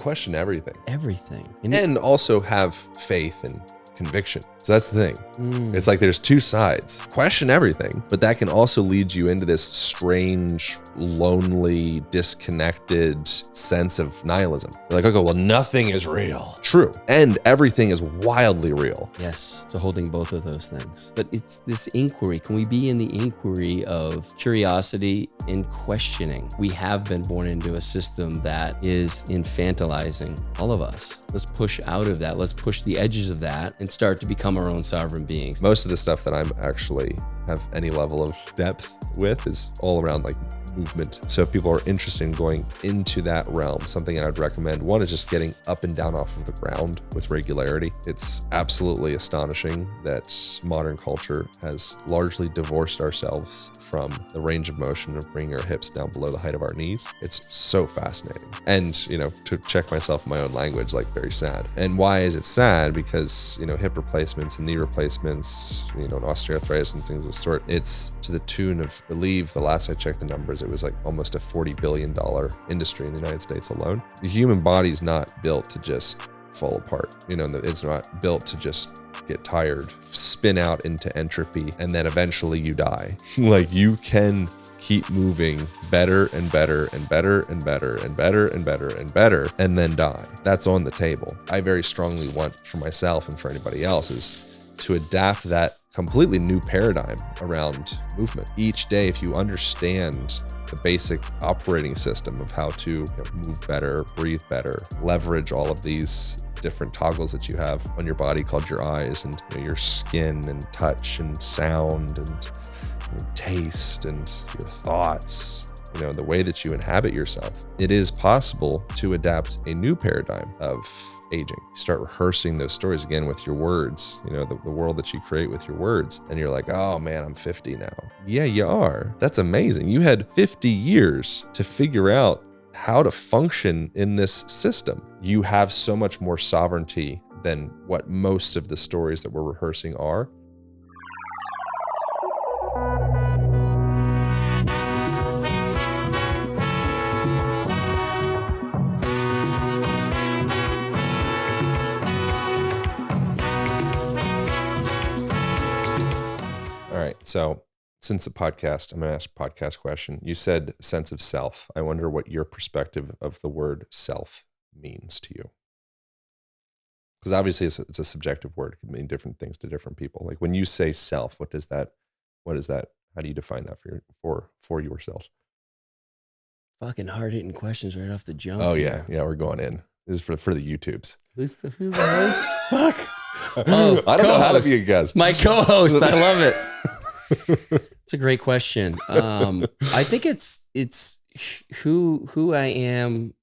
question everything. Everything. And also have faith and conviction. So that's the thing. It's like there's two sides. Question everything, but that can also lead you into this strange, lonely, disconnected sense of nihilism. You're like, okay, well, nothing is real. True. And everything is wildly real. Yes. So holding both of those things. But it's this inquiry. Can we be in the inquiry of curiosity and questioning? We have been born into a system that is infantilizing all of us. Let's push out of that. Let's push the edges of that and start to become our own sovereign beings. Most of the stuff that I'm actually have any level of depth with is all around like movement. So if people are interested in going into that realm, something I'd recommend, one is just getting up and down off of the ground with regularity. It's absolutely astonishing that modern culture has largely divorced ourselves from the range of motion of bringing our hips down below the height of our knees. It's so fascinating. And, you know, to check myself in my own language, like very sad. And why is it sad? Because, you know, hip replacements and knee replacements, you know, and osteoarthritis and things of the sort, it's to the tune of, I believe the last I checked the numbers, it was like almost a $40 billion industry in the United States alone. The human body is not built to just fall apart. You know, it's not built to just get tired, spin out into entropy, and then eventually you die. Like you can keep moving better and better and better and better and better and better and better and then die. That's on the table. I very strongly want for myself and for anybody else is to adapt that completely new paradigm around movement. Each day, if you understand the basic operating system of how to move better, breathe better, leverage all of these different toggles that you have on your body called your eyes and your skin and touch and sound and taste and your thoughts, the way that you inhabit yourself, it is possible to adapt a new paradigm of aging. You start rehearsing those stories again with your words, the world that you create with your words. And you're like, oh man, I'm 50 now. Yeah, you are. That's amazing. You had 50 years to figure out how to function in this system. You have so much more sovereignty than what most of the stories that we're rehearsing are. All right, so since the podcast, I'm going to ask a podcast question. You said sense of self. I wonder what your perspective of the word self means to you. Because obviously it's a subjective word. It can mean different things to different people. Like when you say self, what is that? How do you define that for yourself? Fucking hard-hitting questions right off the jump. Oh yeah. Yeah, we're going in. This is for the YouTubes. Who's the host? Fuck. Oh, I don't know how to be a guest. My co-host. I love it. It's a great question. I think it's who I am,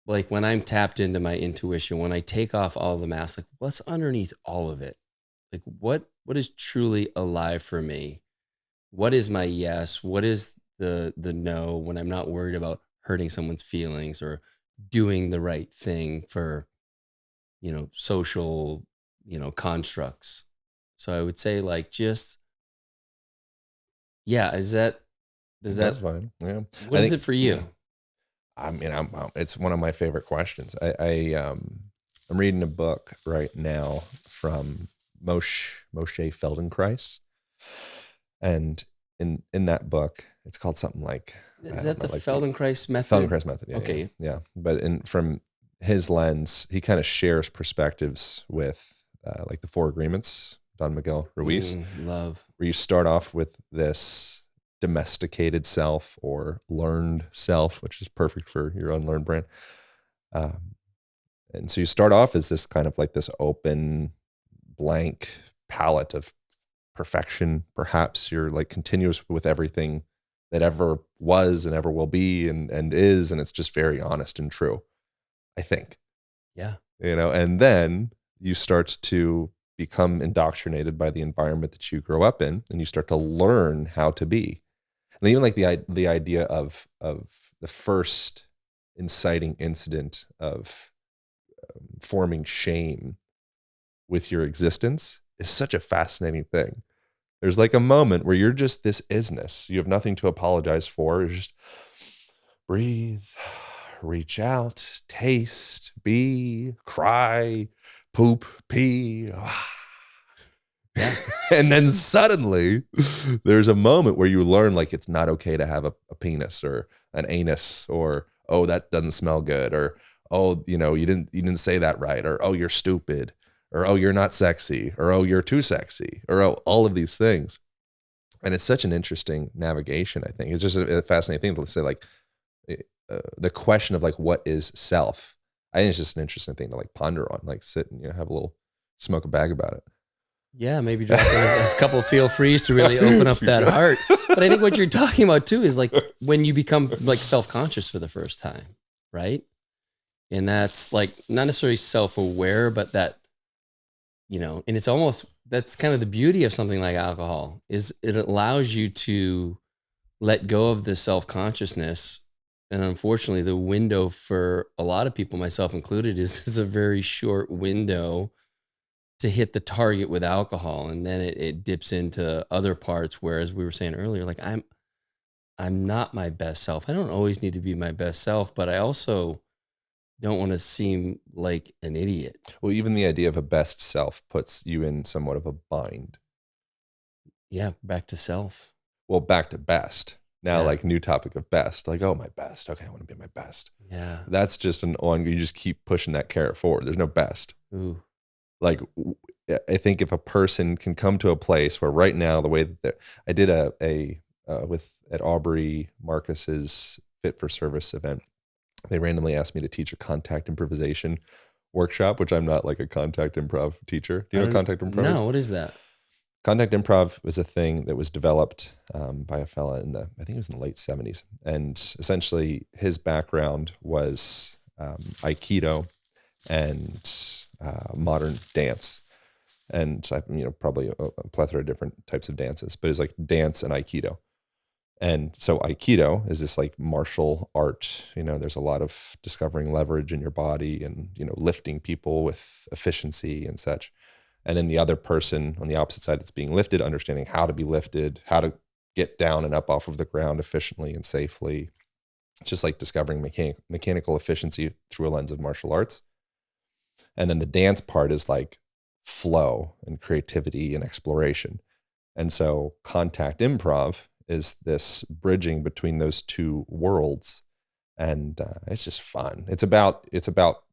like when I'm tapped into my intuition, when I take off all the masks, like what's underneath all of it? Like what is truly alive for me? What is my yes? What is the no when I'm not worried about hurting someone's feelings or doing the right thing for, social, constructs. So I would say like just, yeah, that's fine. Yeah. What is it for you? I mean, it's one of my favorite questions. I'm reading a book right now from Moshe Feldenkrais. And in that book, it's called something like, is that the Feldenkrais method? Feldenkrais method. Yeah, okay. Yeah. But from his lens, he kind of shares perspectives with like the 4 Agreements, Don Miguel Ruiz. Love. Where you start off with this domesticated self or learned self, which is perfect for your unlearned brain. And so you start off as this kind of like this open, blank palette of perfection. Perhaps you're like continuous with everything that ever was and ever will be and is, and it's just very honest and true, I think. Yeah. And then you start to become indoctrinated by the environment that you grow up in, and you start to learn how to be. And even like the idea of the first inciting incident of forming shame with your existence is such a fascinating thing. There's like a moment where you're just this isness. You have nothing to apologize for. You just breathe, reach out, taste, be, cry, poop, pee. Yeah. And then suddenly there's a moment where you learn like it's not okay to have a penis or an anus, or oh, that doesn't smell good, or oh, you didn't say that right, or oh, you're stupid, or oh, you're not sexy, or oh, you're too sexy, or oh, all of these things. And it's such an interesting navigation. I think it's just a fascinating thing to say, like the question of like, what is self? I think it's just an interesting thing to like ponder on, like sit and have a little smoke a bag about it. Yeah, maybe drop a couple of feel frees to really open up that heart. But I think what you're talking about too is like when you become like self-conscious for the first time, right? And that's like not necessarily self-aware, but that, and it's almost, that's kind of the beauty of something like alcohol, is it allows you to let go of the self-consciousness. And unfortunately, the window for a lot of people, myself included, is a very short window to hit the target with alcohol, and then it dips into other parts. Whereas we were saying earlier, like I'm not my best self. I don't always need to be my best self, but I also don't want to seem like an idiot. Well, even the idea of a best self puts you in somewhat of a bind. Yeah, back to self. Well, back to best. Now, Yeah. like new topic of best. Like, oh, my best. Okay, I want to be my best. Yeah. That's just an on. You just keep pushing that carrot forward. There's no best. Ooh. Like, I think if a person can come to a place where right now, the way that I did at Aubrey Marcus's Fit for Service event, they randomly asked me to teach a contact improvisation workshop, which I'm not like a contact improv teacher. Do you know what contact improv is? No, what is that? Contact improv was a thing that was developed by a fella I think it was in the late 70s. And essentially his background was Aikido and modern dance. And probably a plethora of different types of dances, but it's like dance and Aikido. And so Aikido is this like martial art, there's a lot of discovering leverage in your body and, lifting people with efficiency and such. And then the other person on the opposite side that's being lifted, understanding how to be lifted, how to get down and up off of the ground efficiently and safely. It's just like discovering mechanical efficiency through a lens of martial arts. And then the dance part is like flow and creativity and exploration. And so contact improv is this bridging between those two worlds. And it's just fun. It's about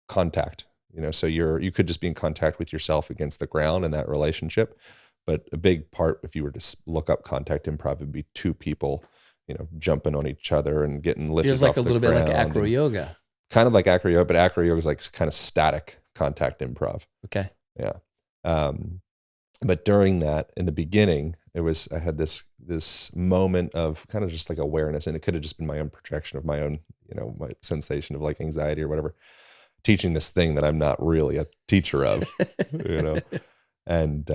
contact. So you could just be in contact with yourself against the ground in that relationship. But a big part, if you were to look up contact improv, would be two people, jumping on each other and getting lifted. Feels like off a the little bit like ground acro yoga. Kind of like acro yoga, but acro yoga is like kind of static contact improv. Okay. Yeah. But during that, in the beginning, I had this moment of kind of just like awareness, and it could have just been my own projection of my own, my sensation of like anxiety or whatever, teaching this thing that I'm not really a teacher of, and,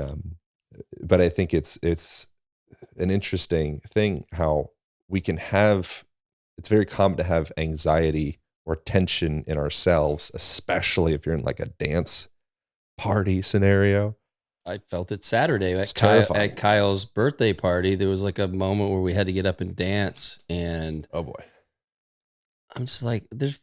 but I think it's an interesting thing how we can it's very common to have anxiety or tension in ourselves, especially if you're in like a dance party scenario. I felt it Saturday at Kyle's birthday party. There was like a moment where we had to get up and dance, and oh boy, I'm just like, there's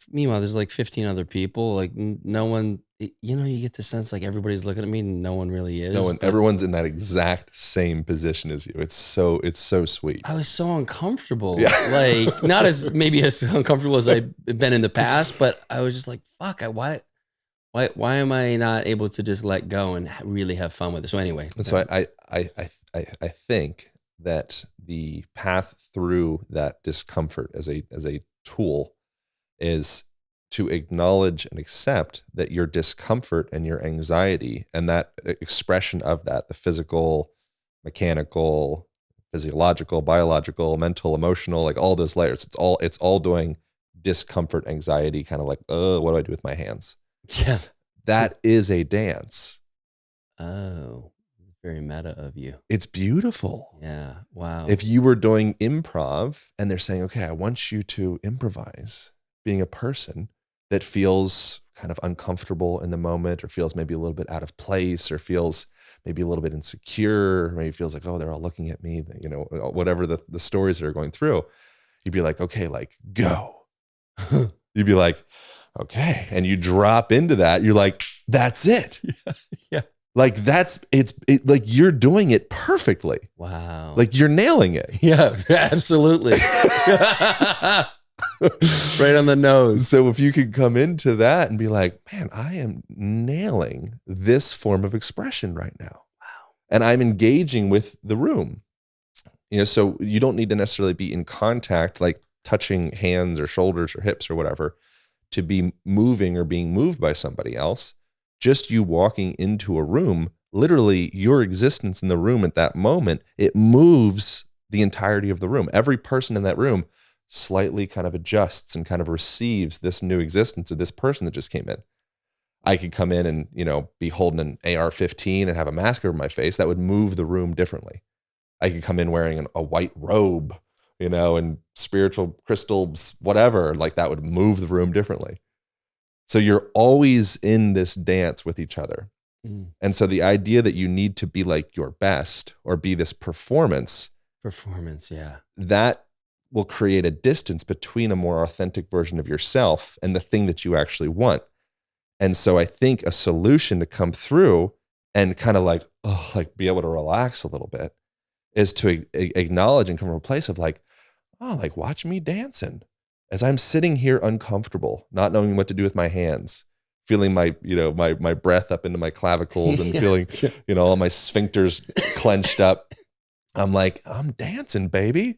like 15 other people. Like no one, you get the sense like everybody's looking at me and no one really is. Everyone's in that exact same position as you. It's so sweet. I was so uncomfortable. Yeah. Like not as maybe as uncomfortable as I've been in the past, but I was just like, fuck, why am I not able to just let go and really have fun with it? So anyway. And so I think that the path through that discomfort as a tool is to acknowledge and accept that your discomfort and your anxiety and that expression of that, the physical, mechanical, physiological, biological, mental, emotional, like all those layers, it's all doing discomfort, anxiety, kind of like, what do I do with my hands? Yeah. That is a dance. Oh, very meta of you. It's beautiful. Yeah. Wow. If you were doing improv and they're saying, okay, I want you to improvise being a person that feels kind of uncomfortable in the moment, or feels maybe a little bit out of place, or feels maybe a little bit insecure, or maybe feels like, oh, they're all looking at me, whatever the stories that are going through, you'd be like, okay, like go. You'd be like, okay. And you drop into that. You're like, that's it. Yeah. Like like you're doing it perfectly. Wow. Like you're nailing it. Yeah, absolutely. Right on the nose. So if you could come into that and be like, man, I am nailing this form of expression right now. Wow. And I'm engaging with the room. So you don't need to necessarily be in contact, like touching hands or shoulders or hips or whatever, to be moving or being moved by somebody else. Just you walking into a room, literally your existence in the room at that moment, it moves the entirety of the room. Every person in that room slightly kind of adjusts and kind of receives this new existence of this person that just came in. I could come in and, be holding an AR-15 and have a mask over my face. That would move the room differently. I could come in wearing a white robe, and spiritual crystals, whatever, like that would move the room differently. So you're always in this dance with each other. Mm. And so the idea that you need to be like your best or be this performance, yeah. that will create a distance between a more authentic version of yourself and the thing that you actually want. And so I think a solution to come through and kind of like be able to relax a little bit is to acknowledge and come from a place of like, watch me dancing as I'm sitting here uncomfortable, not knowing what to do with my hands, feeling my breath up into my clavicles and feeling, all my sphincters clenched up. I'm like, I'm dancing, baby.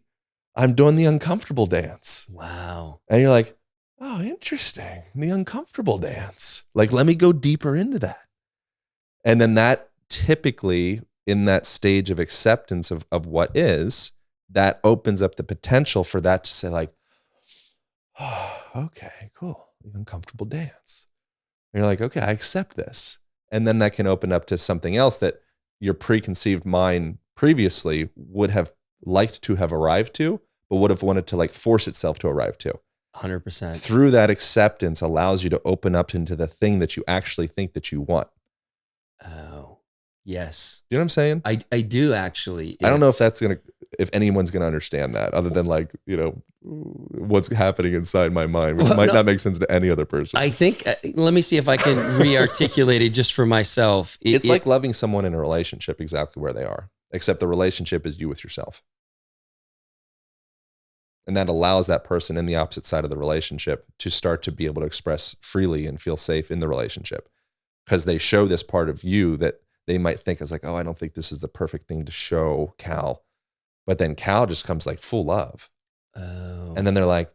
I'm doing the uncomfortable dance. Wow. And you're like, oh, interesting. The uncomfortable dance. Like, let me go deeper into that. And then that typically in that stage of acceptance of what is, that opens up the potential for that to say like, oh, okay, cool. The uncomfortable dance. And you're like, okay, I accept this. And then that can open up to something else that your preconceived mind previously would have liked to have arrived to, but would have wanted to like force itself to arrive to. 100%. Through that acceptance allows you to open up into the thing that you actually think that you want. Oh, yes. You know what I'm saying? I do actually. I don't know if anyone's going to understand that other than like, what's happening inside my mind, which might not make sense to any other person. I think, let me see if I can re-articulate it just for myself. It's like loving someone in a relationship exactly where they are, except the relationship is you with yourself. And that allows that person in the opposite side of the relationship to start to be able to express freely and feel safe in the relationship because they show this part of you that they might think is like, oh, I don't think this is the perfect thing to show Cal. But then Cal just comes like full love. Oh. And then they're like,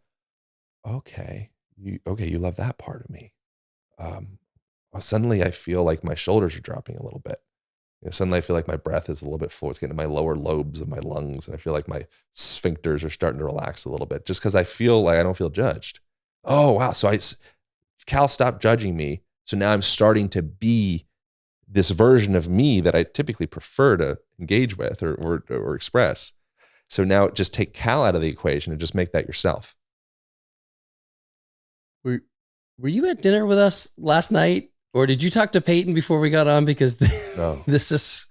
okay, you love that part of me. Suddenly I feel like my shoulders are dropping a little bit. Suddenly I feel like my breath is a little bit full. It's getting to my lower lobes of my lungs. And I feel like my sphincters are starting to relax a little bit just because I feel like I don't feel judged. Oh, wow. So Cal stopped judging me. So now I'm starting to be this version of me that I typically prefer to engage with or express. So now just take Cal out of the equation and just make that yourself. Were you at dinner with us last night? Or did you talk to Peyton before we got on? Because No. This is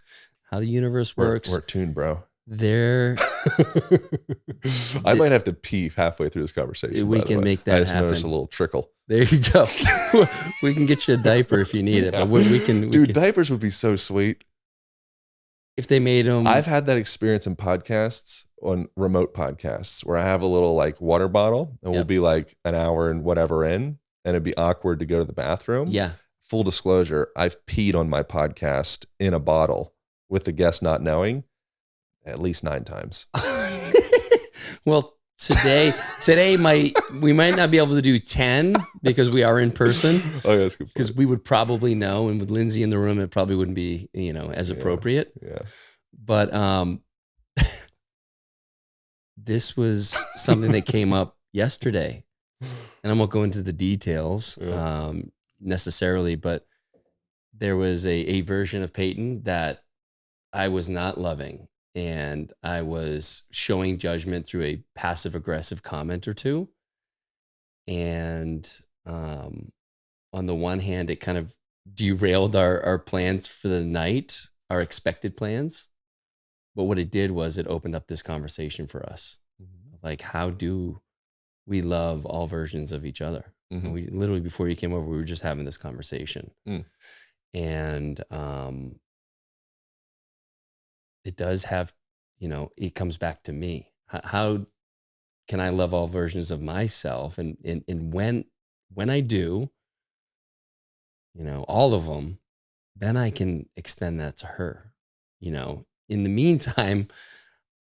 how the universe works. We're tuned, bro. I might have to pee halfway through this conversation. We can make that I just happen. noticed a little trickle. There you go. We can get you a diaper if you need it. But we can. Diapers would be so sweet. If they made them. I've had that experience in podcasts, on remote podcasts, where I have a little like water bottle and we'll be like an hour and whatever in, and it'd be awkward to go to the bathroom. Yeah. Full disclosure, I've peed on my podcast in a bottle with the guest not knowing at least 9 times. Well, today we might not be able to do 10 because we are in person. Oh, yeah, that's good. Because we would probably know, and with Lindsay in the room, it probably wouldn't be, as appropriate. Yeah. But this was something that came up yesterday, and I won't go into the details necessarily, but there was a version of Peyton that I was not loving. And I was showing judgment through a passive aggressive comment or two. And on the one hand, it kind of derailed our plans for the night, our expected plans. But what it did was it opened up this conversation for us. Mm-hmm. Like, how do we love all versions of each other? Mhm. We literally, before you came over, we were just having this conversation. And it does have, it comes back to me. How can I love all versions of myself? And when I do, all of them, then I can extend that to her. In the meantime,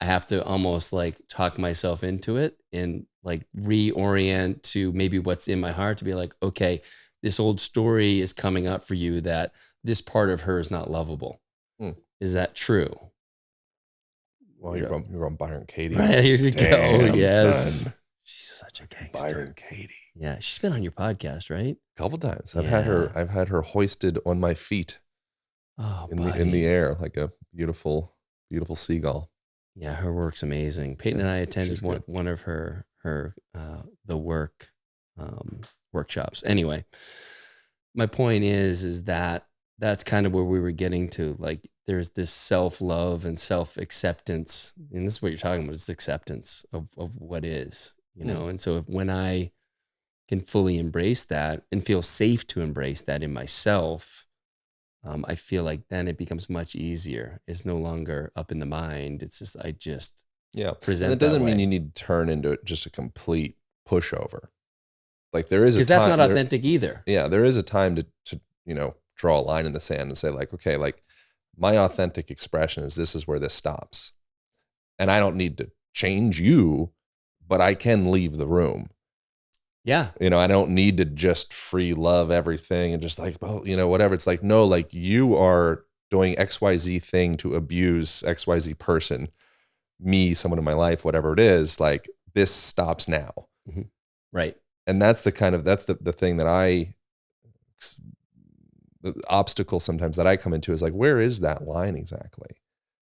I have to almost like talk myself into it and like reorient to maybe what's in my heart to be like, okay, this old story is coming up for you that this part of her is not lovable. Is that true? Well, you're going Byron Katie. Right, here you go. Yes. Son. She's such a gangster. Byron Katie. Yeah, she's been on your podcast, right? A couple times. Yeah. I've had her hoisted on my feet in the air like a beautiful, beautiful seagull. Yeah, her work's amazing. Peyton and I attended one of her the work workshops. Anyway, my point is that that's kind of where we were getting to. Like, there's this self-love and self-acceptance, and this is what you're talking about. It's acceptance of what is, And so when I can fully embrace that and feel safe to embrace that in myself, I feel like then it becomes much easier. It's no longer up in the mind. It's just, I just present. And that doesn't mean you need to turn into just a complete pushover. Like there is a time, because that's not authentic either. Yeah, there is a time to draw a line in the sand and say like, okay, like my authentic expression is this is where this stops, and I don't need to change you, but I can leave the room. Yeah. I don't need to just free love everything and just like, well, whatever. It's like, no, like you are doing XYZ thing to abuse XYZ person, me, someone in my life, whatever it is, like this stops now. Mm-hmm. Right. And that's the thing that the obstacle sometimes that I come into is like, where is that line exactly?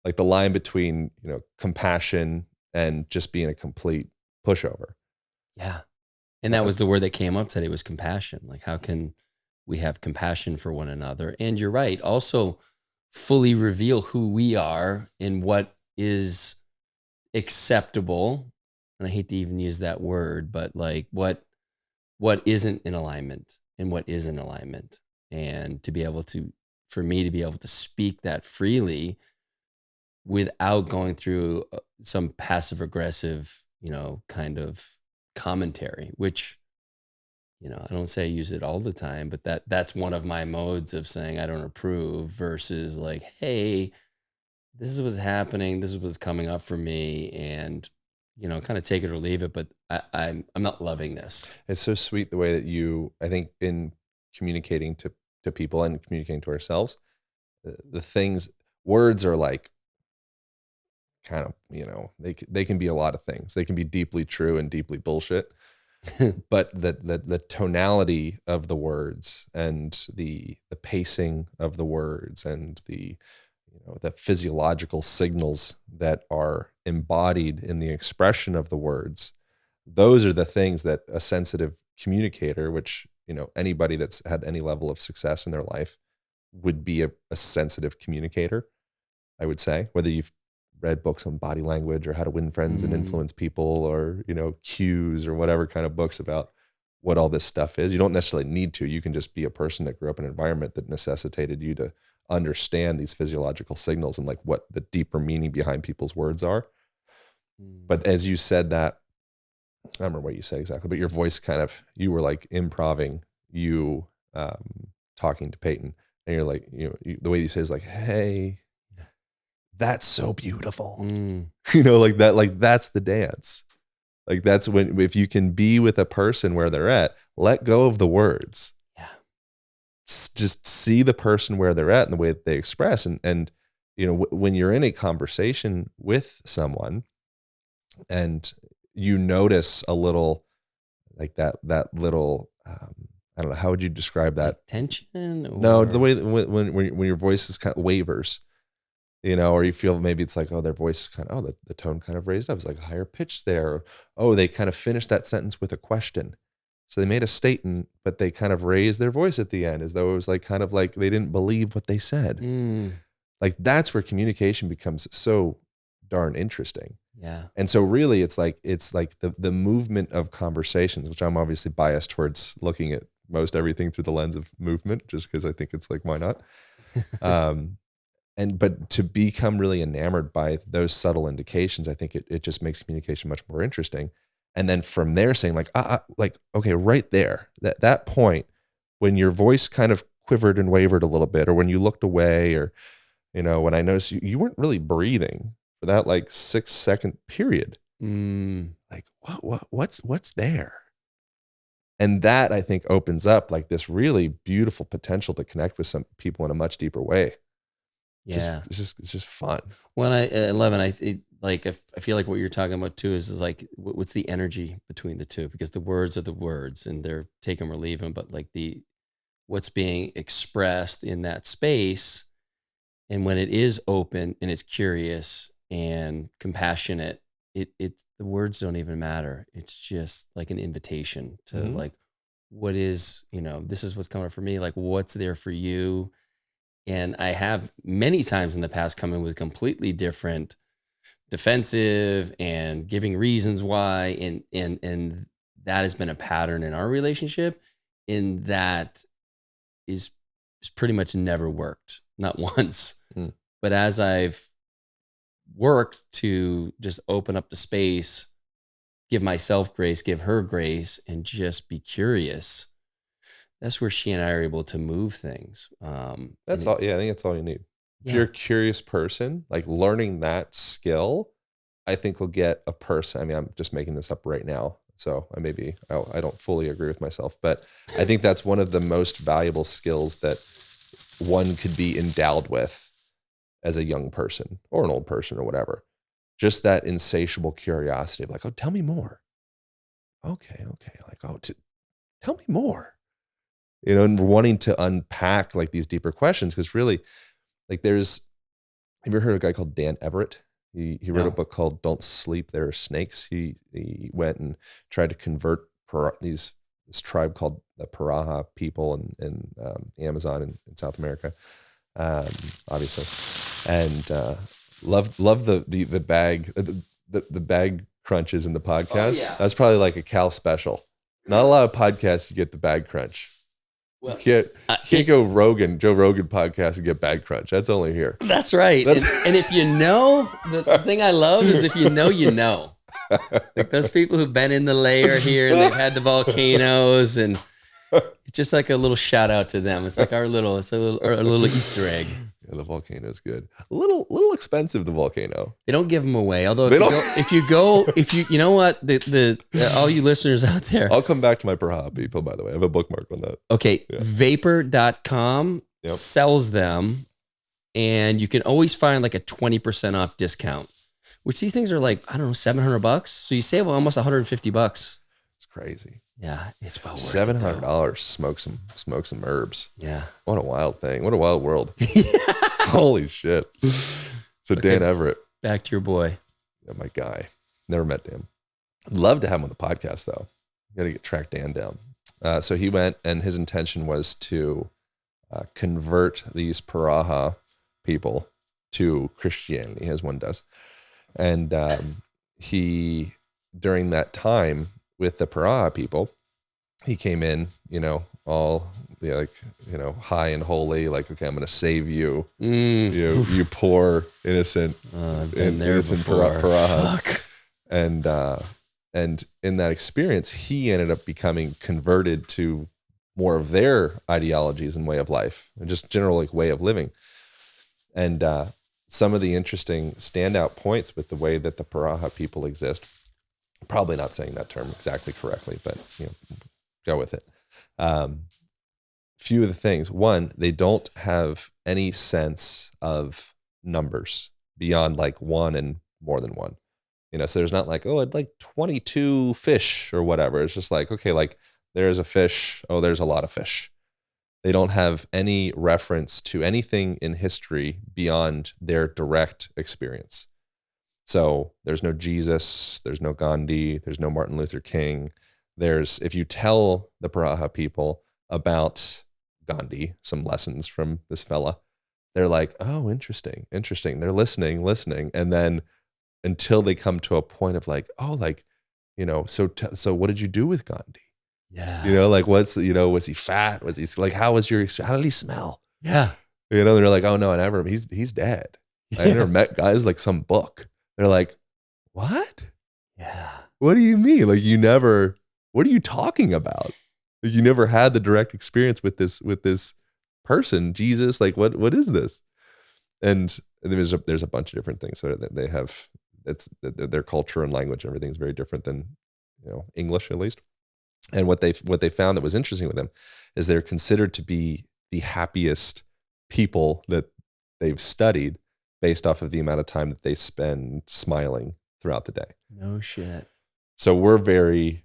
Like the line between, compassion and just being a complete pushover. Yeah. And that was the word that came up today, was compassion. Like, how can we have compassion for one another? And you're right, also fully reveal who we are and what is acceptable. And I hate to even use that word, but like what isn't in alignment and what is in alignment. And for me to be able to speak that freely without going through some passive aggressive, kind of commentary, which, I don't say I use it all the time, but that's one of my modes of saying I don't approve versus like, hey, this is what's happening. This is what's coming up for me. And, kind of take it or leave it. But I'm not loving this. It's so sweet the way that you, I think, in communicating to people and communicating to ourselves, the things, words are like kind of, they can be a lot of things. They can be deeply true and deeply bullshit. But the tonality of the words and the pacing of the words and the physiological signals that are embodied in the expression of the words, those are the things that a sensitive communicator, which anybody that's had any level of success in their life would be a sensitive communicator, I would say, whether you've read books on body language or how to win friends and influence people, or cues or whatever kind of books about what all this stuff is. You don't necessarily need to. You can just be a person that grew up in an environment that necessitated you to understand these physiological signals and like what the deeper meaning behind people's words are. But as you said that, I don't remember what you said exactly, but your voice you were like improving, talking to Peyton, and you're like, the way you say is like, hey, that's so beautiful. Like that, like that's the dance. Like that's when, if you can be with a person where they're at, let go of the words. Yeah. Just see the person where they're at and the way that they express. And when you're in a conversation with someone and you notice a little, like that little, I don't know, how would you describe that? Like tension? Or... No, the way when your voice is kind of wavers, or you feel maybe it's like, oh, their voice the tone kind of raised up. It's like a higher pitch there. Or, oh, they kind of finished that sentence with a question. So they made a statement, but they kind of raised their voice at the end as though it was like kind of like they didn't believe what they said. Like that's where communication becomes so darn interesting. Yeah. And so really it's like the movement of conversations, which I'm obviously biased towards looking at most everything through the lens of movement, just because I think it's like, why not? But to become really enamored by those subtle indications, I think it just makes communication much more interesting. And then from there saying like, okay, right there, that point when your voice kind of quivered and wavered a little bit, or when you looked away, or, when I noticed you weren't really breathing for that like 6-second period, like what's there? And that I think opens up like this really beautiful potential to connect with some people in a much deeper way. Yeah. It's just fun. When I 11, I feel like what you're talking about too is like what's the energy between the two, because the words are the words and they're take them or leave them, but like what's being expressed in that space, and when it is open and it's curious and compassionate, the words don't even matter. It's just like an invitation to like, what is, this is what's coming for me, like what's there for you. And I have many times in the past come in with completely different defensive and giving reasons why. And that has been a pattern in our relationship, and that is pretty much never worked, not once. But as I've worked to just open up the space, give myself grace, give her grace, and just be curious, that's where she and I are able to move things. That's all. Yeah, I think that's all you need. If you're a curious person, like learning that skill, I think will get a person. I mean, I'm just making this up right now, so I don't fully agree with myself, but I think that's one of the most valuable skills that one could be endowed with as a young person or an old person or whatever. Just that insatiable curiosity of like, oh, tell me more. Okay. Like, oh, tell me more. And wanting to unpack like these deeper questions, because really, like, have you ever heard of a guy called Dan Everett? He wrote a book called Don't Sleep, There Are Snakes. He went and tried to convert this tribe called the Paraha people in Amazon in South America, obviously, and love the bag crunches in the podcast. That's probably like a Cal special. Not a lot of podcasts you get the bag crunch. Well, you can't go Joe Rogan podcast and get bag crunch. That's only here. That's right. And if you know, the thing I love is if you know. Like those people who've been in the layer here and they've had the volcanoes, and it's just like a little shout out to them. It's like a little Easter egg. Yeah, the volcano is good. A little expensive, the volcano. They don't give them away. Although if you know what, all you listeners out there. I'll come back to my Paraha people, by the way. I have a bookmark on that. Okay. Yeah. Vapor.com sells them, and you can always find like a 20% off discount, which these things are like, I don't know, $700. So you save almost $150. It's crazy. Yeah, it's well worth $700 to smoke some herbs. Yeah. What a wild thing. What a wild world. Holy shit. So okay, Dan Everett. Back to your boy. Yeah, my guy. Never met Dan. I'd love to have him on the podcast though. Got to track Dan down. So he went, and his intention was to convert these Paraha people to Christianity, as one does. And he, during that time with the Paraha people, he came in, all high and holy, like, okay, I'm going to save you, you poor, innocent Parahas. And in that experience, he ended up becoming converted to more of their ideologies and way of life, and just general like way of living. And some of the interesting standout points with the way that the Paraha people exist, probably not saying that term exactly correctly, but go with it. Few of the things. One, they don't have any sense of numbers beyond like one and more than one. So there's not like, oh, I'd like 22 fish or whatever. It's just like, okay, like there's a fish. Oh, there's a lot of fish. They don't have any reference to anything in history beyond their direct experience. So there's no Jesus, there's no Gandhi, there's no Martin Luther King. If you tell the Paraha people about Gandhi, some lessons from this fella, they're like, oh, interesting. They're listening. And then until they come to a point of like, oh, like, so what did you do with Gandhi? Yeah. Like was he fat? Was he like, how did he smell? Yeah. They're like, oh no, I never, he's dead. I never met guys like some book. They're like, what? Yeah. What do you mean? Like what are you talking about? Like, you never had the direct experience with this person, Jesus. Like what is this? And there's a bunch of different things that they have. It's their culture and language and everything is very different than English, at least. And what they found that was interesting with them is they're considered to be the happiest people that they've studied based off of the amount of time that they spend smiling throughout the day. No shit. So we're very,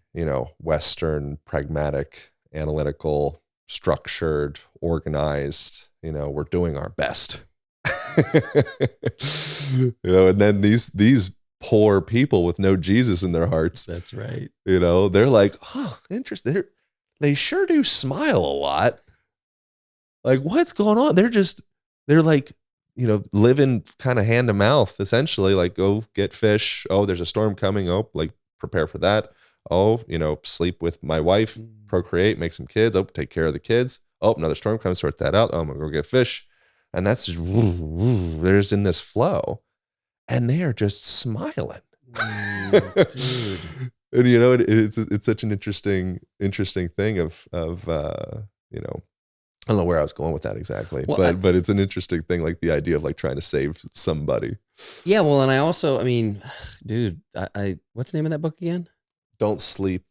Western, pragmatic, analytical, structured, organized, we're doing our best. And then these poor people with no Jesus in their hearts. That's right. They're like, oh, interesting. They sure do smile a lot. Like, what's going on? They're like, living kind of hand to mouth, essentially. Like, go get fish. Oh, there's a storm coming. Oh, like, prepare for that. Oh, sleep with my wife, procreate, make some kids. Oh, take care of the kids. Oh, another storm comes, sort that out. Oh, I'm gonna go get fish. And that's just, they're just in this flow. And they are just smiling. Dude. And it's such an interesting thing of I don't know where I was going with that exactly, Well, but it's an interesting thing, like the idea of like trying to save somebody. Yeah, well, and I mean, dude, I what's the name of that book again? Don't sleep.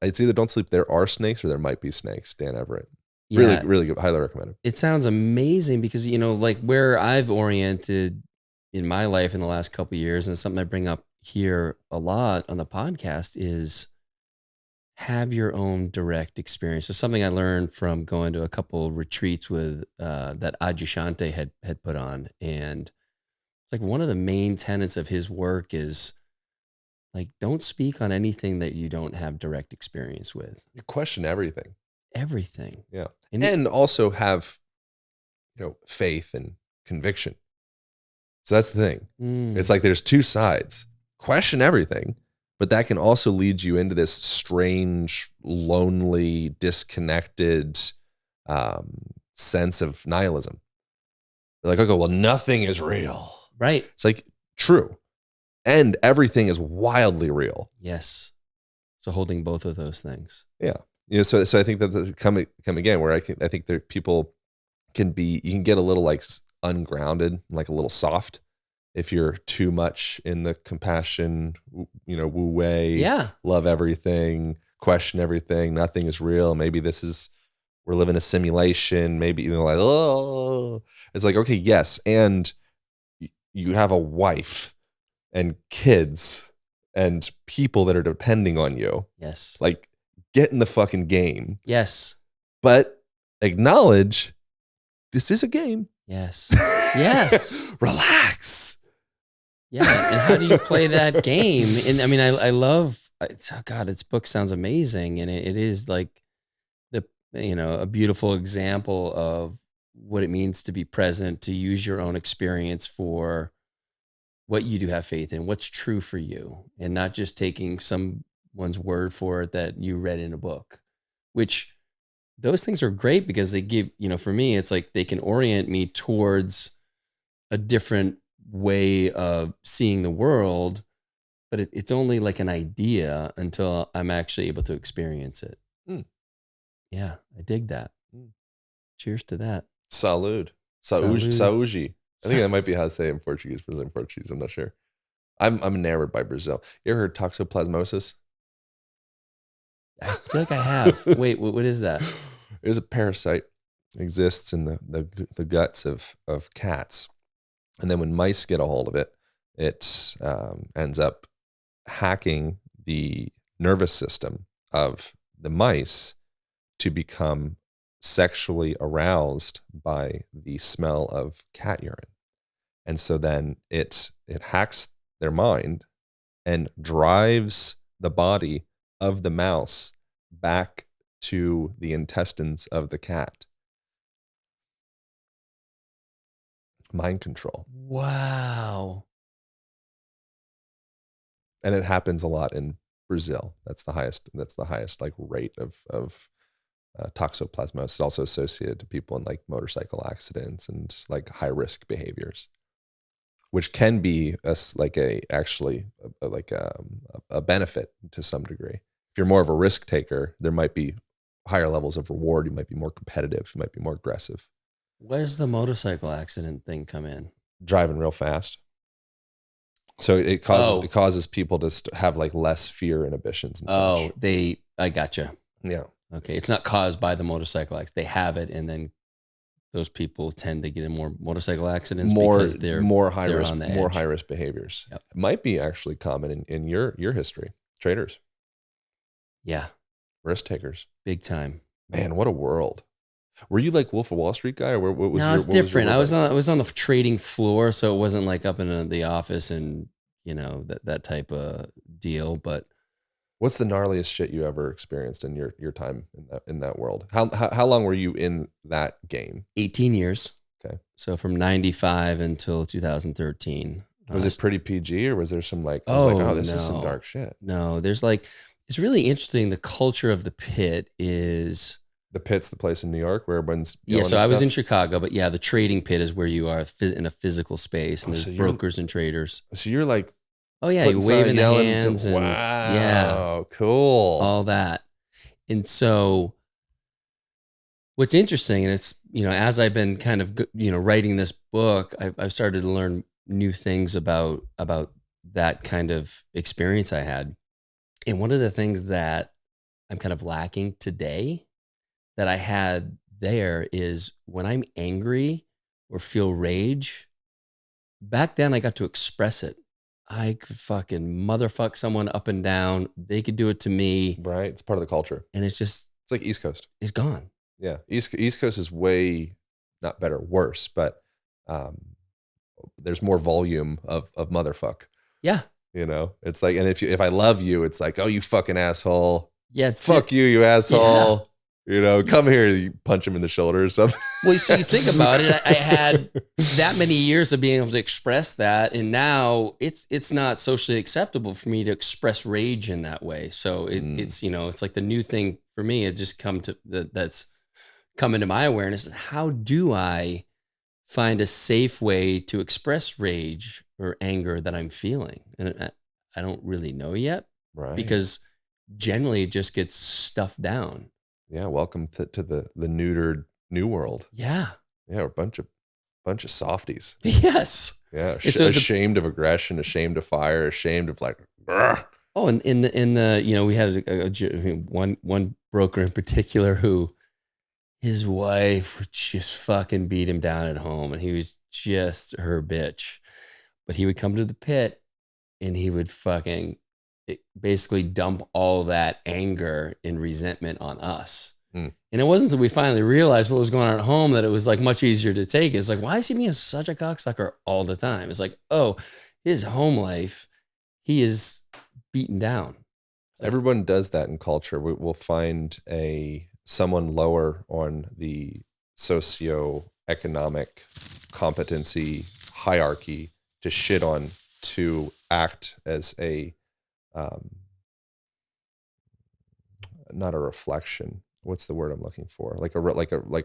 It's either Don't Sleep, There Are Snakes, or There Might Be Snakes. Dan Everett. Yeah, Really, really good. Highly recommend it. it sounds amazing because like where I've oriented in my life in the last couple of years, and it's something I bring up here a lot on the podcast, is have your own direct experience. It's something I learned from going to a couple retreats with that Adyashanti had put on, and it's like one of the main tenets of his work is like, don't speak on anything that you don't have direct experience with. You question everything. Everything. Yeah. And also have, faith and conviction. So that's the thing. It's like there's two sides. Question everything, but that can also lead you into this strange, lonely, disconnected sense of nihilism. You're like, okay, well, nothing is real. Right. It's like, true. And everything is wildly real. Yes. So holding both of those things. Yeah. So I think that come again, where I think that people you can get a little like ungrounded, like a little soft if you're too much in the compassion, woo way. Yeah. Love everything, question everything. Nothing is real. Maybe we're living a simulation. Maybe like, oh, it's like, okay, yes. And you have a wife and kids and people that are depending on you. Yes. Like, get in the fucking game. Yes. But acknowledge this is a game. Yes. Yes. Relax. Yeah. And how do you play that game? And I mean, I love, God, its book sounds amazing. And it is like a beautiful example of what it means to be present, to use your own experience for what you do have faith in, what's true for you, and not just taking someone's word for it that you read in a book, which those things are great because they give, for me, it's like they can orient me towards a different way of seeing the world, but it's only like an idea until I'm actually able to experience it. Yeah, I dig that. Cheers to that. Salud. Saúde. I think that might be how to say it in Portuguese, Brazilian Portuguese. I'm not sure. I'm enamored by Brazil. You ever heard toxoplasmosis? I feel like I have. Wait, what is that? It is a parasite. It exists in the guts of cats. And then when mice get a hold of it, it ends up hacking the nervous system of the mice to become sexually aroused by the smell of cat urine. And so then it hacks their mind and drives the body of the mouse back to the intestines of the cat. Mind control. Wow. And it happens a lot in Brazil. That's the highest like rate of toxoplasmosis. It's also associated to people in like motorcycle accidents and like high risk behaviors, which can be a benefit to some degree. If you're more of a risk taker, there might be higher levels of reward. You might be more competitive. You might be more aggressive. Where's the motorcycle accident thing come in? Driving real fast. So it causes people to have like less fear inhibitions and such. I gotcha. Yeah. Okay. It's not caused by the motorcycle accident. They have it, and then those people tend to get in more motorcycle accidents because they're more high they're risk, on the more edge. high risk behaviors. Yep. It might be actually common in your history. Traders, Yeah. risk takers. Big time. Man, what a world. Were you like Wolf of Wall Street guy, or what was No, it's different. I was on the trading floor, so it wasn't like up in the office and that type of deal. But what's the gnarliest shit you ever experienced in your time in that world? How long were you in that game? 18 years. Okay. So from 95 until 2013. Was it pretty PG, or was there some like, this is some dark shit? No, there's like, it's really interesting. The culture of the pit is... The pit's the place in New York where everyone's so I was in Chicago, but yeah, the trading pit is where you are in a physical space, and there's brokers and traders. So you're like, oh yeah, you're waving the hands and wow, cool, all that. And so what's interesting, and it's, as I've been kind of, writing this book, I've started to learn new things about that kind of experience I had. And one of the things that I'm kind of lacking today that I had there is when I'm angry or feel rage, back then I got to express it. I could fucking motherfuck someone up and down. They could do it to me. Right. It's part of the culture. And it's like East Coast. It's gone. Yeah. East Coast is way not better, worse, but there's more volume of motherfuck. Yeah. It's like, and if I love you, it's like, oh, you fucking asshole. Yeah. It's fuck you asshole. Yeah. Come here, you punch him in the shoulder or something. Well, so you think about it, I had that many years of being able to express that, and now it's not socially acceptable for me to express rage in that way. So it's it's like the new thing for me. It just that's come into my awareness. How do I find a safe way to express rage or anger that I'm feeling? And I don't really know yet, right? Because generally it just gets stuffed down. Yeah, welcome to the neutered new world. Yeah, a bunch of softies. Yes. Yeah, ashamed of aggression, ashamed of fire, ashamed of like. Brr. Oh, and in the we had one broker in particular who his wife would just fucking beat him down at home, and he was just her bitch. But he would come to the pit, and he would fucking basically dump all that anger and resentment on us. And it wasn't until we finally realized what was going on at home that it was like much easier to take. It's like, why is he being such a cocksucker all the time? It's like, oh, his home life, he is beaten down. Everyone does that in culture. We'll find someone lower on the socioeconomic competency hierarchy to shit on, to act as a not a reflection. What's the word I'm looking for? Like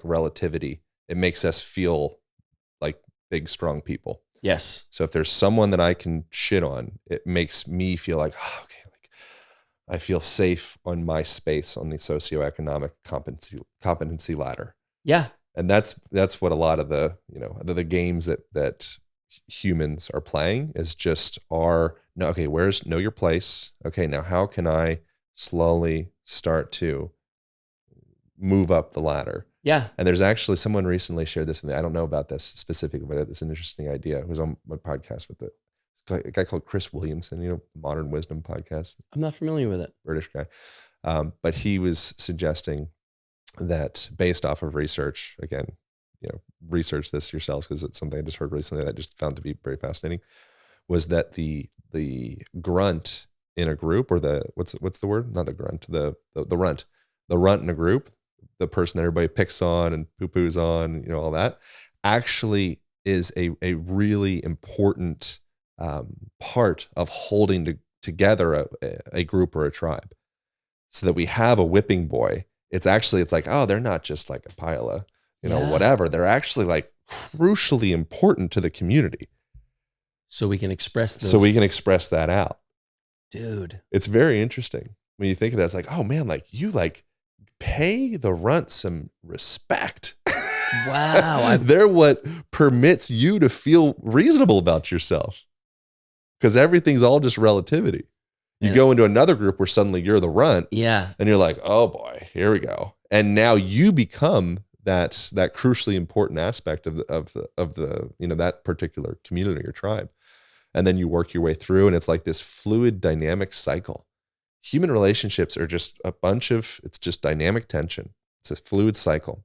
relativity. It makes us feel like big, strong people. Yes. So if there's someone that I can shit on, it makes me feel like, oh, okay, like I feel safe on my space on the socioeconomic competency ladder. Yeah. And that's what a lot of the games that humans are playing is just know your place. Okay, now how can I slowly start to move up the ladder? Yeah. And there's actually someone recently shared this with me. I don't know about this specifically, but it's an interesting idea. It was on my podcast with a guy called Chris Williamson, Modern Wisdom podcast. I'm not familiar with it. British guy. But he was suggesting that based off of research, again, research this yourselves because it's something I just heard recently that I just found to be very fascinating, was that the grunt in a group, or what's the word? Not the grunt, the runt. The runt in a group, the person that everybody picks on and poo-poos on, all that, actually is a really important part of holding together a group or a tribe, so that we have a whipping boy. It's like, oh, they're not just like a pile of, whatever. They're actually like crucially important to the community. So we can express those. So we can express that out. Dude. It's very interesting when you think of that. It's like, oh man, like you like pay the runt some respect. Wow. They're what permits you to feel reasonable about yourself, because everything's all just relativity. You go into another group where suddenly you're the runt. Yeah. And you're like, oh boy, here we go. And now you become that crucially important aspect of the that particular community or tribe. And then you work your way through, and it's like this fluid dynamic cycle. Human relationships are just it's just dynamic tension. It's a fluid cycle.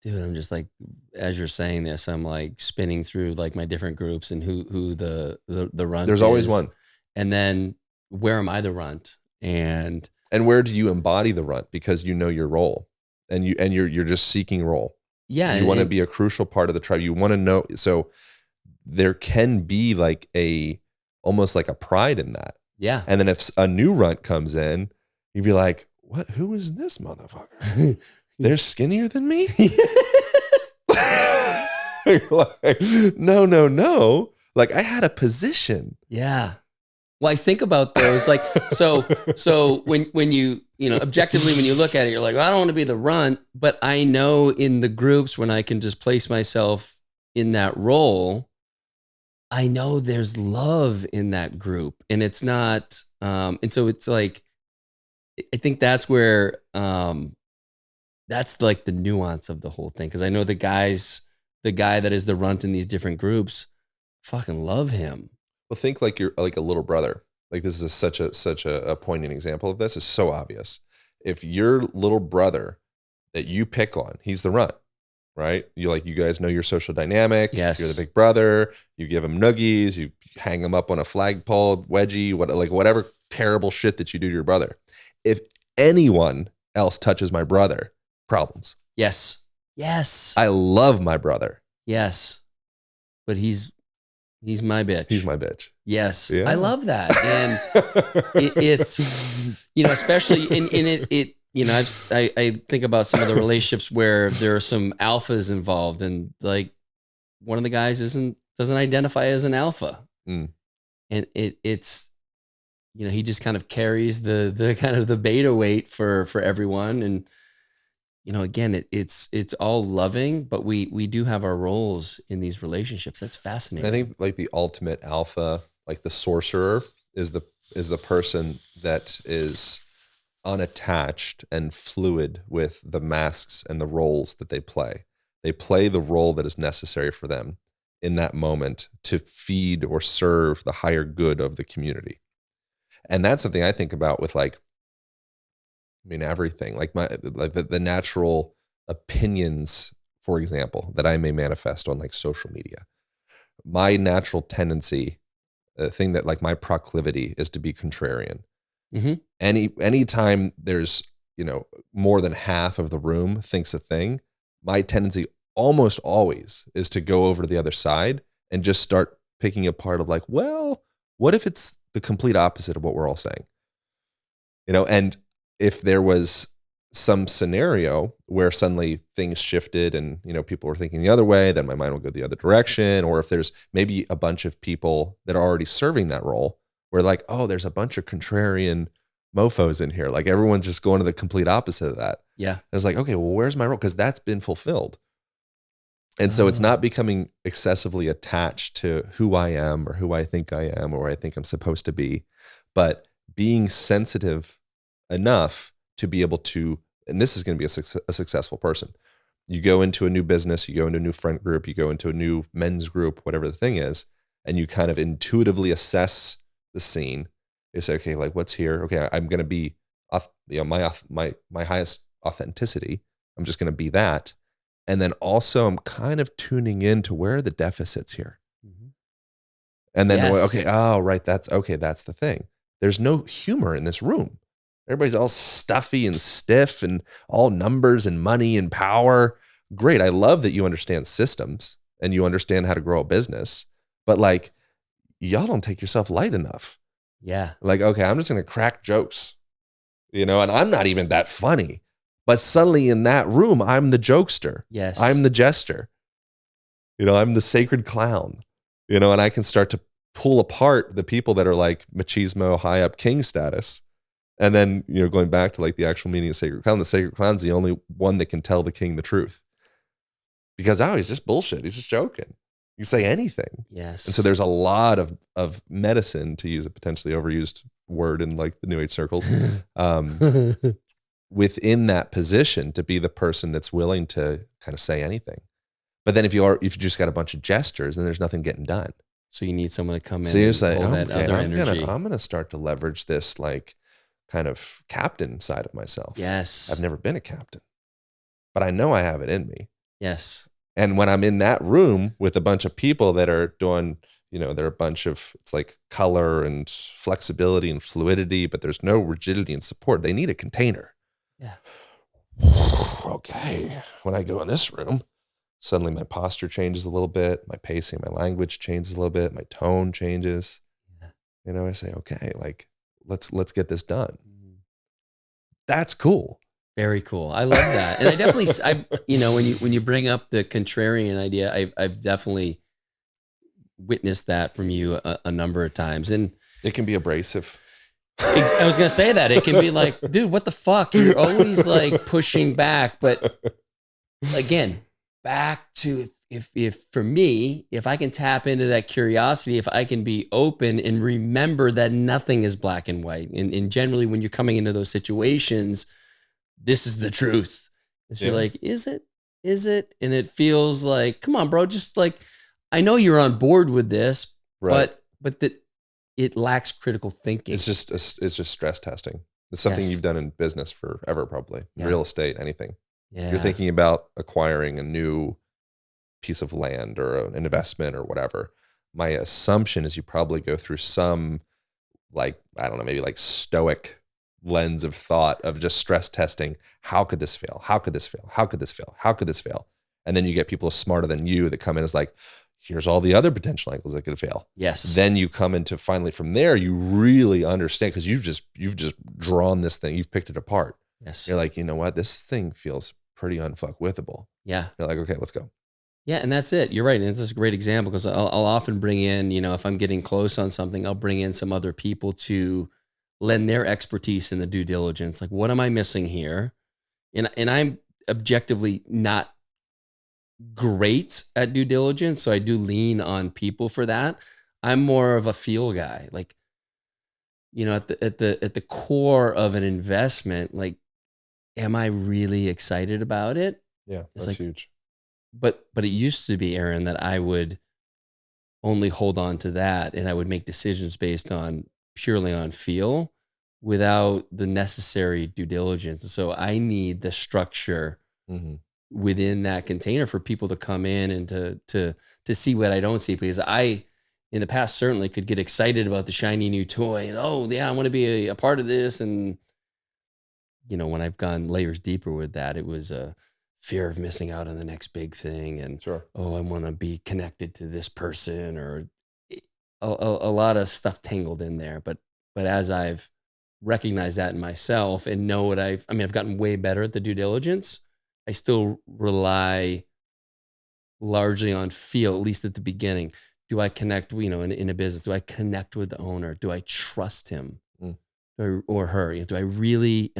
Dude, I'm just like, as you're saying this, I'm like spinning through like my different groups and who the runt There's is. always one. And then where am I the runt? And where do you embody the runt? Because you know your role, and you're just seeking role. Yeah. You want to be a crucial part of the tribe. You want to know. So there can be like almost like a pride in that. Yeah. And then if a new runt comes in, you'd be like, what? Who is this motherfucker? They're skinnier than me? Like, no. Like I had a position. Yeah. Well, I think about those like, so when you objectively, when you look at it, you're like, well, I don't want to be the runt, but I know in the groups when I can just place myself in that role, I know there's love in that group, and it's not, and so it's like, I think that's where, that's like the nuance of the whole thing. Cause I know the guy that is the runt in these different groups, fucking love him. Well, think like you're like a little brother. Like this is such a poignant example of this. It's so obvious. If your little brother that you pick on, he's the runt, right? You guys know your social dynamic. Yes. You're the big brother. You give him noogies. You hang him up on a flagpole, wedgie, whatever terrible shit that you do to your brother. If anyone else touches my brother, problems. Yes. I love my brother. Yes. But he's my bitch. He's my bitch. Yes. Yeah. I love that. And it's, especially in it, I think about some of the relationships where there are some alphas involved, and like one of the guys doesn't identify as an alpha. Mm. And it's, he just kind of carries the kind of the beta weight for everyone. And, again, it's all loving, but we do have our roles in these relationships. That's fascinating. I think like the ultimate alpha, like the sorcerer, is the person that is unattached and fluid with the masks and the roles that they play. They play the role that is necessary for them in that moment to feed or serve the higher good of the community. And that's something I think about with everything, like the natural opinions, for example, that I may manifest on like social media. My natural tendency, the thing that like my proclivity is to be contrarian. Mm-hmm. Anytime there's, more than half of the room thinks a thing, my tendency almost always is to go over to the other side and just start picking apart of like, well, what if it's the complete opposite of what we're all saying? And if there was some scenario where suddenly things shifted and, people were thinking the other way, then my mind will go the other direction. Or if there's maybe a bunch of people that are already serving that role, where like, oh, there's a bunch of contrarian mofos in here. Like everyone's just going to the complete opposite of that. Yeah. And it's like, okay, well, where's my role? Because that's been fulfilled. And so it's not becoming excessively attached to who I am or who I think I am or where I think I'm supposed to be, but being sensitive enough to be able to, and this is going to be a successful person. You go into a new business, you go into a new friend group, you go into a new men's group, whatever the thing is, and you kind of intuitively assess the scene. You say, okay, like what's here? Okay, I'm going to be, my highest authenticity. I'm just going to be that. And then also I'm kind of tuning in to where are the deficits here. Mm-hmm. And then, yes. Okay, oh, right, that's the thing. There's no humor in this room. Everybody's all stuffy and stiff and all numbers and money and power. Great. I love that you understand systems and you understand how to grow a business, but like, y'all don't take yourself light enough. Yeah. Like, okay, I'm just going to crack jokes, and I'm not even that funny. But suddenly in that room, I'm the jokester. Yes. I'm the jester. I'm the sacred clown, and I can start to pull apart the people that are like machismo, high up king status. And then, going back to like the actual meaning of sacred clown, the sacred clown's the only one that can tell the king the truth. Because, he's just bullshit. He's just joking. You say anything. Yes. And so there's a lot of medicine, to use a potentially overused word in like the New Age circles, within that position to be the person that's willing to kind of say anything. But then if you just got a bunch of jesters, then there's nothing getting done. So you need someone to come in So you're and like, hold that other energy. I'm gonna start to leverage this like kind of captain side of myself. Yes. I've never been a captain, but I know I have it in me. Yes. And when I'm in that room with a bunch of people that are doing, they're a bunch of, it's like color and flexibility and fluidity, but there's no rigidity and support. They need a container. Yeah. Okay. When I go in this room, suddenly my posture changes a little bit. My pacing, my language changes a little bit. My tone changes. Yeah. I say, okay, like, let's get this done. That's cool. Very cool. I love that. And I definitely, when you bring up the contrarian idea, I've definitely witnessed that from you a number of times. And it can be abrasive. I was going to say that. It can be like, dude, what the fuck? You're always like pushing back. But again, back to if for me, if I can tap into that curiosity, if I can be open and remember that nothing is black and white. And generally when you're coming into those situations, this is the truth. So you're like, is it? And it feels like, come on, bro. Just like, I know you're on board with this, right. but that it lacks critical thinking. It's just stress testing. It's something you've done in business forever, probably real estate, anything. Yeah. You're thinking about acquiring a new piece of land or an investment or whatever. My assumption is you probably go through some, like, I don't know, maybe like stoic lens of thought of just stress testing. How could this fail? How could this fail? How could this fail? How could this fail? And then you get people smarter than you that come in as like, here's all the other potential angles that could fail. Yes. Then you come into finally from there, you really understand because you've just drawn this thing. You've picked it apart. Yes. You're like, you know what? This thing feels pretty unfuckwithable. Yeah. You're like, okay, let's go. Yeah. And that's it. You're right. And this is a great example because I'll often bring in, if I'm getting close on something, I'll bring in some other people to lend their expertise in the due diligence. Like, what am I missing here? And I'm objectively not great at due diligence. So I do lean on people for that. I'm more of a feel guy. Like, at the core of an investment, like, am I really excited about it? Yeah, it's that's like, huge. But it used to be, Aaron, that I would only hold on to that and I would make decisions based on purely on feel without the necessary due diligence. So I need the structure within that container for people to come in and to see what I don't see. Because I, in the past, certainly could get excited about the shiny new toy and, oh yeah, I want to be a part of this. And, when I've gone layers deeper with that, it was a fear of missing out on the next big thing. And, sure. Oh, I want to be connected to this person, or a lot of stuff tangled in there. But as I've recognized that in myself and know what I've gotten way better at the due diligence. I still rely largely on feel, at least at the beginning. Do I connect, in a business, do I connect with the owner? Do I trust him or her? Do I really,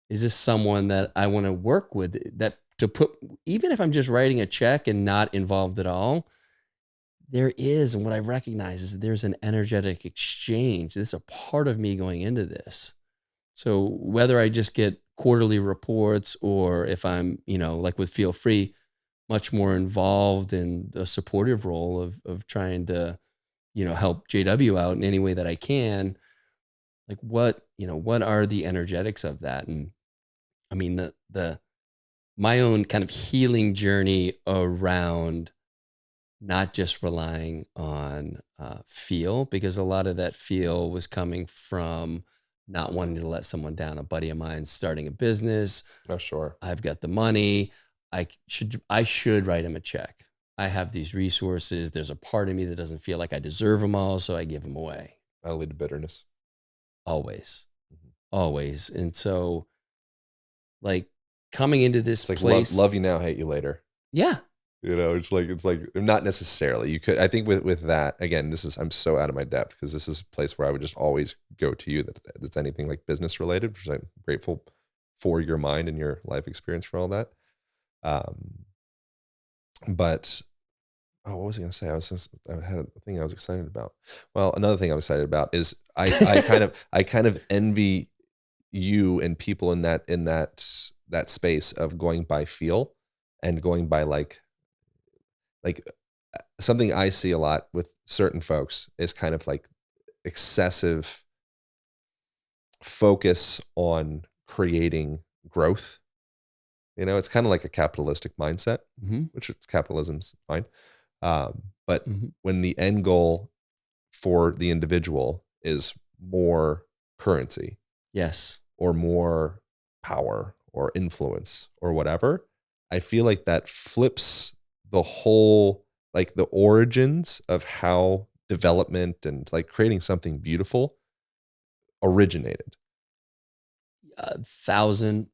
is this someone that I want to work with, that to put, even if I'm just writing a check and not involved at all, there is, and what I recognize is there's an energetic exchange. This is a part of me going into this. So whether I just get quarterly reports or if I'm, like with Feel Free, much more involved in a supportive role of trying to, help JW out in any way that I can, like what are the energetics of that? And I mean, my own kind of healing journey around not just relying on feel, because a lot of that feel was coming from not wanting to let someone down. A buddy of mine starting a business. Oh, sure. I've got the money. I should write him a check. I have these resources. There's a part of me that doesn't feel like I deserve them all, so I give them away. That'll lead to bitterness. Always, Mhm. always. And so, like, coming into this It's like place, love you now, hate you later. yeah, You know, it's like not necessarily. You could, I think with that, again, I'm so out of my depth because this is a place where I would just always go to you that's anything like business related, which I'm grateful for your mind and your life experience for all that. But what was I going to say? I had a thing I was excited about. Well, another thing I'm excited about is I kind of envy you and people in that space of going by feel and going by like something I see a lot with certain folks is kind of like excessive focus on creating growth. You know, it's kind of like a capitalistic mindset, hmm which capitalism's fine. But hmm when the end goal for the individual is more currency yes, or more power or influence or whatever, I feel like that flips the whole, like the origins of how development and like creating something beautiful originated. 1,000%.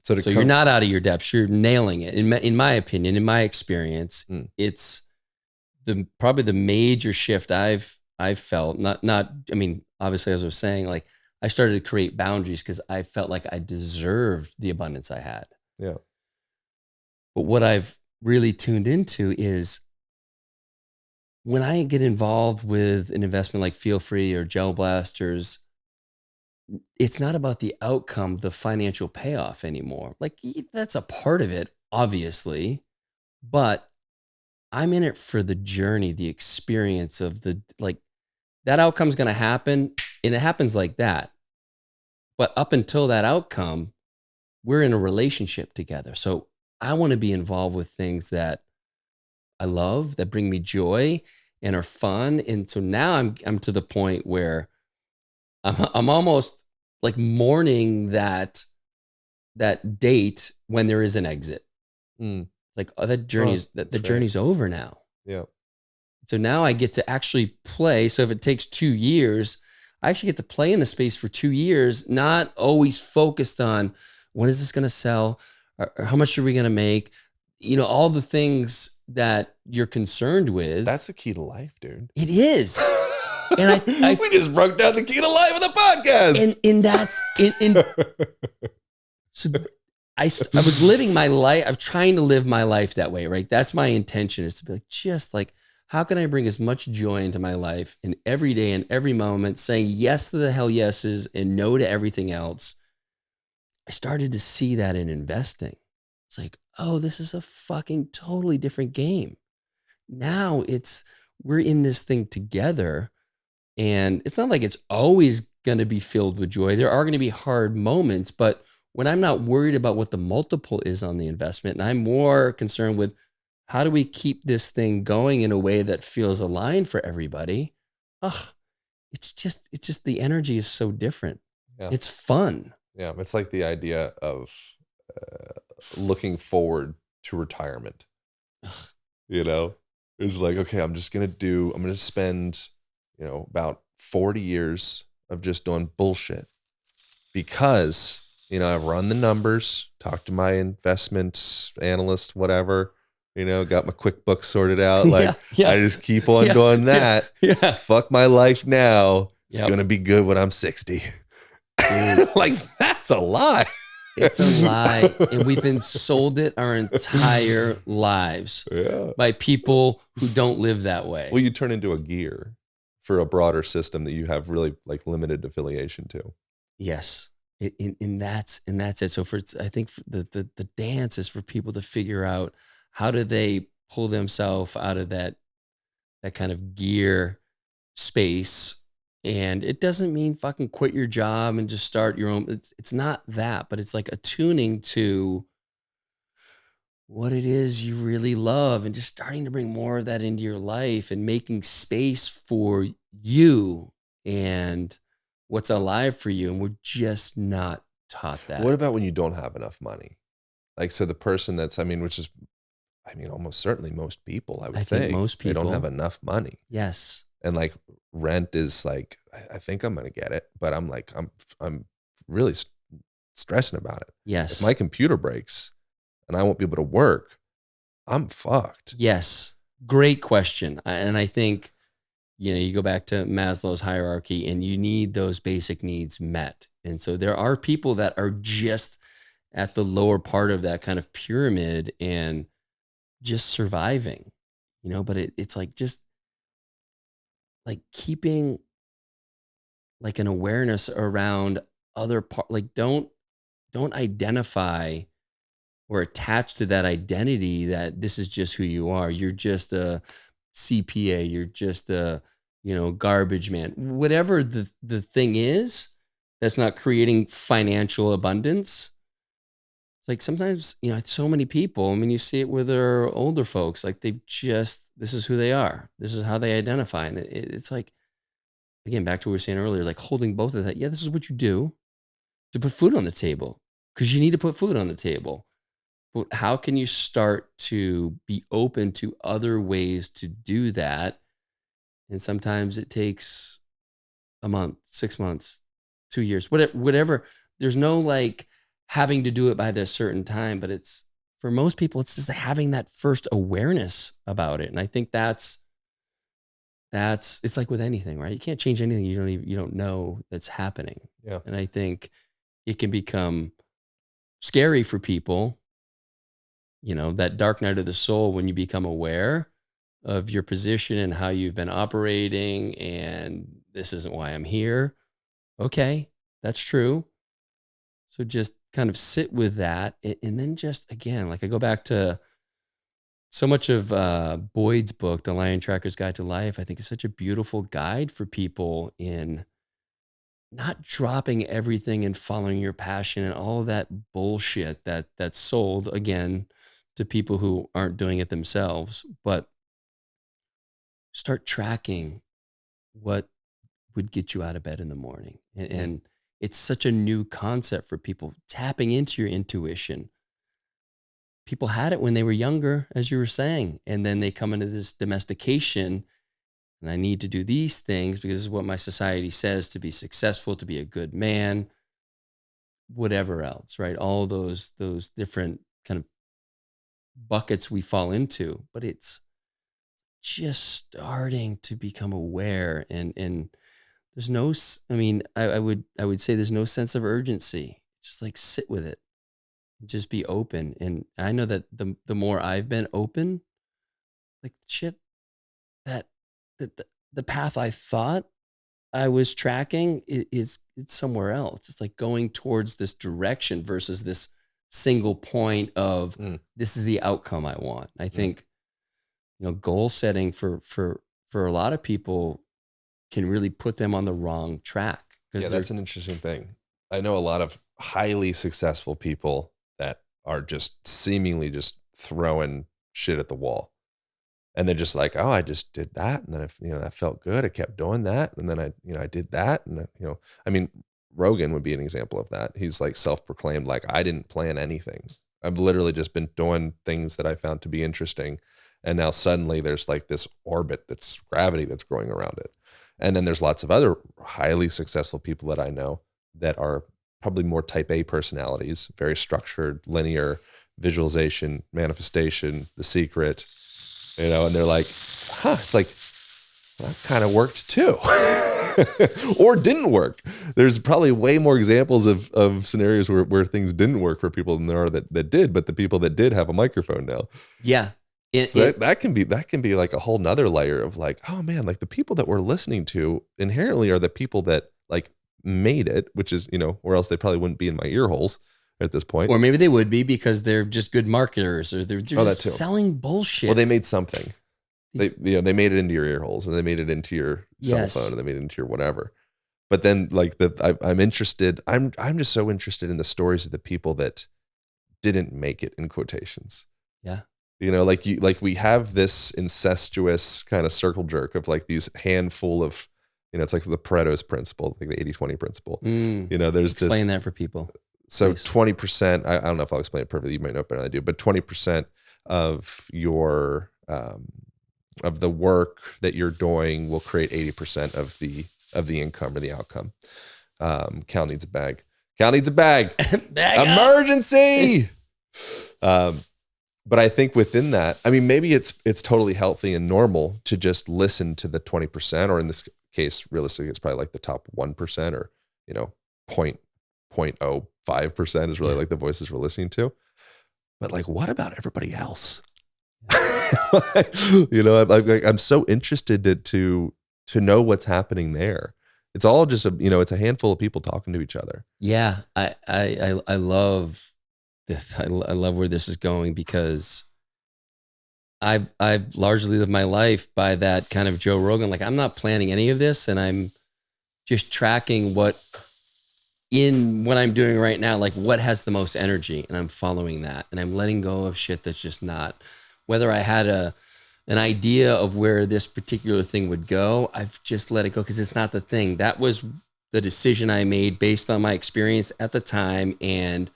So to So you're come, not out of your depth. You're nailing it. In my opinion, in my experience, Mm. it's probably the major shift I've felt. Not. I mean, obviously, as I was saying, like I started to create boundaries because I felt like I deserved the abundance I had. yeah, But what I've really tuned into is when I get involved with an investment like Feel Free or Gel Blasters, it's not about the outcome, the financial payoff anymore. Like that's a part of it, obviously, but I'm in it for the journey, the experience of the like that outcome's going to happen and it happens like that. But up until that outcome, we're in a relationship together. So I want to be involved with things that I love, that bring me joy and are fun. And so now I'm to the point where I'm almost like mourning that date when there is an exit. Mm. It's like, oh, that Oh, journey's that the that's right. journey's over now. Yeah. So now I get to actually play. So if it takes 2 years, I actually get to play in the space for 2 years, not always focused on when is this going to sell or how much are we going to make? You know, all the things that you're concerned with. That's the key to life, dude. It is. And I we just broke down the key to life of the podcast. And that's in so I was living my life. I'm trying to live my life that way, right? That's my intention, is to be like, just like, how can I bring as much joy into my life in every day and every moment, saying yes to the hell yeses and no to everything else. I started to see that in investing. It's like, oh, this is a fucking totally different game. Now we're in this thing together, and it's not like it's always going to be filled with joy. There are going to be hard moments, but when I'm not worried about what the multiple is on the investment, and I'm more concerned with how do we keep this thing going in a way that feels aligned for everybody? Ugh, it's just the energy is so different. Yeah. It's fun. Yeah. It's like the idea of looking forward to retirement. Ugh. You know, it's like, okay, I'm going to spend, about 40 years of just doing bullshit because, I've run the numbers, talked to my investment analyst, whatever, got my QuickBooks sorted out. Like I just keep on doing that. Yeah. Fuck my life now. It's Yep. going to be good when I'm 60. Like that's a lie. It's a lie. And we've been sold it our entire lives by people who don't live that way. Well, you turn into a gear for a broader system that you have really like limited affiliation to. Yes. And that's it. So I think the dance is for people to figure out how do they pull themselves out of that kind of gear space. And it doesn't mean fucking quit your job and just start your own. It's not that, but it's like attuning to what it is you really love and just starting to bring more of that into your life and making space for you and what's alive for you. And we're just not taught that. What about when you don't have enough money? Like, so the person which is, almost certainly most people, I would think most people they don't have enough money. Yes. And like rent is like, I think I'm going to get it, but I'm really stressing about it. If Yes. my computer breaks and I won't be able to work, I'm fucked. Yes. Great question. And I think, you go back to Maslow's hierarchy and you need those basic needs met. And so there are people that are just at the lower part of that kind of pyramid and just surviving, but it's like just like keeping like an awareness around other part, like don't identify or attach to that identity that this is just who you are. You're just a CPA, you're just a, garbage man. Whatever the thing is that's not creating financial abundance. It's like sometimes, so many people, I mean, you see it with our older folks, like this is who they are. This is how they identify. And it's like, again, back to what we were saying earlier, like holding both of that. Yeah, this is what you do to put food on the table because you need to put food on the table. But how can you start to be open to other ways to do that? And sometimes it takes a month, 6 months, 2 years, whatever. There's no like having to do it by this certain time, but it's for most people, it's just having that first awareness about it. And I think that's it's like with anything, right? You can't change anything you don't know that's happening. Yeah. And I think it can become scary for people, that dark night of the soul when you become aware of your position and how you've been operating and this isn't why I'm here. Okay, that's true. So just kind of sit with that and then just, again, like I go back to so much of Boyd's book, The Lion Tracker's Guide to Life. I think is such a beautiful guide for people in not dropping everything and following your passion and all of that bullshit that's sold, again, to people who aren't doing it themselves, but start tracking what would get you out of bed in the morning. And it's such a new concept for people, tapping into your intuition. People had it when they were younger, as you were saying, and then they come into this domestication, and I need to do these things because this is what my society says to be successful, to be a good man, whatever else, right? All those different kind of buckets we fall into, but it's just starting to become aware, and there's no, I mean, I would say there's no sense of urgency. Just like sit with it, just be open. And I know that the more I've been open, like shit, that the path I thought I was tracking it's somewhere else. It's like going towards this direction versus this single point of this is the outcome I want. I think, goal setting for a lot of people can really put them on the wrong track. Yeah, that's an interesting thing. I know a lot of highly successful people that are just seemingly just throwing shit at the wall. And they're just like, oh, I just did that. And then, I felt good. I kept doing that. And then I did that. And, I mean, Rogan would be an example of that. He's like self-proclaimed, like, I didn't plan anything. I've literally just been doing things that I found to be interesting. And now suddenly there's like this orbit that's gravity that's growing around it. And then there's lots of other highly successful people that I know that are probably more type A personalities, very structured, linear, visualization, manifestation, the secret, and they're like, it's like, well, that kind of worked too. Or didn't work. There's probably way more examples of scenarios where things didn't work for people than there are that did, but the people that did have a microphone now. Yeah. That can be like a whole nother layer of like, oh man, like the people that we're listening to inherently are the people that like made it, which is, or else they probably wouldn't be in my ear holes at this point. Or maybe they would be because they're just good marketers, or they're just selling bullshit. Well, they made something. They made it into your ear holes, or they made it into your cell phone, or they made it into your whatever. But then like I'm interested. I'm just so interested in the stories of the people that didn't make it, in quotations. Yeah. Like we have this incestuous kind of circle jerk of like these handful of, it's like the Pareto's principle, like the 80-20 principle. There's explain that for people. So 20%, I don't know if I'll explain it perfectly. You might know better than I do, but 20% of your of the work that you're doing will create 80% of the income or the outcome. Cal needs a bag. Cal needs a bag. Emergency. But I think within that, I mean, maybe it's totally healthy and normal to just listen to the 20%, or in this case, realistically, it's probably like the top 1%, or, you know, 0.05% is really like the voices we're listening to. But like, what about everybody else? You know, I'm so interested to know what's happening there. It's all just it's a handful of people talking to each other. Yeah, I love this. I love where this is going, because I've largely lived my life by that kind of Joe Rogan. Like, I'm not planning any of this, and I'm just tracking what I'm doing right now, like what has the most energy, and I'm following that, and I'm letting go of shit that's just not. Whether I had an idea of where this particular thing would go, I've just let it go because it's not the thing. That was the decision I made based on my experience at the time and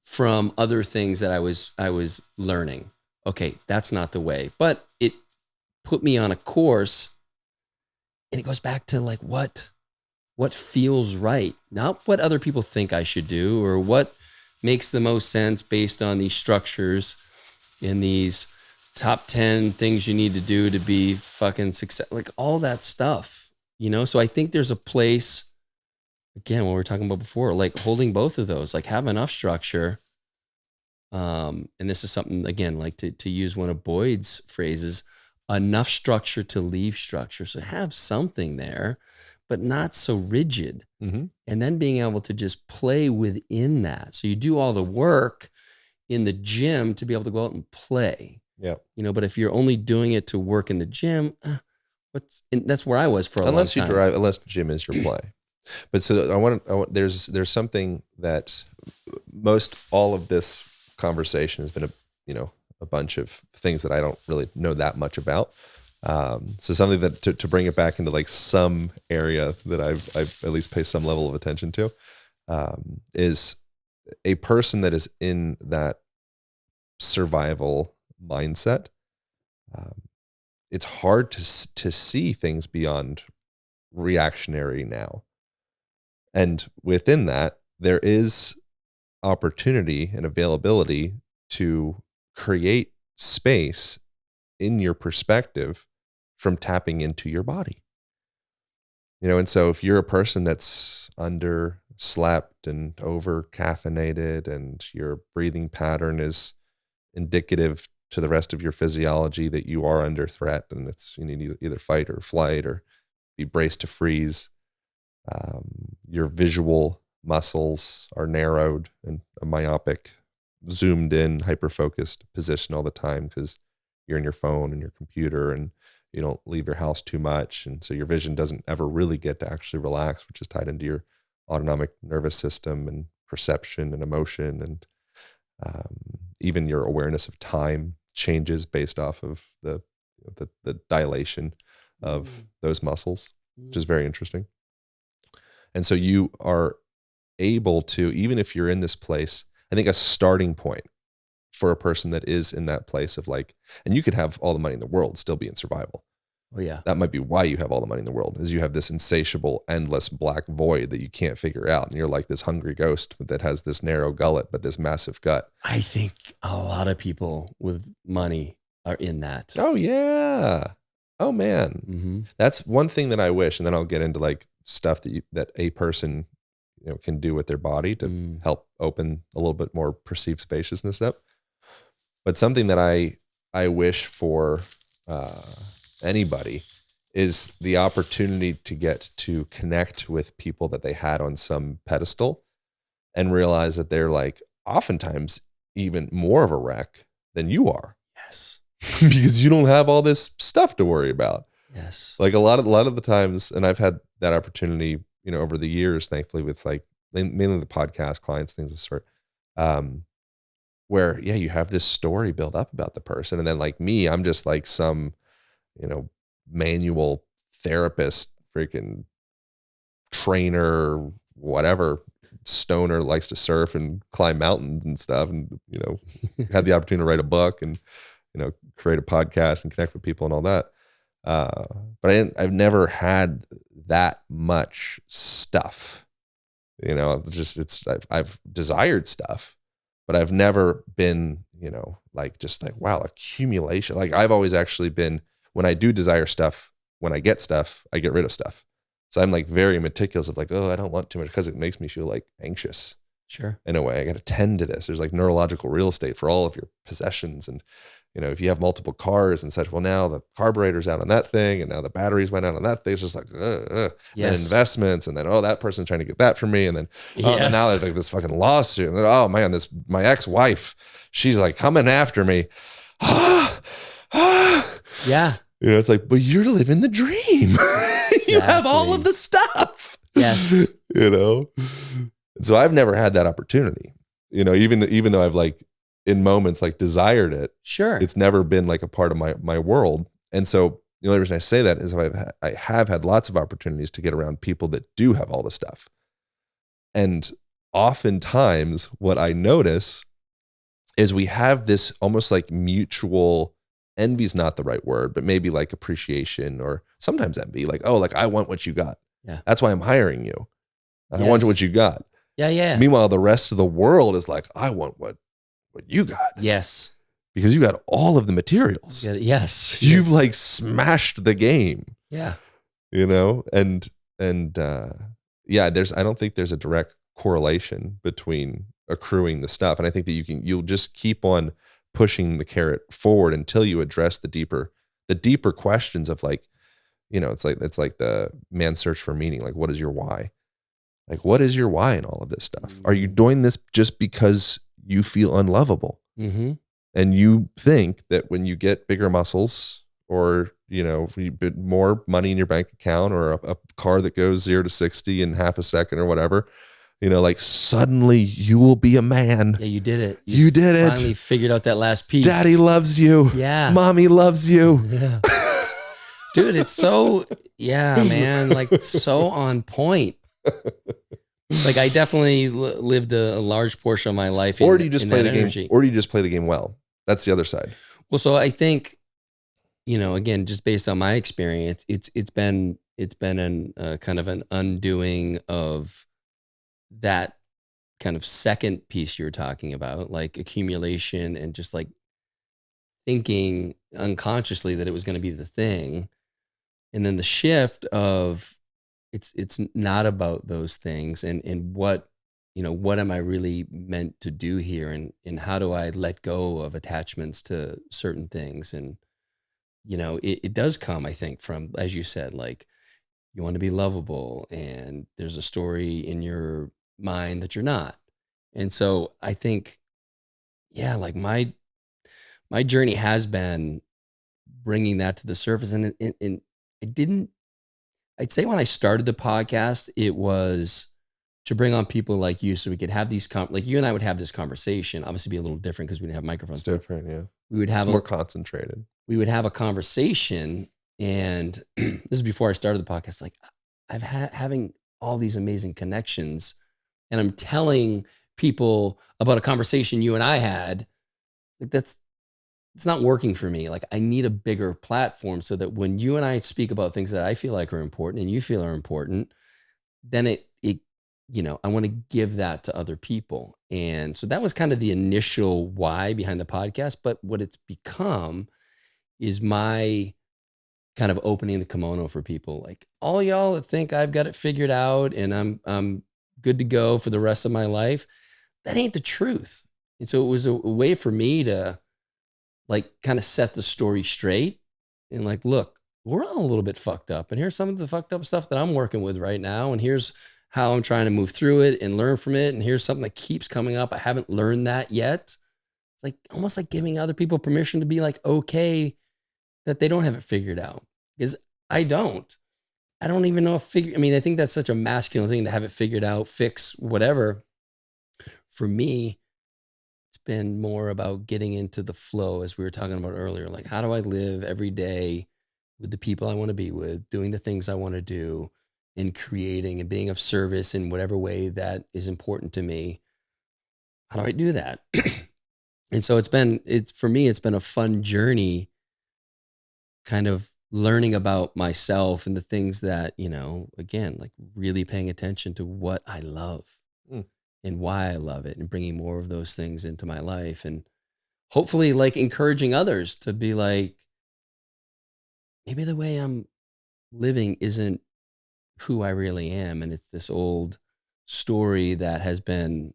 from other things that I was learning. Okay, that's not the way, but it put me on a course, and it goes back to like what feels right, not what other people think I should do or what makes the most sense based on these structures in these top 10 things you need to do to be fucking success, like all that stuff, you know? So I think there's a place, again, what we were talking about before, like holding both of those, like have enough structure. And this is something, again, like to use one of Boyd's phrases, enough structure to leave structure. So have something there, but not so rigid. Mm-hmm. And then being able to just play within that. So you do all the work in the gym to be able to go out and play. Yeah. You know, but if you're only doing it to work in the gym, that's where I was for a long time. Unless gym is your play. But so I want there's something that most all of this conversation has been a bunch of things that I don't really know that much about. So something that to bring it back into like some area that I've at least paid some level of attention to, is a person that is in that survival mindset. It's hard to see things beyond reactionary now. And within that, there is opportunity and availability to create space in your perspective from tapping into your body. You know, and so if you're a person that's underslept and over caffeinated and your breathing pattern is indicative to the rest of your physiology that you are under threat and you need to either fight or flight or be braced to freeze, your visual muscles are narrowed and a myopic, zoomed in, hyper-focused position all the time because you're in your phone and your computer and you don't leave your house too much. And so your vision doesn't ever really get to actually relax, which is tied into your autonomic nervous system and perception and emotion. And even your awareness of time changes based off of the dilation of those muscles, which is very interesting. And so you are able to, even if you're in this place, I think a starting point for a person that is in that place of like, and you could have all the money in the world, still be in survival. Oh yeah. That might be why you have all the money in the world, is you have this insatiable, endless black void that you can't figure out. And you're like this hungry ghost that has this narrow gullet, but this massive gut. I think a lot of people with money are in that. Oh yeah. Oh man. Mm-hmm. That's one thing that I wish. And then I'll get into like stuff that a person, can do with their body to help open a little bit more perceived spaciousness up. But something that I wish for anybody is the opportunity to get to connect with people that they had on some pedestal and realize that they're like oftentimes even more of a wreck than you are. Yes. Because you don't have all this stuff to worry about. Yes. Like a lot of the times, and I've had that opportunity, over the years, thankfully, with like mainly the podcast clients, things of the sort, where, you have this story built up about the person. And then like me, I'm just like some, manual therapist, freaking trainer, whatever, stoner, likes to surf and climb mountains and stuff. And, had the opportunity to write a book and create a podcast and connect with people and all that. But I've never had that much stuff. I've desired stuff, but I've never been, just like, wow, accumulation. Like I've always actually been, when I do desire stuff, when I get stuff, I get rid of stuff. So I'm like very meticulous of like, oh, I don't want too much because it makes me feel like anxious. Sure. In a way, I got to tend to this. There's like neurological real estate for all of your possessions. And, if you have multiple cars and such, well, now the carburetor's out on that thing and now the batteries went out on that thing. It's just like, And then investments. And then, that person's trying to get that from me. And then, and now there's like this fucking lawsuit. And then, oh man, my ex-wife, she's like coming after me. Yeah. It's like, but you're living the dream. Exactly. You have all of the stuff. Yes. So I've never had that opportunity, even though I've like in moments like desired it. Sure. It's never been like a part of my world. And so the only reason I say that is I have had lots of opportunities to get around people that do have all the stuff. And oftentimes what I notice is we have this almost like mutual, envy is not the right word, but maybe like appreciation or sometimes envy, like, oh, like I want what you got. Yeah. That's why I'm hiring you. I want what you got. Yeah. Meanwhile, the rest of the world is like, I want what you got. Yes. Because you got all of the materials. Yes. You've like smashed the game. Yeah. And I don't think there's a direct correlation between accruing the stuff. And I think that you'll just keep on pushing the carrot forward until you address the deeper questions of like, it's like the man's search for meaning. Like, what is your why? Like, what is your why in all of this stuff? Are you doing this just because you feel unlovable? Mm-hmm. And you think that when you get bigger muscles or, more money in your bank account or a car that goes 0 to 60 in half a second or whatever, like suddenly you will be a man. Yeah, you did it. You did it. Finally figured out that last piece. Daddy loves you. Yeah. Mommy loves you. Yeah. Dude, it's so, man, like so on point. Like I definitely lived a large portion of my life. Or do you just play the energy. game? Or do you just play the game well? That's the other side. Well, so I think, again, just based on my experience, it's been an kind of an undoing of that kind of second piece you're talking about, like accumulation and just like thinking unconsciously that it was going to be the thing. And then the shift of it's not about those things and what am I really meant to do here and how do I let go of attachments to certain things. And it does come, I think, from, as you said, like you want to be lovable and there's a story in your mind that you're not. And so I think like my journey has been bringing that to the surface. And I'd say when I started the podcast, it was to bring on people like you so we could have these, like you and I would have this conversation, obviously be a little different because we didn't have microphones. It's different, yeah. We would have more concentrated. We would have a conversation, and this is before I started the podcast. Like having all these amazing connections, and I'm telling people about a conversation you and I had. Like it's not working for me. Like I need a bigger platform so that when you and I speak about things that I feel like are important and you feel are important, then it I want to give that to other people. And so that was kind of the initial why behind the podcast. But what it's become is my kind of opening the kimono for people. Like all y'all that think I've got it figured out and I'm good to go for the rest of my life, that ain't the truth. And so it was a way for me to like kind of set the story straight and like, look, we're all a little bit fucked up. And here's some of the fucked up stuff that I'm working with right now. And here's how I'm trying to move through it and learn from it. And here's something that keeps coming up. I haven't learned that yet. It's like almost like giving other people permission to be like, okay, that they don't have it figured out. Because I don't even know I think that's such a masculine thing to have it figured out, fix whatever. For me, it's been more about getting into the flow, as we were talking about earlier. Like, how do I live every day with the people I want to be with, doing the things I want to do, and creating and being of service in whatever way that is important to me? How do I do that? And so for me, it's been a fun journey kind of learning about myself and the things that, again, like really paying attention to what I love Mm. and why I love it and bringing more of those things into my life and hopefully like encouraging others to be like, maybe the way I'm living isn't who I really am. And it's this old story that has been,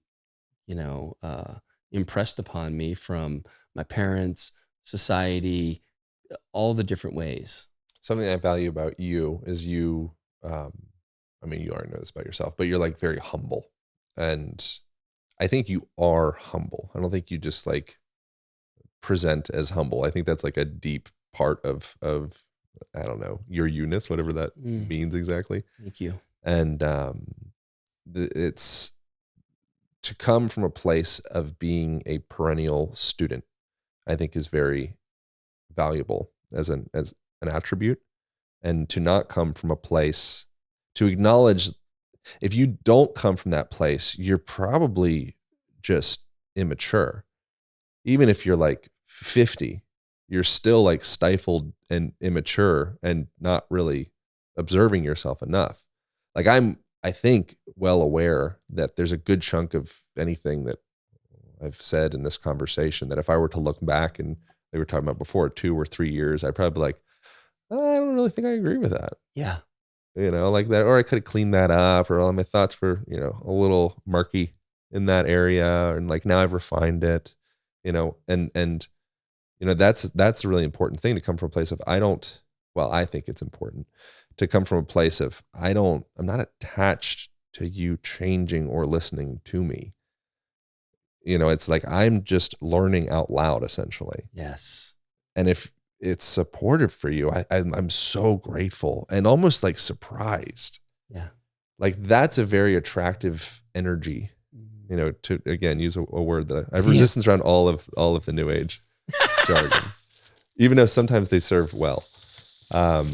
you know, uh, impressed upon me from my parents, society, all the different ways. Something I value about you is you, I mean, you already know this about yourself, but you're like very humble. And I think you are humble. I don't think you just like present as humble. I think that's like a deep part of I don't know, your you-ness, whatever that Mm, means exactly. thank you. And it's to come from a place of being a perennial student, I think is very valuable as an attribute, and to not come from a place to acknowledge if you don't come from that place, you're probably just immature. Even if you're like 50, you're still like stifled and immature and not really observing yourself enough. Like I think well aware that there's a good chunk of anything that I've said in this conversation that if I were to look back and they were talking about before 2 or 3 years, I'd probably be like, I don't really think I agree with that. Yeah. Like that, or I could have cleaned that up, or all my thoughts were, a little murky in that area. And like now I've refined it, and that's a really important thing to come from a place of I think it's important to come from a place of I'm not attached to you changing or listening to me. It's like I'm just learning out loud essentially. Yes. And if it's supportive for you, I'm so grateful and almost like surprised. Yeah. Like that's a very attractive energy, Mhm. to again use a word that I have resistance around all of the new age jargon, even though sometimes they serve well. Um,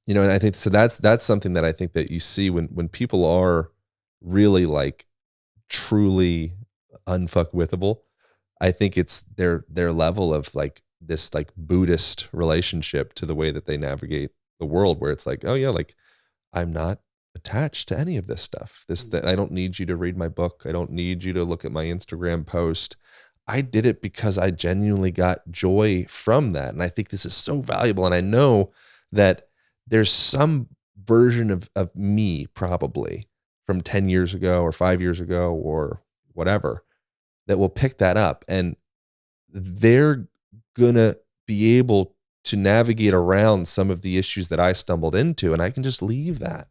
and I think so that's something that I think that you see when people are really like truly unfuckwithable. I think it's their level of like this like Buddhist relationship to the way that they navigate the world, where it's like, oh yeah, like I'm not attached to any of this stuff. That I don't need you to read my book. I don't need you to look at my Instagram post. I did it because I genuinely got joy from that. And I think this is so valuable. And I know that there's some version of me probably from 10 years ago or 5 years ago or whatever that will pick that up, and they're gonna be able to navigate around some of the issues that I stumbled into, and I can just leave that.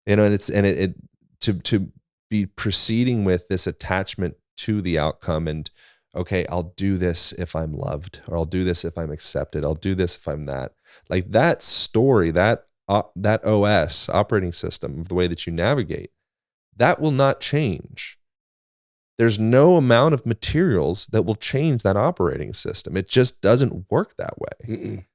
And it to be proceeding with this attachment to the outcome, and okay, I'll do this if I'm loved, or I'll do this if I'm accepted, I'll do this if I'm that. Like that story, that OS operating system of the way that you navigate, that will not change. There's no amount of materials that will change that operating system. It just doesn't work that way. Mm-mm.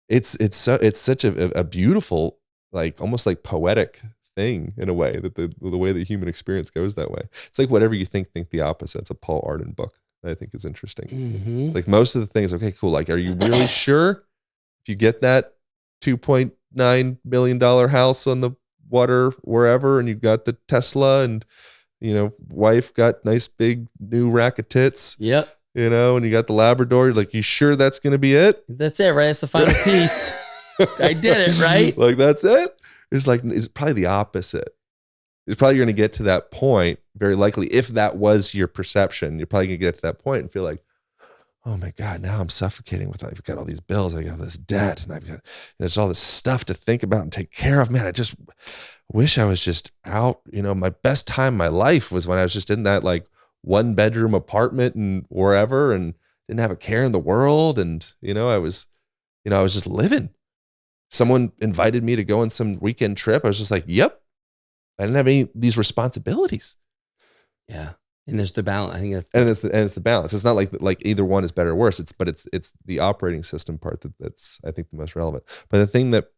It's such a beautiful, like almost like poetic thing in a way, that the way the human experience goes that way. It's like whatever you think the opposite. It's a Paul Arden book that I think is interesting. Mm-hmm. It's like most of the things, okay, cool. Like, are you really sure if you get that $2.9 million house on the water wherever, and you've got the Tesla, and wife got nice big new rack of tits, Yep. and you got the Labrador, you're like, you sure that's going to be it? That's it, right? That's the final piece. I did it, right? Like, that's it? It's probably the opposite. It's probably going to get to that point, very likely, if that was your perception, you're probably going to get to that point and feel like, oh my God, now I'm suffocating with, I've got all these bills, I got this debt, and I've got, there's all this stuff to think about and take care of. Man, I just wish I was just out. My best time in my life was when I was just in that like 1-bedroom apartment and wherever, and didn't have a care in the world. And, I was just living. Someone invited me to go on some weekend trip. I was just like, yep. I didn't have any of these responsibilities. Yeah. And there's the balance. I think that's It's the balance. It's not like either one is better or worse. It's the operating system part that's I think the most relevant. But the thing that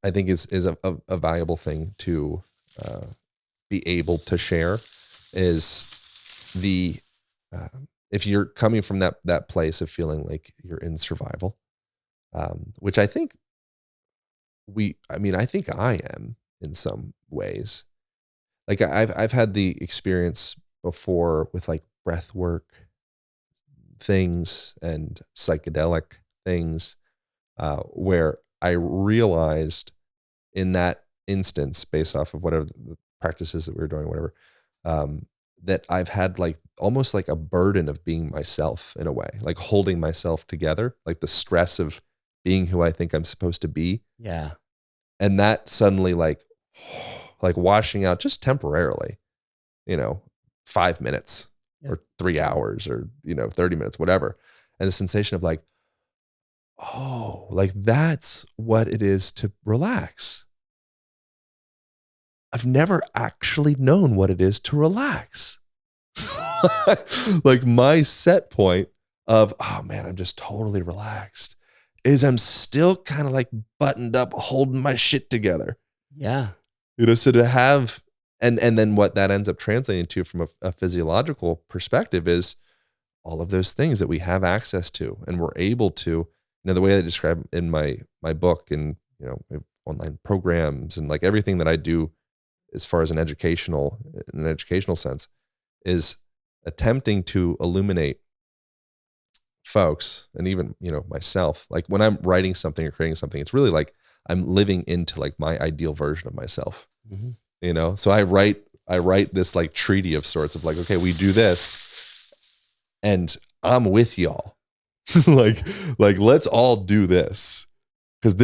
I think is a valuable thing to be able to share is the if you're coming from that place of feeling like you're in survival, which I think I think I am in some ways. Like I've had the experience before with like breath work things and psychedelic things, where I realized in that instance, based off of whatever the practices that we were doing, whatever, that I've had like almost like a burden of being myself in a way, like holding myself together, like the stress of being who I think I'm supposed to be. Yeah. And that suddenly like washing out just temporarily, 5 minutes or 3 hours or, 30 minutes, whatever. And the sensation of like, oh, like that's what it is to relax. I've never actually known what it is to relax. Like my set point of, oh man, I'm just totally relaxed is I'm still kind of like buttoned up, holding my shit together. Yeah. So to have, and then what that ends up translating to from a physiological perspective is all of those things that we have access to and we're able to, the way I describe in my book and, online programs and like everything that I do as far as in an educational sense is attempting to illuminate folks and even, myself. Like when I'm writing something or creating something, it's really like I'm living into like my ideal version of myself. Mm-hmm. So I write this like treaty of sorts of like, okay, we do this and I'm with y'all. like let's all do this because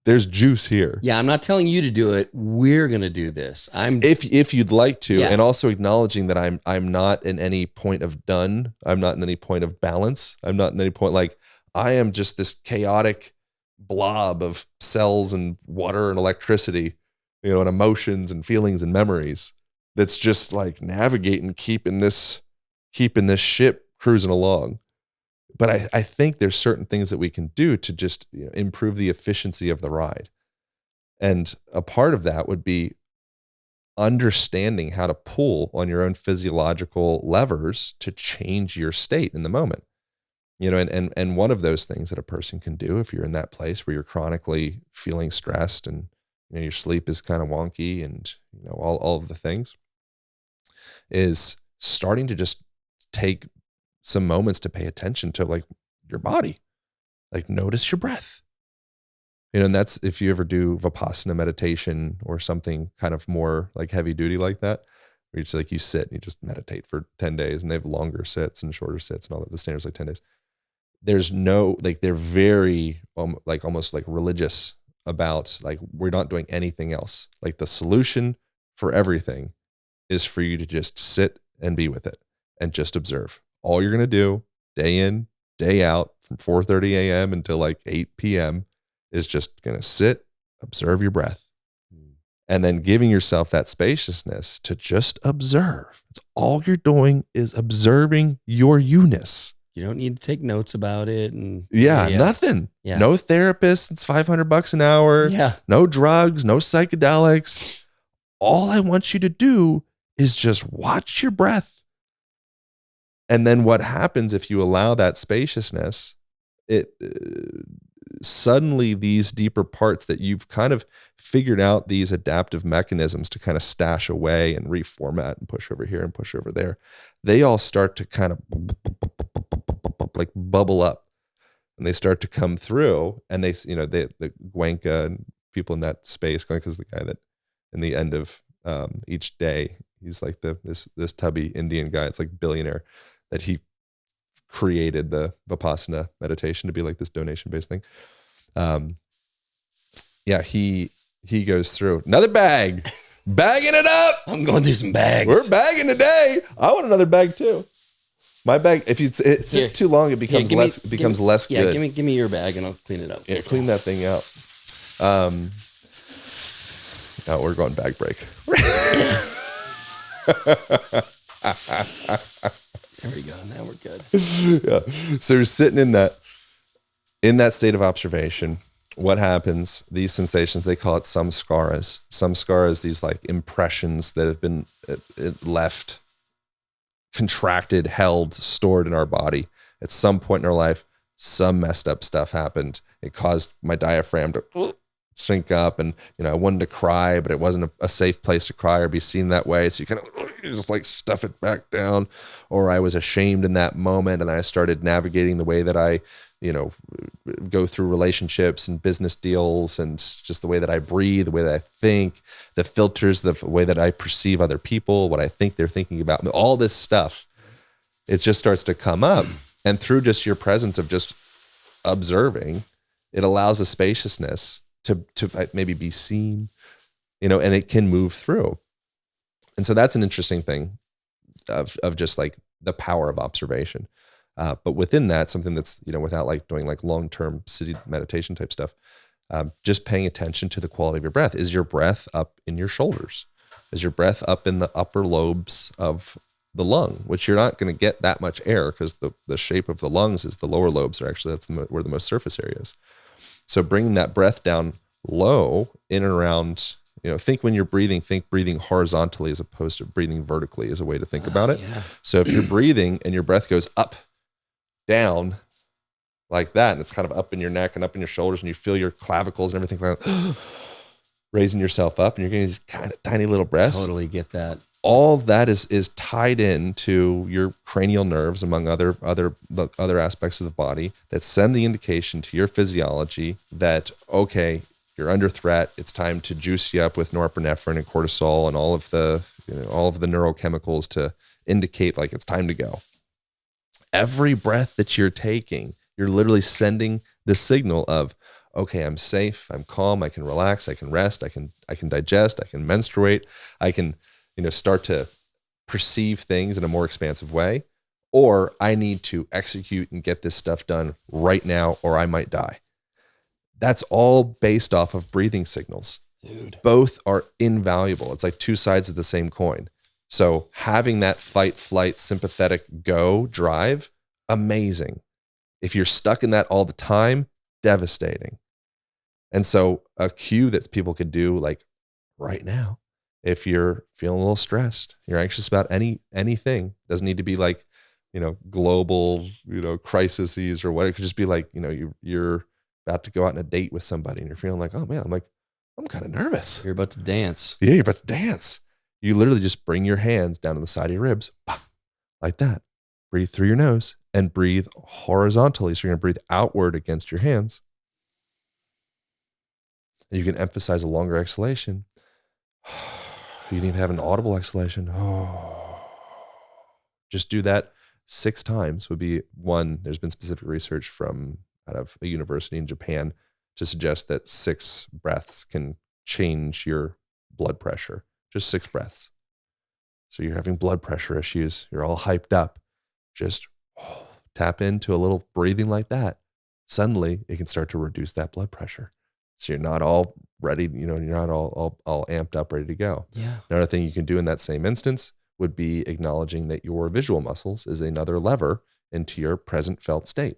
there's juice here. Yeah, I'm not telling you to do it. We're gonna do this. If you'd like to, yeah. And also acknowledging that I'm not in any point of done. I'm not in any point of balance. I'm not in any point like I am just this chaotic blob of cells and water and electricity, and emotions and feelings and memories. That's just like navigating, keeping this ship cruising along. But I think there's certain things that we can do to just improve the efficiency of the ride. And a part of that would be understanding how to pull on your own physiological levers to change your state in the moment. And one of those things that a person can do if you're in that place where you're chronically feeling stressed and your sleep is kind of wonky and all of the things is starting to just take some moments to pay attention to like your body, like notice your breath, and that's if you ever do Vipassana meditation or something kind of more like heavy duty like that, where it's like you sit and you just meditate for 10 days and they have longer sits and shorter sits and all that. The standard's like 10 days. There's no, like, they're very like almost like religious about like, we're not doing anything else. Like the solution for everything is for you to just sit and be with it and just observe. All you're going to do day in, day out from 4:30 a.m. until like 8 p.m. is just going to sit, observe your breath, and then giving yourself that spaciousness to just observe. It's all you're doing is observing your you-ness. You don't need to take notes about it. And nothing. Yeah. No therapist. It's $500 an hour. Yeah. No drugs, no psychedelics. All I want you to do is just watch your breath. And then what happens if you allow that spaciousness, it suddenly these deeper parts that you've kind of figured out these adaptive mechanisms to kind of stash away and reformat and push over here and push over there, they all start to kind of like bubble up and they start to come through. And they, the Gwenka and people in that space, Gwenka's the guy that in the end of each day, he's like this tubby Indian guy. It's like billionaire that he created the Vipassana meditation to be like this donation-based thing. He goes through another bagging it up. I'm going through some bags. We're bagging today. I want another bag too. My bag, if it sits too long, it becomes less good. Yeah, give me your bag and I'll clean it up. Yeah, clean that thing out. Now we're going bag break. There we go. Now we're good. Yeah. So you're sitting in that state of observation. What happens? These sensations, they call it samskaras. Samskaras, these like impressions that have been left contracted, held, stored in our body. At some point in our life, some messed up stuff happened. It caused my diaphragm to shrink up, and I wanted to cry, but it wasn't a safe place to cry or be seen that way. So you kind of just like stuff it back down, or I was ashamed in that moment, and I started navigating the way that I go through relationships and business deals, and just the way that I breathe, the way that I think, the filters, the way that I perceive other people, what I think they're thinking about, all this stuff. It just starts to come up, and through just your presence of just observing, it allows a spaciousness to maybe be seen, and it can move through. And so that's an interesting thing of just like the power of observation. But within that, something that's, without like doing like long-term city meditation type stuff, just paying attention to the quality of your breath. Is your breath up in your shoulders? Is your breath up in the upper lobes of the lung, which you're not going to get that much air because the shape of the lungs is the lower lobes are actually, where the most surface area is. So bringing that breath down low in and around, think when you're breathing, think breathing horizontally as opposed to breathing vertically is a way to think about it. Yeah. So if you're breathing and your breath goes up, down like that, and it's kind of up in your neck and up in your shoulders, and you feel your clavicles and everything like that, raising yourself up, and you're getting these kind of tiny little breaths. Totally get that. All that is tied into your cranial nerves, among other aspects of the body, that send the indication to your physiology that, okay, you're under threat. It's time to juice you up with norepinephrine and cortisol and all of the neurochemicals to indicate like it's time to go. Every breath that you're taking, you're literally sending the signal of, okay, I'm safe, I'm calm, I can relax, I can rest, I can digest, I can menstruate, I can start to perceive things in a more expansive way, or I need to execute and get this stuff done right now, or I might die. That's all based off of breathing signals. Dude. Both are invaluable. It's like two sides of the same coin. So having that fight, flight, sympathetic go drive, amazing. If you're stuck in that all the time, devastating. And so a cue that people could do like right now, if you're feeling a little stressed, you're anxious about anything, doesn't need to be like, global, crises or what. It could just be like, you're about to go out on a date with somebody and you're feeling like, oh man, I'm kind of nervous. You're about to dance. Yeah, you're about to dance. You literally just bring your hands down to the side of your ribs, like that. Breathe through your nose and breathe horizontally. So you're going to breathe outward against your hands. And you can emphasize a longer exhalation. You can even have an audible exhalation. Just do that 6 times would be one. There's been specific research from out of a university in Japan to suggest that 6 breaths can change your blood pressure. Just 6 breaths. So you're having blood pressure issues. You're all hyped up. Just tap into a little breathing like that. Suddenly it can start to reduce that blood pressure. So you're not all ready, you're not all amped up, ready to go. Yeah. Another thing you can do in that same instance would be acknowledging that your visual muscles is another lever into your present felt state.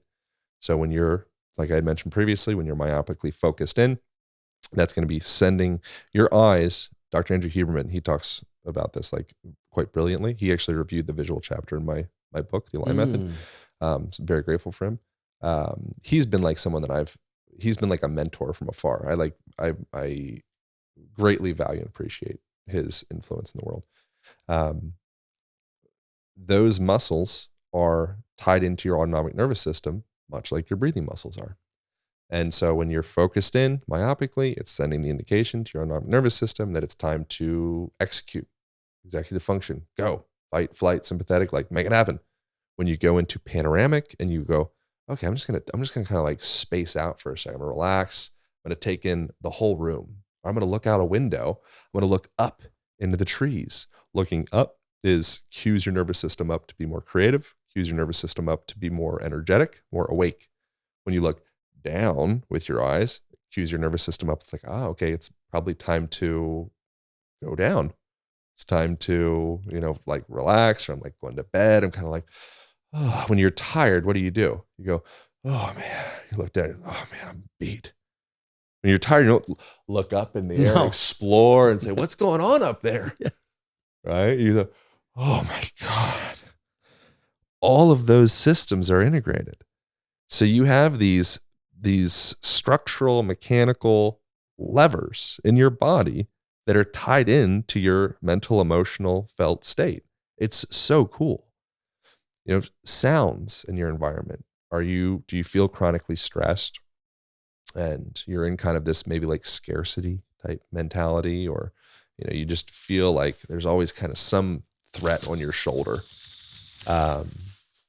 So when you're, like I had mentioned previously, when you're myopically focused in, that's going to be sending your eyes. Dr. Andrew Huberman, he talks about this like quite brilliantly. He actually reviewed the visual chapter in my book, The Align Method. So I'm very grateful for him. He's been like someone that he's been like a mentor from afar. I greatly value and appreciate his influence in the world. Those muscles are tied into your autonomic nervous system, much like your breathing muscles are. And so when you're focused in myopically, it's sending the indication to your autonomic nervous system that it's time to execute, executive function, go, fight, flight, sympathetic, like make it happen. When you go into panoramic and you go, okay, I'm just gonna kind of like space out for a second. I'm gonna relax. I'm gonna take in the whole room. I'm gonna look out a window. I'm gonna look up into the trees. Looking up cues your nervous system up to be more creative, cues your nervous system up to be more energetic, more awake. When you look down with your eyes, cues your nervous system up. It's like, okay, it's probably time to go down. It's time to, like relax, or I'm like going to bed. I'm kind of like, when you're tired, what do? You go, oh man, you look down, oh man, I'm beat. When you're tired, you don't look up in the air, and explore and say, what's going on up there? Yeah. Right? You go, oh my God, all of those systems are integrated. So you have these structural mechanical levers in your body that are tied in to your mental, emotional, felt state. It's so cool. Sounds in your environment. Do you feel chronically stressed and you're in kind of this maybe like scarcity type mentality, or you just feel like there's always kind of some threat on your shoulder?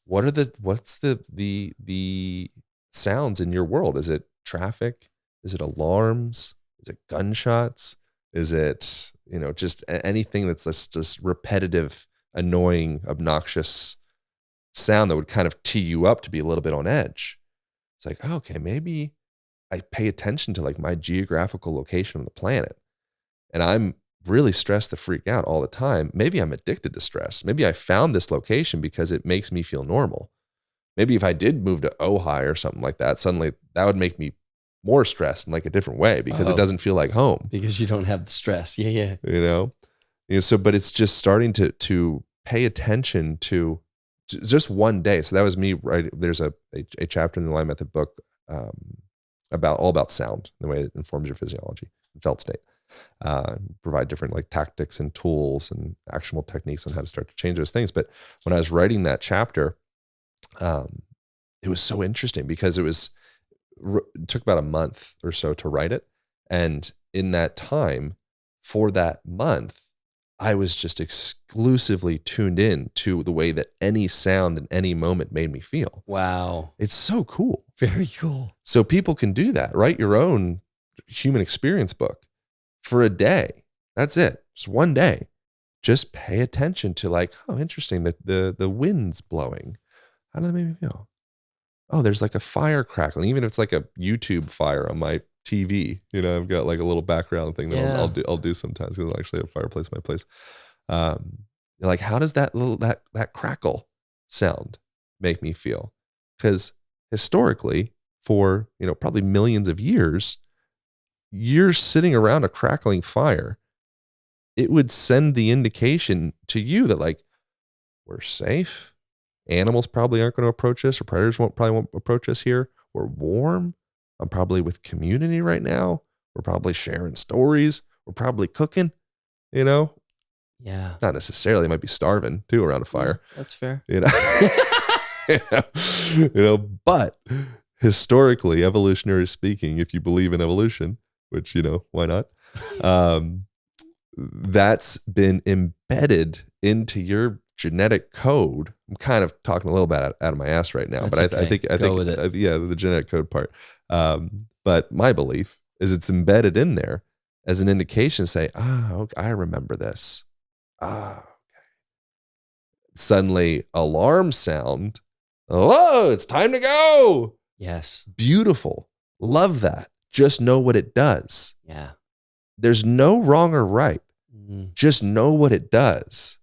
What's the sounds in your world? Is it traffic? Is it alarms? Is it gunshots? Is it, just anything that's just repetitive, annoying, obnoxious sound that would kind of tee you up to be a little bit on edge? It's like, oh, okay, maybe I pay attention to like my geographical location on the planet, and I'm really stressed to freak out all the time. Maybe I'm addicted to stress. Maybe I found this location because it makes me feel normal. Maybe if I did move to Ojai or something like that, suddenly that would make me more stressed in like a different way because it doesn't feel like home. Because you don't have the stress. Yeah. So, but it's just starting to pay attention to just one day. So that was me, right? There's a chapter in the Line Method book about sound, the way it informs your physiology and felt state. Provide different like tactics and tools and actionable techniques on how to start to change those things. But when I was writing that chapter, it was so interesting because it took about a month or so to write it. And in that time, for that month, I was just exclusively tuned in to the way that any sound in any moment made me feel. Wow. It's so cool. Very cool. So people can do that. Write your own human experience book for a day. That's it. Just one day. Just pay attention to like, oh, interesting, that the wind's blowing. How does that make me feel? Oh, there's like a fire crackling. Even if it's like a YouTube fire on my TV, I've got like a little background thing that I'll do sometimes because I actually have a fireplace in my place. Like, how does that crackle sound make me feel? Because historically, for probably millions of years, you're sitting around a crackling fire. It would send the indication to you that like we're safe. Animals probably aren't going to approach us, or predators probably won't approach us here. We're warm. I'm probably with community right now. We're probably sharing stories. We're probably cooking, Yeah. Not necessarily. Might be starving too around a fire. Yeah, that's fair. But historically, evolutionary speaking, if you believe in evolution, which, why not? That's been embedded into your genetic code. I'm kind of talking a little bit out of my ass right now, That's but I think the genetic code part. But my belief is it's embedded in there as an indication to say, okay, I remember this. Okay. Suddenly alarm sound. Oh, it's time to go. Yes. Beautiful. Love that. Just know what it does. Yeah. There's no wrong or right. Just know what it does.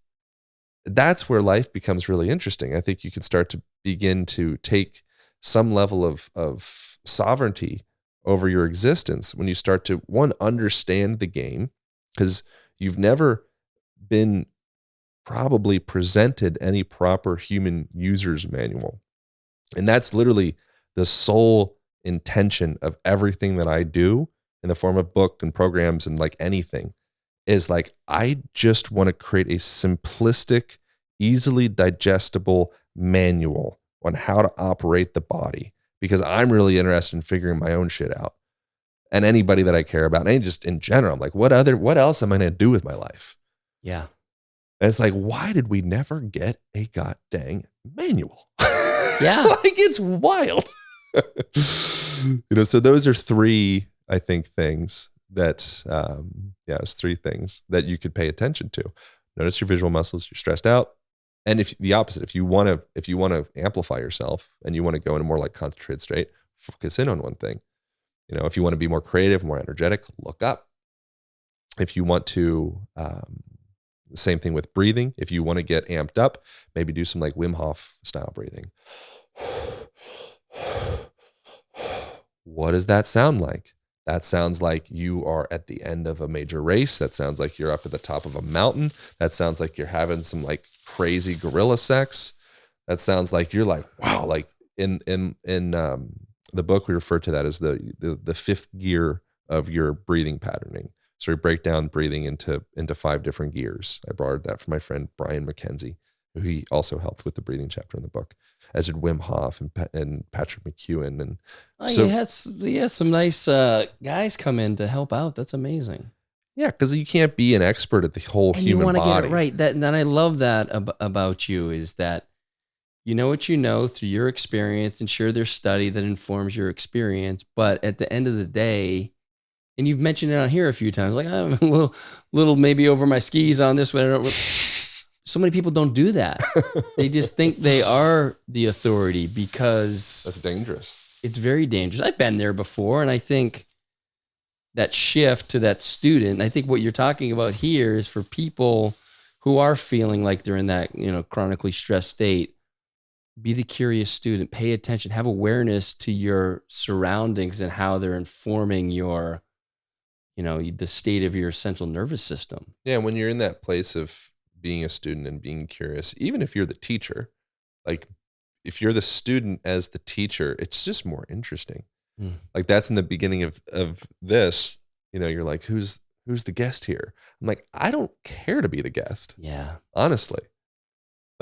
That's where life becomes really interesting. I think you can start to begin to take some level of sovereignty over your existence when you start to, one, understand the game, because you've never been probably presented any proper human user's manual. And that's literally the sole intention of everything that I do in the form of book and programs and like anything, is like, I just want to create a simplistic, easily digestible manual on how to operate the body, because I'm really interested in figuring my own shit out. And anybody that I care about, and just in general, I'm like, what else am I going to do with my life? Yeah. And it's like, why did we never get a goddamn manual? Yeah. Like, it's wild. So those are three, I think, things that, it's three things that you could pay attention to. Notice your visual muscles. You're stressed out. And if the opposite, if you want to amplify yourself and you want to go in a more like concentrated state, focus in on one thing. If you want to be more creative, more energetic, look up. If you want to, same thing with breathing. If you want to get amped up, maybe do some like Wim Hof style breathing. What does that sound like? That sounds like you are at the end of a major race. That sounds like you're up at the top of a mountain. That sounds like you're having some like crazy gorilla sex. That sounds like you're like, wow, like in the book we refer to that as the fifth gear of your breathing patterning. So we break down breathing into 5 different gears. I borrowed that from my friend Brian McKenzie, who he also helped with the breathing chapter in the book, as did Wim Hof and Patrick McEwen. And you had some nice guys come in to help out. That's amazing. Yeah, because you can't be an expert at the whole and human body. You want to get it right. Then I love that about you, is that you know what you know through your experience, and sure, there's study that informs your experience. But at the end of the day, and you've mentioned it on here a few times, like I'm a little maybe over my skis on this one. So many people don't do that. They just think they are the authority, because that's dangerous. It's very dangerous. I've been there before, and I think that shift to that student, I think what you're talking about here is for people who are feeling like they're in that, chronically stressed state. Be the curious student, pay attention, have awareness to your surroundings and how they're informing your, the state of your central nervous system. Yeah. When you're in that place of being a student and being curious, even if you're the teacher, like if you're the student as the teacher, it's just more interesting. Like that's in the beginning of this, you're like, who's the guest here? I'm like, I don't care to be the guest. Yeah. Honestly.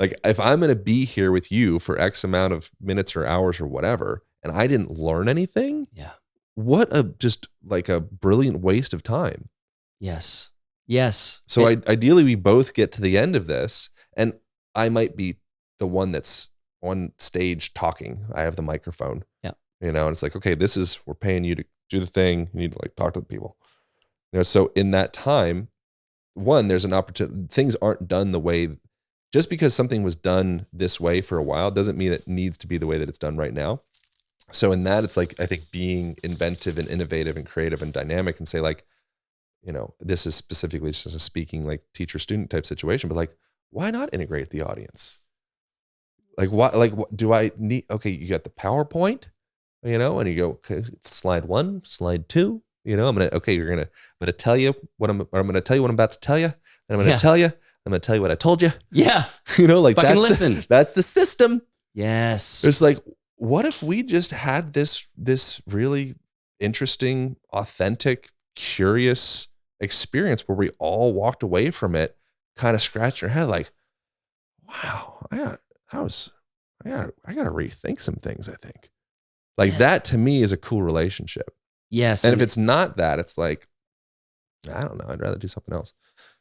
Like if I'm going to be here with you for X amount of minutes or hours or whatever, and I didn't learn anything. Yeah. What just like a brilliant waste of time. Yes. Yes. So ideally we both get to the end of this, and I might be the one that's on stage talking. I have the microphone. Yeah. And it's like, okay, we're paying you to do the thing. You need to like talk to the people. So in that time, one, there's an opportunity. Things aren't done the way, just because something was done this way for a while doesn't mean it needs to be the way that it's done right now. So in that, it's like, I think being inventive and innovative and creative and dynamic, and say like, this is specifically just a speaking like teacher student type situation, but like, why not integrate the audience? Like what do I need? Okay. You got the PowerPoint, and you go, okay, slide 1, slide 2, I'm going to tell you I'm going to tell you what I'm about to tell you. And I'm going to tell you, I'm going to tell you what I told you. Yeah. Like fucking listen. That's the system. Yes. It's like, what if we just had this really interesting, authentic, curious experience where we all walked away from it, kind of scratching our head like, wow, I got to rethink some things, I think. Like that to me is a cool relationship. Yes. And if it's not that, it's like, I don't know, I'd rather do something else.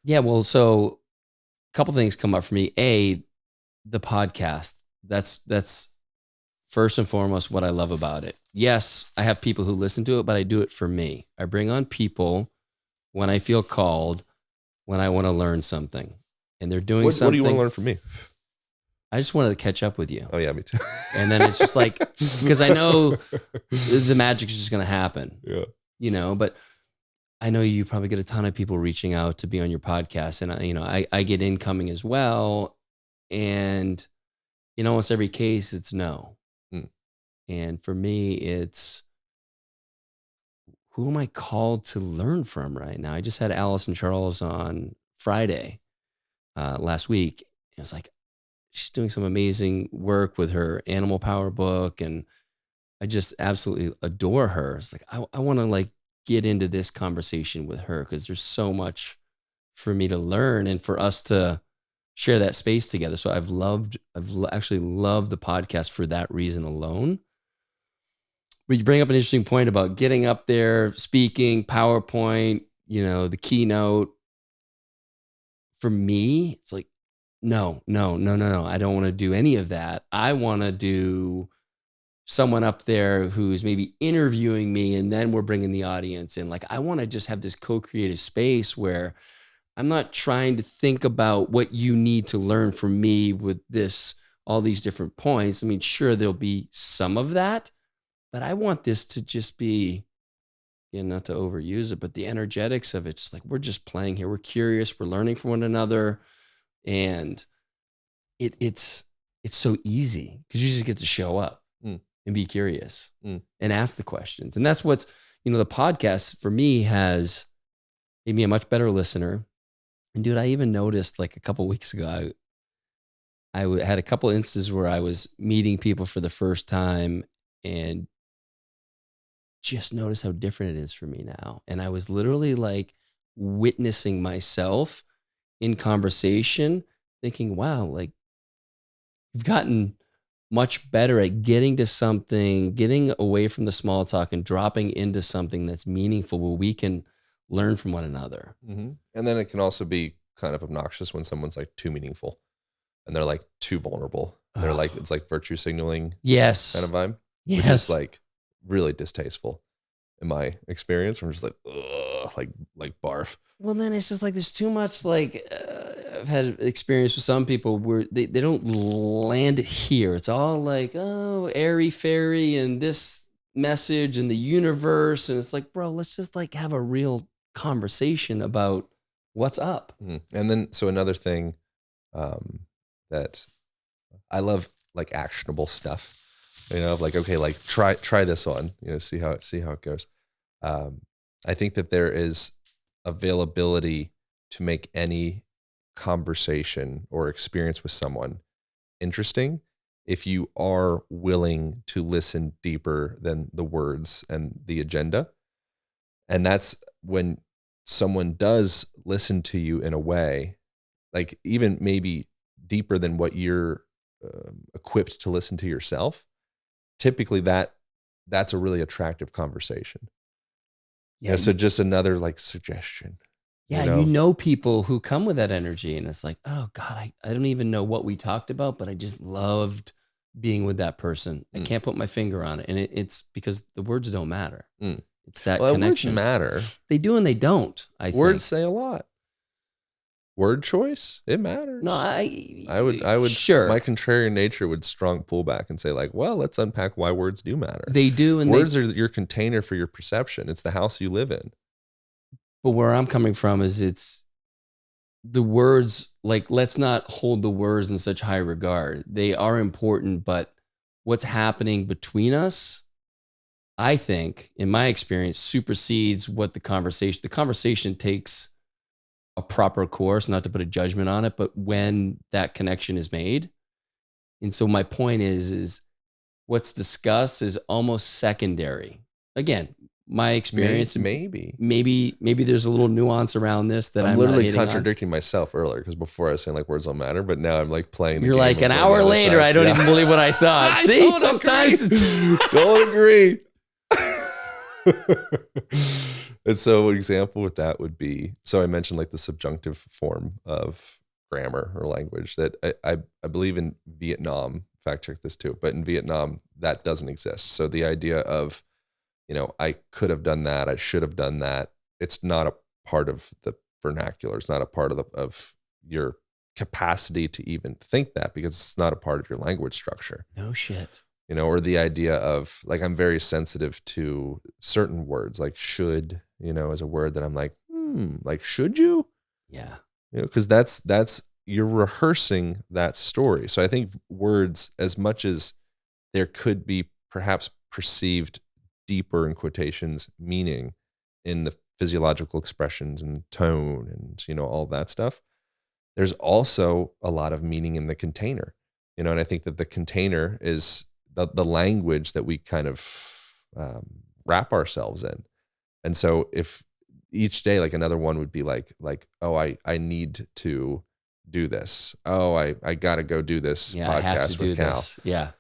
Yeah. Well, so a couple things come up for me. The podcast. That's first and foremost what I love about it. Yes, I have people who listen to it, but I do it for me. I bring on people when I feel called, when I want to learn something, and they're doing something. What do you want to learn from me? I just wanted to catch up with you. Oh yeah, me too. And then it's just like, because I know the magic is just going to happen. Yeah. But I know you probably get a ton of people reaching out to be on your podcast, and I get incoming as well. And almost every case it's no. And for me, it's, who am I called to learn from right now? I just had Allison Charles on Friday last week. It was like, she's doing some amazing work with her animal power book, and I just absolutely adore her. It's like, I want to like get into this conversation with her, because there's so much for me to learn and for us to share that space together. So I've actually loved the podcast for that reason alone. But you bring up an interesting point about getting up there, speaking, PowerPoint, the keynote. For me, it's like, no. I don't want to do any of that. I want to do someone up there who's maybe interviewing me, and then we're bringing the audience in. Like, I want to just have this co-creative space where I'm not trying to think about what you need to learn from me with all these different points. I mean, sure, there'll be some of that, but I want this to just be, not to overuse it, but the energetics of it's like, we're just playing here. We're curious. We're learning from one another. And it's so easy, because you just get to show up and be curious and ask the questions. And that's what's, the podcast for me has made me a much better listener. And dude, I even noticed like a couple of weeks ago, had a couple instances where I was meeting people for the first time and just noticed how different it is for me now. And I was literally like witnessing myself in conversation, thinking, wow, like you've gotten much better at getting to something, getting away from the small talk and dropping into something that's meaningful where we can learn from one another. Mm-hmm. And then it can also be kind of obnoxious when someone's like too meaningful and they're like too vulnerable. And they're like, it's like virtue signaling Yes. kind of vibe, Yes. which is like really distasteful in my experience. I'm just like, ugh, like barf. Well, then it's just like there's too much. Like I've had experience with some people where they don't land it here. It's all like, oh, airy fairy and this message and the universe, and it's like, bro, let's just like have a real conversation about what's up. Mm-hmm. And then so another thing that I love, like actionable stuff. You know, like, okay, like try this on, you know, see how it goes. I think that there is availability to make any conversation or experience with someone interesting if you are willing to listen deeper than the words and the agenda. And that's when someone does listen to you in a way, like even maybe deeper than what you're equipped to listen to yourself. Typically that's a really attractive conversation. Yeah. So just another like suggestion. Yeah. You know people who come with that energy and it's like, oh God, I don't even know what we talked about, but I just loved being with that person. I can't put my finger on it. And it's because the words don't matter. It's that connection. Words matter. They do and they don't. I think. Words say a lot. Word choice, it matters. No, I would sure. My contrarian nature would strong pull back and say like, well, let's unpack why words do matter. They do. And words are your container for your perception. It's the house you live in. But where I'm coming from is it's the words, like, let's not hold the words in such high regard. They are important, but what's happening between us, I think, in my experience, supersedes what the conversation takes a proper course, not to put a judgment on it, but when that connection is made. And so my point is what's discussed is almost secondary. Again, my experience, maybe there's a little nuance around this that I'm literally contradicting myself earlier, because before I was saying like words don't matter, but now I'm like playing the You're game like an hour later, I don't even believe what I thought. See, sometimes it's don't agree. And so an example with that would be, so I mentioned like the subjunctive form of grammar or language that I believe in Vietnam, fact check this too, but in Vietnam that doesn't exist. So the idea of, you know, I could have done that, I should have done that, it's not a part of the vernacular. It's not a part of your capacity to even think that, because it's not a part of your language structure. No shit. You know, or the idea of like, I'm very sensitive to certain words, like should, you know, as a word that I'm like, like, should you? Yeah. You know, because that's you're rehearsing that story. So I think words, as much as there could be perhaps perceived deeper, in quotations, meaning in the physiological expressions and tone and, you know, all that stuff, there's also a lot of meaning in the container, you know, and I think that the container is the language that we kind of wrap ourselves in. And so if each day, like another one would be like, oh, I need to do this. Oh, I got to go do this podcast with Cal. This. Yeah.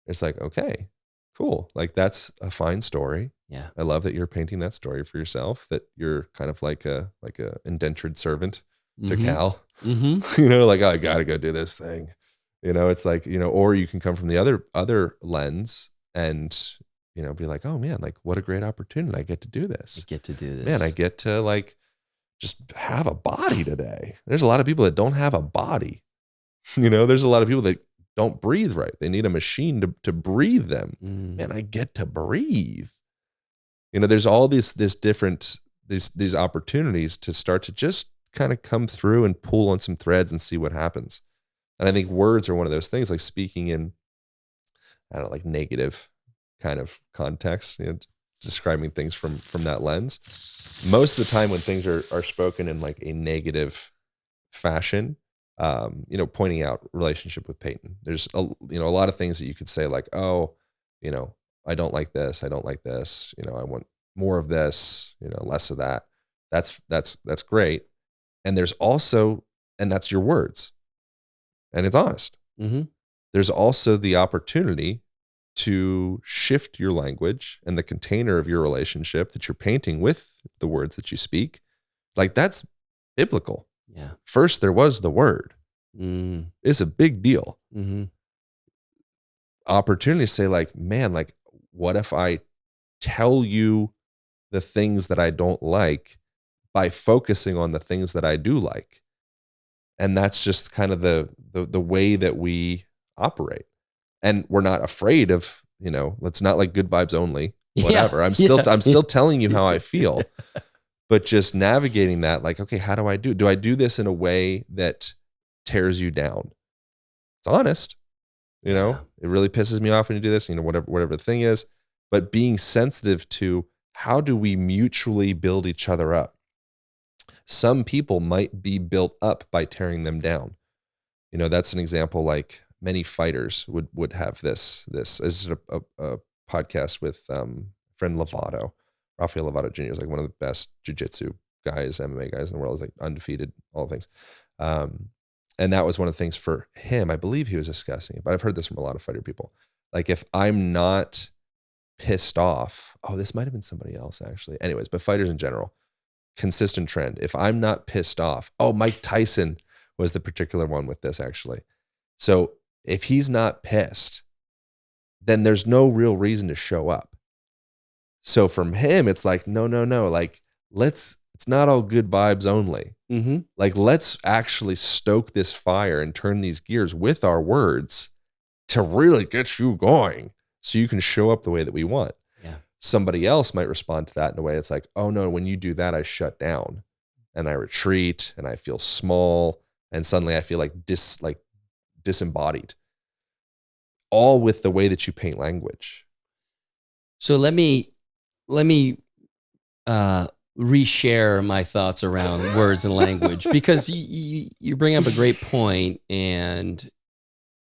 It's like, okay, cool. Like that's a fine story. Yeah. I love that you're painting that story for yourself, that you're kind of like a indentured servant to Cal, you know, like, oh, I got to go do this thing. You know, it's like, you know, or you can come from the other lens and, you know, be like, oh man, like what a great opportunity. I get to do this. Man, I get to like just have a body today. There's a lot of people that don't have a body. You know, there's a lot of people that don't breathe right. They need a machine to breathe them. Man, I get to breathe. You know, there's all these different opportunities to start to just kind of come through and pull on some threads and see what happens. And I think words are one of those things, like speaking in, I don't know, like negative kind of context, you know, describing things from that lens. Most of the time when things are spoken in like a negative fashion, Pointing out relationship with Peyton. There's a lot of things that you could say like, oh, I don't like this. I don't like this. I want more of this, less of that. That's great. And there's also, and that's your words, and it's honest. Mm-hmm. There's also the opportunity to shift your language and the container of your relationship that you're painting with the words that you speak. Like, that's biblical. Yeah. First, there was the word. It's a big deal. Mm-hmm. Opportunity to say like, man, like, what if I tell you the things that I don't like by focusing on the things that I do like? And that's just kind of the way that we operate. And we're not afraid of, it's not like good vibes only, whatever. I'm still telling you how I feel, but just navigating that, like, okay, how do I do this in a way that tears you down? It's honest, it really pisses me off when you do this, whatever the thing is, but being sensitive to how do we mutually build each other up? Some people might be built up by tearing them down. That's an example. Like, many fighters would have this. This is a podcast with friend Lovato. Rafael Lovato Jr. is like one of the best jiu-jitsu guys, MMA guys in the world. He's like undefeated, all things. And that was one of the things for him. I believe he was discussing it, but I've heard this from a lot of fighter people. Like, if I'm not pissed off, this might have been somebody else actually. Anyways, but fighters in general, consistent trend. If I'm not pissed off, Mike Tyson was the particular one with this actually. So if he's not pissed, then there's no real reason to show up. So from him, it's like, no. Like, it's not all good vibes only. Mm-hmm. Like, let's actually stoke this fire and turn these gears with our words to really get you going so you can show up the way that we want. Yeah. Somebody else might respond to that in a way it's like, oh no, when you do that, I shut down and I retreat and I feel small and suddenly I feel like disembodied. All with the way that you paint language. So let me reshare my thoughts around words and language, because you bring up a great point. And,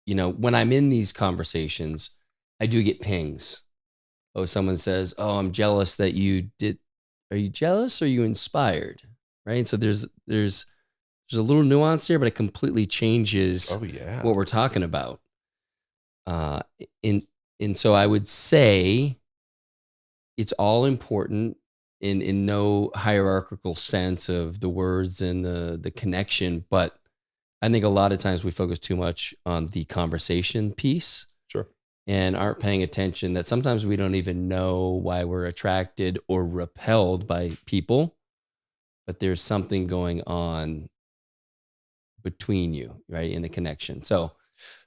when I'm in these conversations, I do get pings. Someone says, I'm jealous that you did. Are you jealous or are you inspired? Right. So there's a little nuance there, but it completely changes what we're talking about. And so I would say it's all important in no hierarchical sense of the words and the connection. But I think a lot of times we focus too much on the conversation piece. Sure. And aren't paying attention that sometimes we don't even know why we're attracted or repelled by people, but there's something going on between you, right, in the connection. So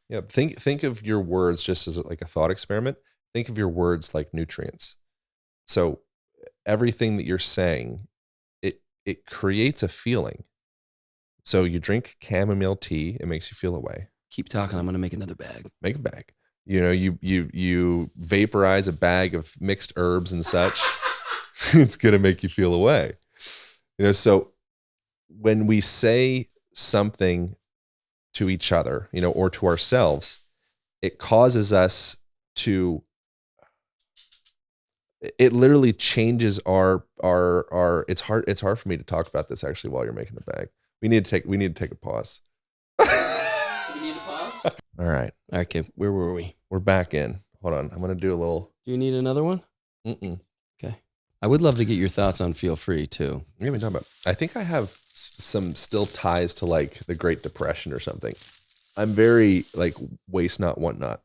yeah, think of your words just as like a thought experiment. Think of your words like nutrients. So everything that you're saying, it creates a feeling. So you drink chamomile tea, it makes you feel away. Keep talking. I'm going to make another bag. Make a bag. You vaporize a bag of mixed herbs and such. It's going to make you feel away. So when we say something to each other, or to ourselves, it causes us to, it literally changes our it's hard for me to talk about this actually while you're making the bag. We need to take a pause. You need a pause? All right. Okay. Where were we? We're back in. Hold on. I'm going to do a little. Do you need another one? Mm-mm. Okay. I would love to get your thoughts on Feel Free too. What are you talking about? I think I have some still ties to like the Great Depression or something. I'm very like waste not, want not.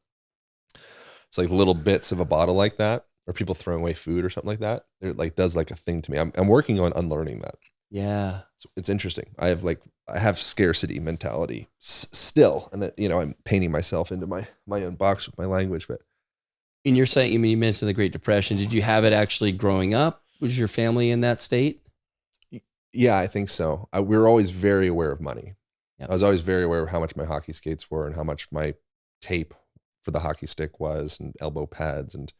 It's like little bits of a bottle like that, or people throwing away food or something like that. It like does like a thing to me. I'm working on unlearning that. Yeah. It's interesting. I have scarcity mentality still, and I'm painting myself into my own box with my language. But in your saying, you mentioned the Great Depression. Did you have it actually growing up? Was your family in that state? Yeah, I think so. We were always very aware of money. Yep. I was always very aware of how much my hockey skates were and how much my tape for the hockey stick was and elbow pads. And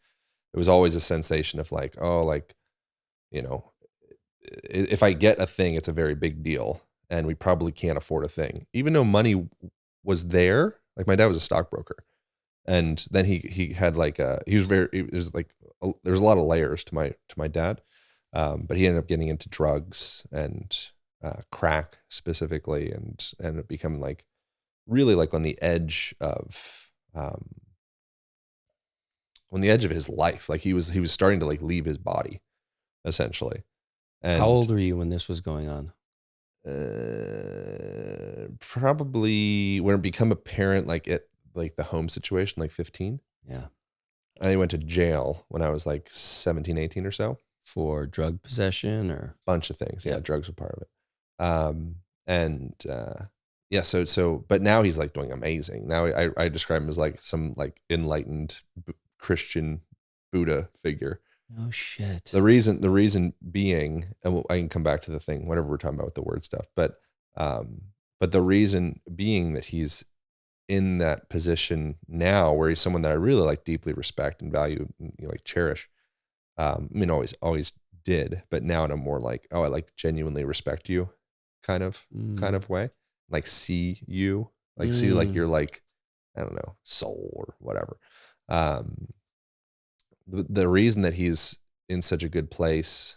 it was always a sensation of like, if I get a thing, it's a very big deal. and we probably can't afford a thing, even though money was there. Like my dad was a stockbroker, and then he had like he was very, it was like there's a lot of layers to my dad, but he ended up getting into drugs and crack specifically, and becoming like really like on the edge of his life. Like he was starting to like leave his body essentially. How And old were you when this was going on? probably when it become apparent, like like the home situation, like 15. Yeah. I went to jail when I was like 17, 18 or so. For drug possession or? Bunch of things. Yeah, Yeah. drugs were part of it. And yeah, so but now he's like doing amazing. Now I describe him as like some like enlightened Christian Buddha figure. Oh shit. The reason being, and I can come back to the thing whenever we're talking about with the word stuff, but the reason being that he's in that position now where he's someone that I really like deeply respect and value and, like cherish. I mean, always did, but now in a more like, oh, I like genuinely respect you kind of way, like see you, like see like you're like, I don't know, soul or whatever. The reason that he's in such a good place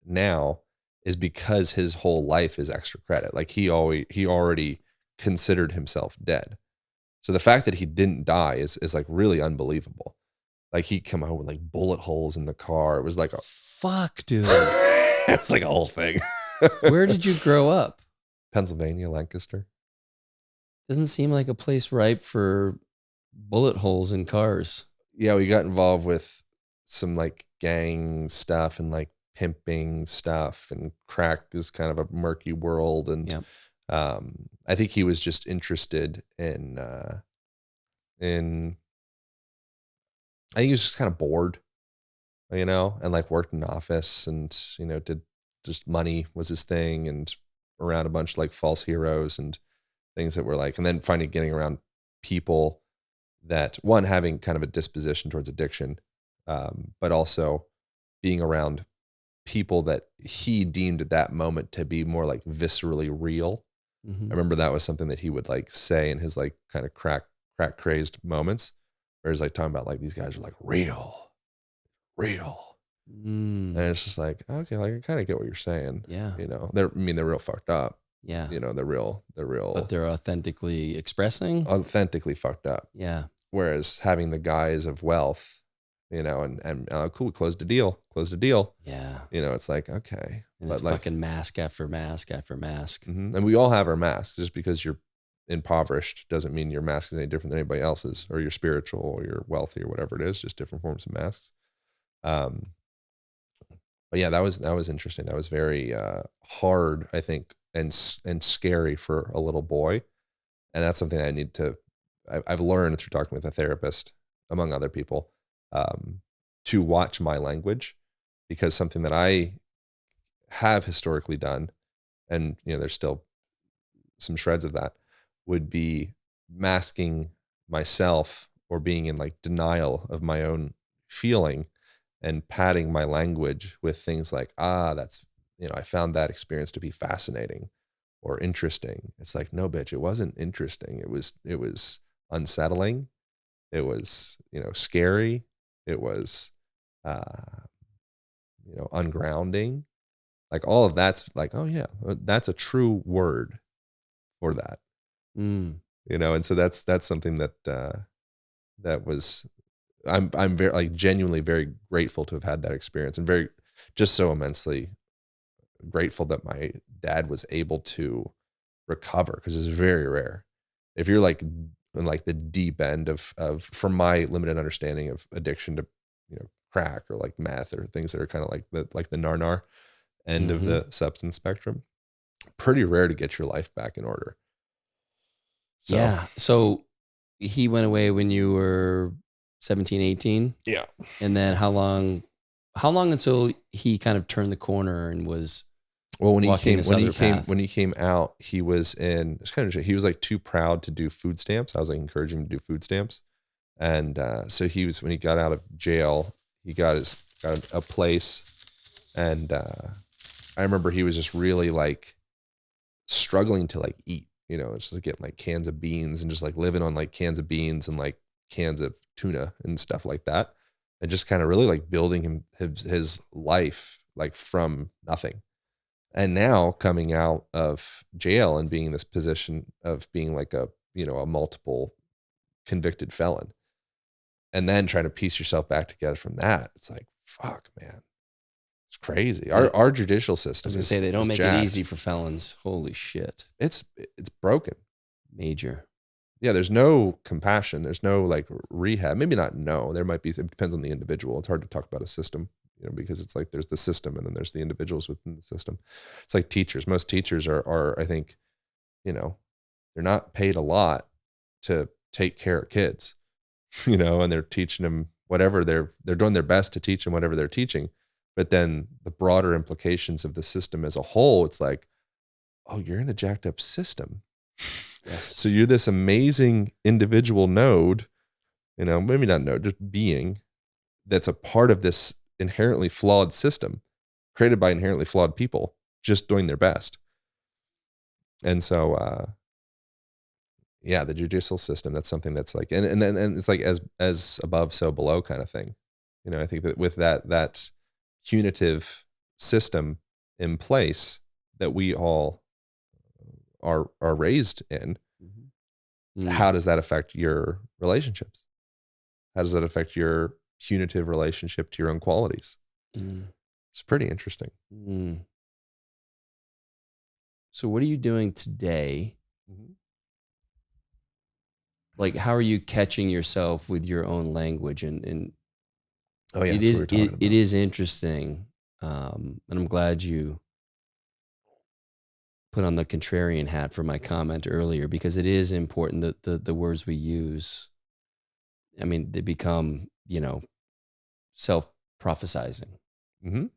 now is because his whole life is extra credit. Like he already considered himself dead. So the fact that he didn't die is like really unbelievable. Like he come out with like bullet holes in the car. It was like a fuck, dude. it was like a whole thing. Where did you grow up? Pennsylvania, Lancaster. Doesn't seem like a place ripe for bullet holes in cars. Yeah, we got involved with some like gang stuff and like pimping stuff, and crack is kind of a murky world. And Yep. I think he was just interested in I think he was just kind of bored, and like worked in an office, and did just money was his thing, and around a bunch of like false heroes and things that were like, and then finally getting around people that, one, having kind of a disposition towards addiction, but also being around people that he deemed at that moment to be more like viscerally real. Mm-hmm. I remember that was something that he would like say in his like kind of crack crazed moments, where he's like talking about like these guys are like real. And it's just like, okay, like I kind of get what you're saying. Yeah. They're real fucked up. Yeah. They're real, but they're authentically expressing. Authentically fucked up. Yeah. Whereas having the guise of wealth, and cool, we closed a deal. Yeah. It's like, okay. And it's like, fucking mask after mask after mask. Mm-hmm. And we all have our masks. Just because you're impoverished doesn't mean your mask is any different than anybody else's, or you're spiritual or you're wealthy or whatever it is, just different forms of masks. But yeah, that was interesting. That was very hard, I think, and scary for a little boy. And that's something I've learned through talking with a therapist, among other people, to watch my language, because something that I have historically done, and there's still some shreds of that, would be masking myself or being in like denial of my own feeling, and padding my language with things like, that's, I found that experience to be fascinating or interesting. It's like, no, bitch, it wasn't interesting. It was unsettling. It was, scary. It was, ungrounding. Like all of that's like, oh yeah, that's a true word for that. And so that's something that was, I'm very, like, genuinely very grateful to have had that experience, and very, just so immensely grateful that my dad was able to recover, because it's very rare. If you're like in like the deep end of from my limited understanding of addiction to crack or like meth or things that are kind of like the nar end of the substance spectrum, pretty rare to get your life back in order. So, yeah. So he went away when you were 17, 18. Yeah. And then how long until he kind of turned the corner and was, well, when he came out, he was in, it's kind of, he was like too proud to do food stamps. I was like encouraging him to do food stamps. And so when he got out of jail, he got a place. And I remember he was just really like struggling to like eat, just like getting like cans of beans and just like living on like cans of beans and like cans of tuna and stuff like that. And just kind of really like building his life like from nothing. And now coming out of jail and being in this position of being like a multiple convicted felon, and then trying to piece yourself back together from that. It's like, fuck, man. It's crazy. Our judicial I system was gonna say they don't is make jacked. it easy for felons. Holy shit. It's broken. Major. Yeah, there's no compassion. There's no like rehab. Maybe not no. There might be, it depends on the individual. It's hard to talk about a system, because it's like there's the system and then there's the individuals within the system. It's like teachers. Most teachers are I think, they're not paid a lot to take care of kids, and they're teaching them whatever they're doing their best to teach them whatever they're teaching. But then the broader implications of the system as a whole, it's like, oh, you're in a jacked up system. Yes. So you're this amazing individual node, maybe not node, just being that's a part of this inherently flawed system created by inherently flawed people just doing their best. And so, yeah, the judicial system, that's something that's like, and it's like as above, so below kind of thing. I think that with that punitive system in place that we all are raised in, how does that affect your relationships? How does that affect your punitive relationship to your own qualities? It's pretty interesting. So what are you doing today? Like, how are you catching yourself with your own language? And oh yeah, it is interesting. And I'm glad you put on the contrarian hat for my comment earlier, because it is important that the words we use, I mean, they become, self-prophesizing.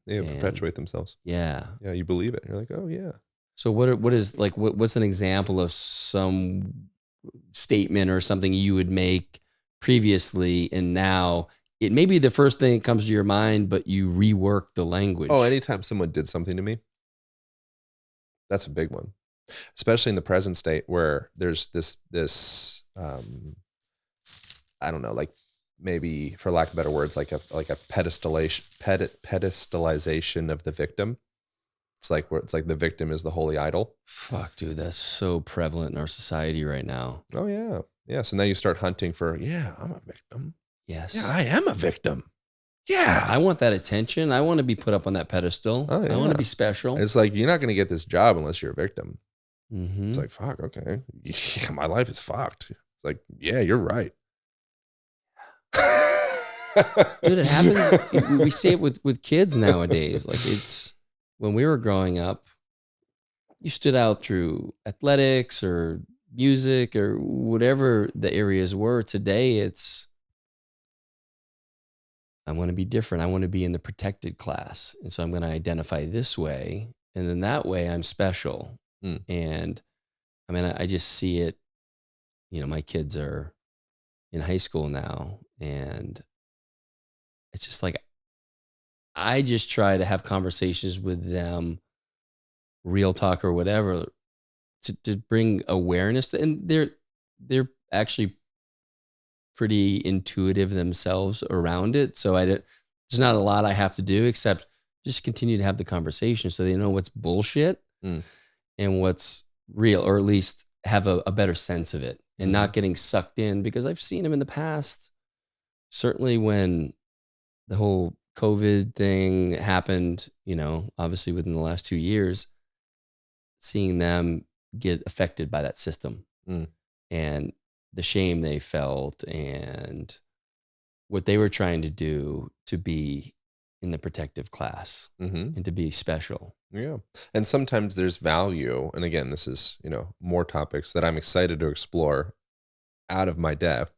They perpetuate themselves. Yeah. Yeah, you believe it. You're like, oh yeah. So what's an example of some statement or something you would make previously and now it may be the first thing that comes to your mind, but you rework the language? Oh, anytime someone did something to me, that's a big one, especially in the present state where there's this I don't know, like maybe for lack of better words, like a pedestalization of the victim. It's like where it's like the victim is the holy idol. Fuck, dude, that's so prevalent in our society right now. Oh yeah. Yeah. So now you start hunting for, yeah, I'm a victim. Yes. Yeah, I am a victim. Yeah. I want that attention. I want to be put up on that pedestal. Oh, yeah. I want to be special. It's like, you're not going to get this job unless you're a victim. Mm-hmm. It's like, fuck, okay. Yeah, my life is fucked. It's like, yeah, you're right. Dude, it happens. We see it with kids nowadays. Like, it's when we were growing up, you stood out through athletics or music or whatever the areas were. Today, it's, I want to be different. I want to be in the protected class. And so I'm going to identify this way. And then that way I'm special. And I mean, I just see it, my kids are in high school now, and it's just like, I just try to have conversations with them, real talk or whatever, to bring awareness to, and they're actually pretty intuitive themselves around it. So there's not a lot I have to do except just continue to have the conversation so they know what's bullshit and what's real, or at least have a better sense of it and not getting sucked in, because I've seen them in the past, certainly when the whole COVID thing happened, obviously within the last 2 years, seeing them get affected by that system and the shame they felt and what they were trying to do to be in the protective class and to be special. Yeah. And sometimes there's value. And again, this is, more topics that I'm excited to explore out of my depth,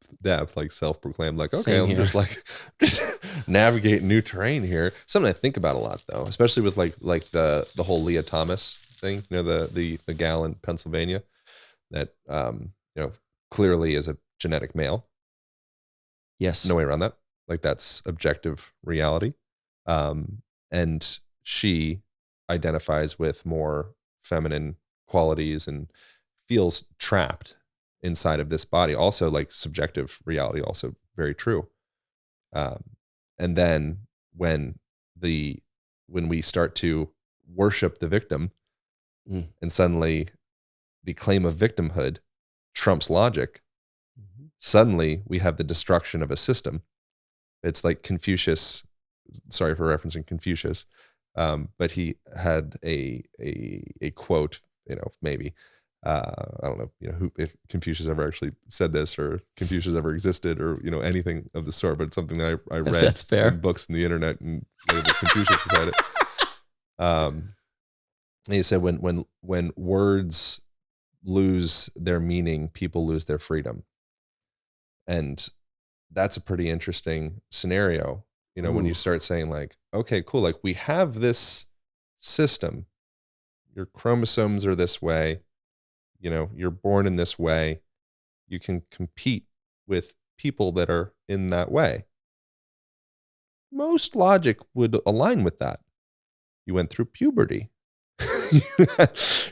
like self-proclaimed, like, okay, I'm just navigate new terrain here. Something I think about a lot though, especially with like the whole Leah Thomas thing, the gal in Pennsylvania that, clearly is a genetic male. Yes. No way around that. Like, that's objective reality. And she identifies with more feminine qualities and feels trapped inside of this body. Also, like subjective reality, also very true. And then when we start to worship the victim, and suddenly the claim of victimhood trumps logic, suddenly we have the destruction of a system. It's like Confucius. Sorry for referencing Confucius, but he had a quote. Maybe I don't know. If Confucius ever actually said this, or Confucius ever existed, or anything of the sort. But it's something that I read That's fair. in books and the internet, and Confucius said it. He said, when words lose their meaning, people lose their freedom. And that's a pretty interesting scenario, when you start saying like, okay, cool. Like we have this system, your chromosomes are this way, you're born in this way. You can compete with people that are in that way. Most logic would align with that. You went through puberty.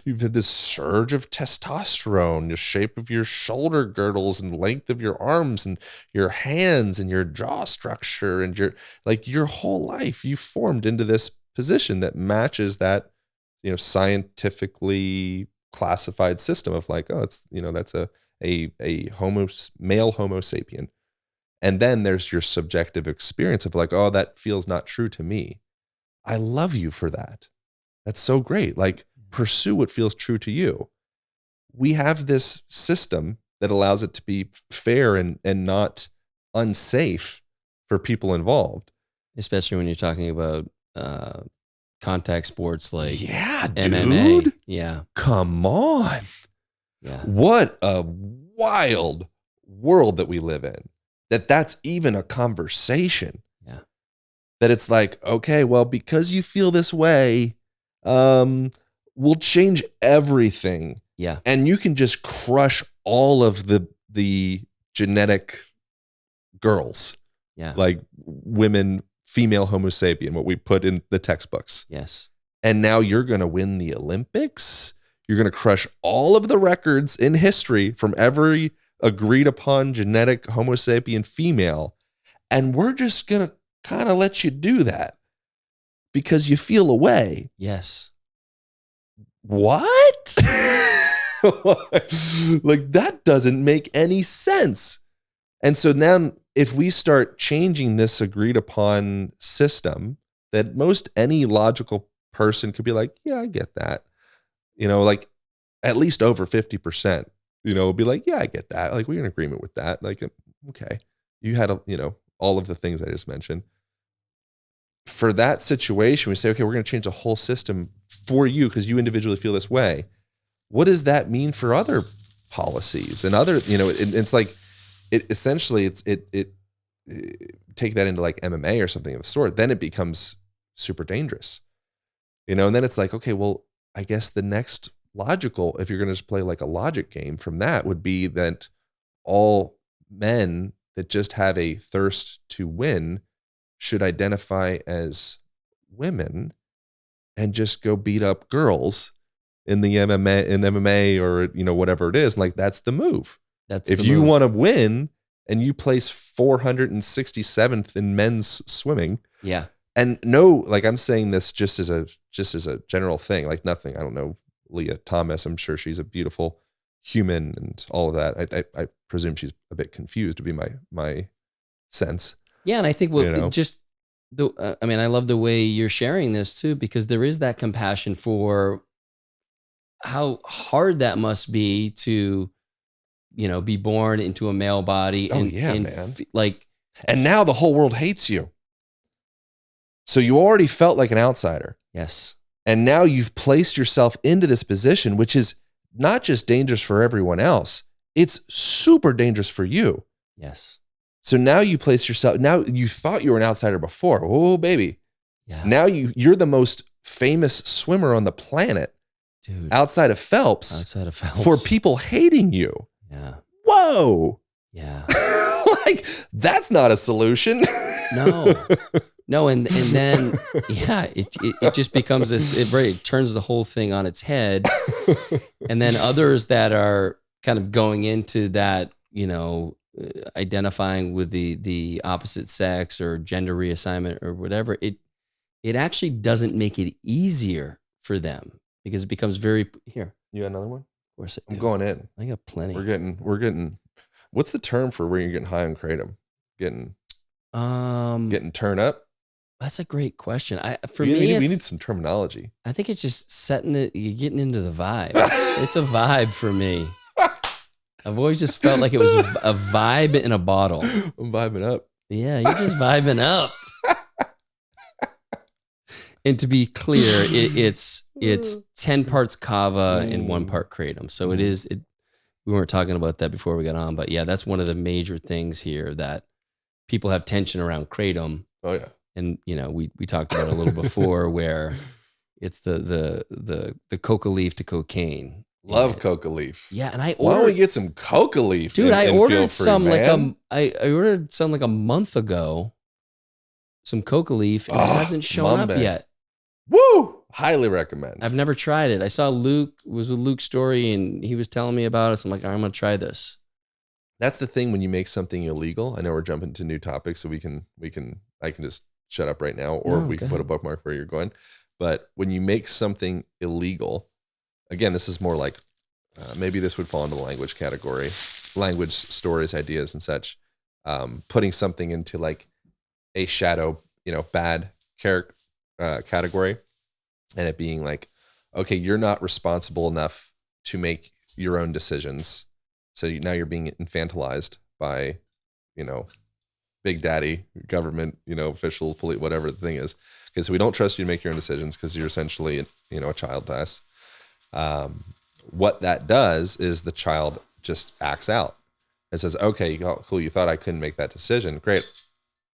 You've had this surge of testosterone, the shape of your shoulder girdles and length of your arms and your hands and your jaw structure and your whole life you formed into this position that matches that, scientifically classified system of like, oh, it's, that's a male homo sapien. And then there's your subjective experience of like, oh, that feels not true to me. I love you for that. That's so great. Like, pursue what feels true to you. We have this system that allows it to be fair and not unsafe for people involved. Especially when you're talking about contact sports like MMA. Dude. Yeah. Come on. Yeah. What a wild world that we live in. That's even a conversation. Yeah. That it's like, okay, well, because you feel this way, we'll change everything. Yeah. And you can just crush all of the genetic girls. Yeah. Like women, female homo sapien, what we put in the textbooks. Yes. And now you're going to win the Olympics. You're going to crush all of the records in history from every agreed upon genetic homo sapien female. And we're just going to kind of let you do that because you feel a way. Yes. What? Like that doesn't make any sense. And so now if we start changing this agreed upon system that most any logical person could be like, yeah, I get that. Like at least over 50%, be like, yeah, I get that. Like we're in agreement with that. Like, okay, you had all of the things I just mentioned. For that situation, we say, okay, we're going to change the whole system for you because you individually feel this way. What does that mean for other policies and other, it's like, it essentially, it take that into like MMA or something of the sort, then it becomes super dangerous, and then it's like, okay, well, I guess the next logical, if you're going to just play like a logic game from that would be that all men that just have a thirst to win should identify as women and just go beat up girls in the MMA or, whatever it is. Like that's the move. If you want to win and you place 467th in men's swimming. Yeah. And no, like I'm saying this just as a general thing, like nothing. I don't know Leah Thomas. I'm sure she's a beautiful human and all of that. I presume she's a bit confused, to be my sense. Yeah, and I think I love the way you're sharing this too, because there is that compassion for how hard that must be to, be born into a male body. Oh, and, yeah, and man. And now the whole world hates you. So you already felt like an outsider. Yes. And now you've placed yourself into this position, which is not just dangerous for everyone else. It's super dangerous for you. Yes. So now you place yourself, now you thought you were an outsider before. Oh, baby. Yeah. Now you're the most famous swimmer on the planet. Dude. Outside of Phelps. For people hating you. Yeah. Whoa. Yeah. Like, that's not a solution. No. No, and then yeah, it just becomes this. It turns the whole thing on its head, and then others that are kind of going into that, identifying with the opposite sex or gender reassignment or whatever. It actually doesn't make it easier for them because it becomes very here. You got another one? Of course, I'm going in. I got plenty. We're getting. What's the term for where you're getting high on kratom? Getting turned up. That's a great question. We need some terminology. I think it's just setting it. You're getting into the vibe. It's a vibe for me. I've always just felt like it was a vibe in a bottle. I'm vibing up. Yeah, you're just vibing up. And to be clear, it's 10 parts kava and 1 part kratom. So it is. We weren't talking about that before we got on, but yeah, that's one of the major things here that people have tension around kratom. Oh yeah. And we talked about it a little before where it's the coca leaf to cocaine. Love coca leaf. Yeah, and I ordered. Why don't we get some coca leaf? Dude, I ordered some I ordered some like a month ago. Some coca leaf, and it hasn't shown up yet. Woo! Highly recommend. I've never tried it. I saw was with Luke's story, and he was telling me about it. So I'm like, I'm gonna try this. That's the thing when you make something illegal. I know we're jumping to new topics, so I can just shut up right now, or we can put a bookmark where you're going. But when you make something illegal, again, this is more like maybe this would fall into the language category, language, stories, ideas, and such. Putting something into like a shadow, bad character category, and it being like, okay, you're not responsible enough to make your own decisions. So now you're being infantilized by, big daddy, government, officials, police, whatever the thing is. Because we don't trust you to make your own decisions because you're essentially, a child to us. What that does is the child just acts out and says, okay, cool, you thought I couldn't make that decision. Great.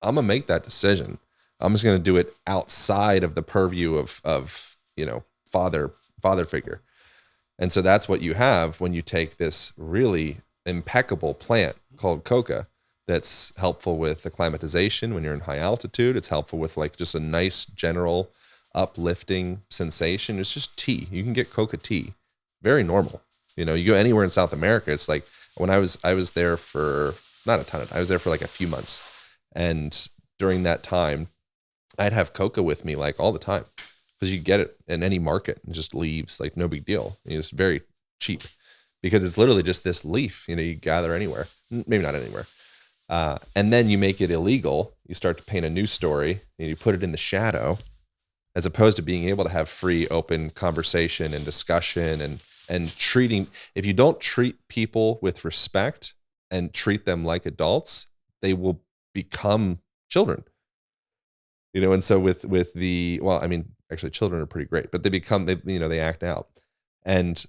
I'm going to make that decision. I'm just going to do it outside of the purview of father figure. And so that's what you have when you take this really impeccable plant called coca that's helpful with acclimatization when you're in high altitude. It's helpful with like just a nice general uplifting sensation. It's just tea. You can get coca tea. Very normal. You go anywhere in South America. It's like when I was there for not a ton of time. I was there for like a few months. And during that time, I'd have coca with me like all the time because you get it in any market and just leaves, like no big deal. It's very cheap because it's literally just this leaf, you gather anywhere, maybe not anywhere. And then you make it illegal. You start to paint a new story and you put it in the shadow as opposed to being able to have free, open conversation and discussion and treating. If you don't treat people with respect and treat them like adults, they will become children. And so with actually children are pretty great, but they act out. And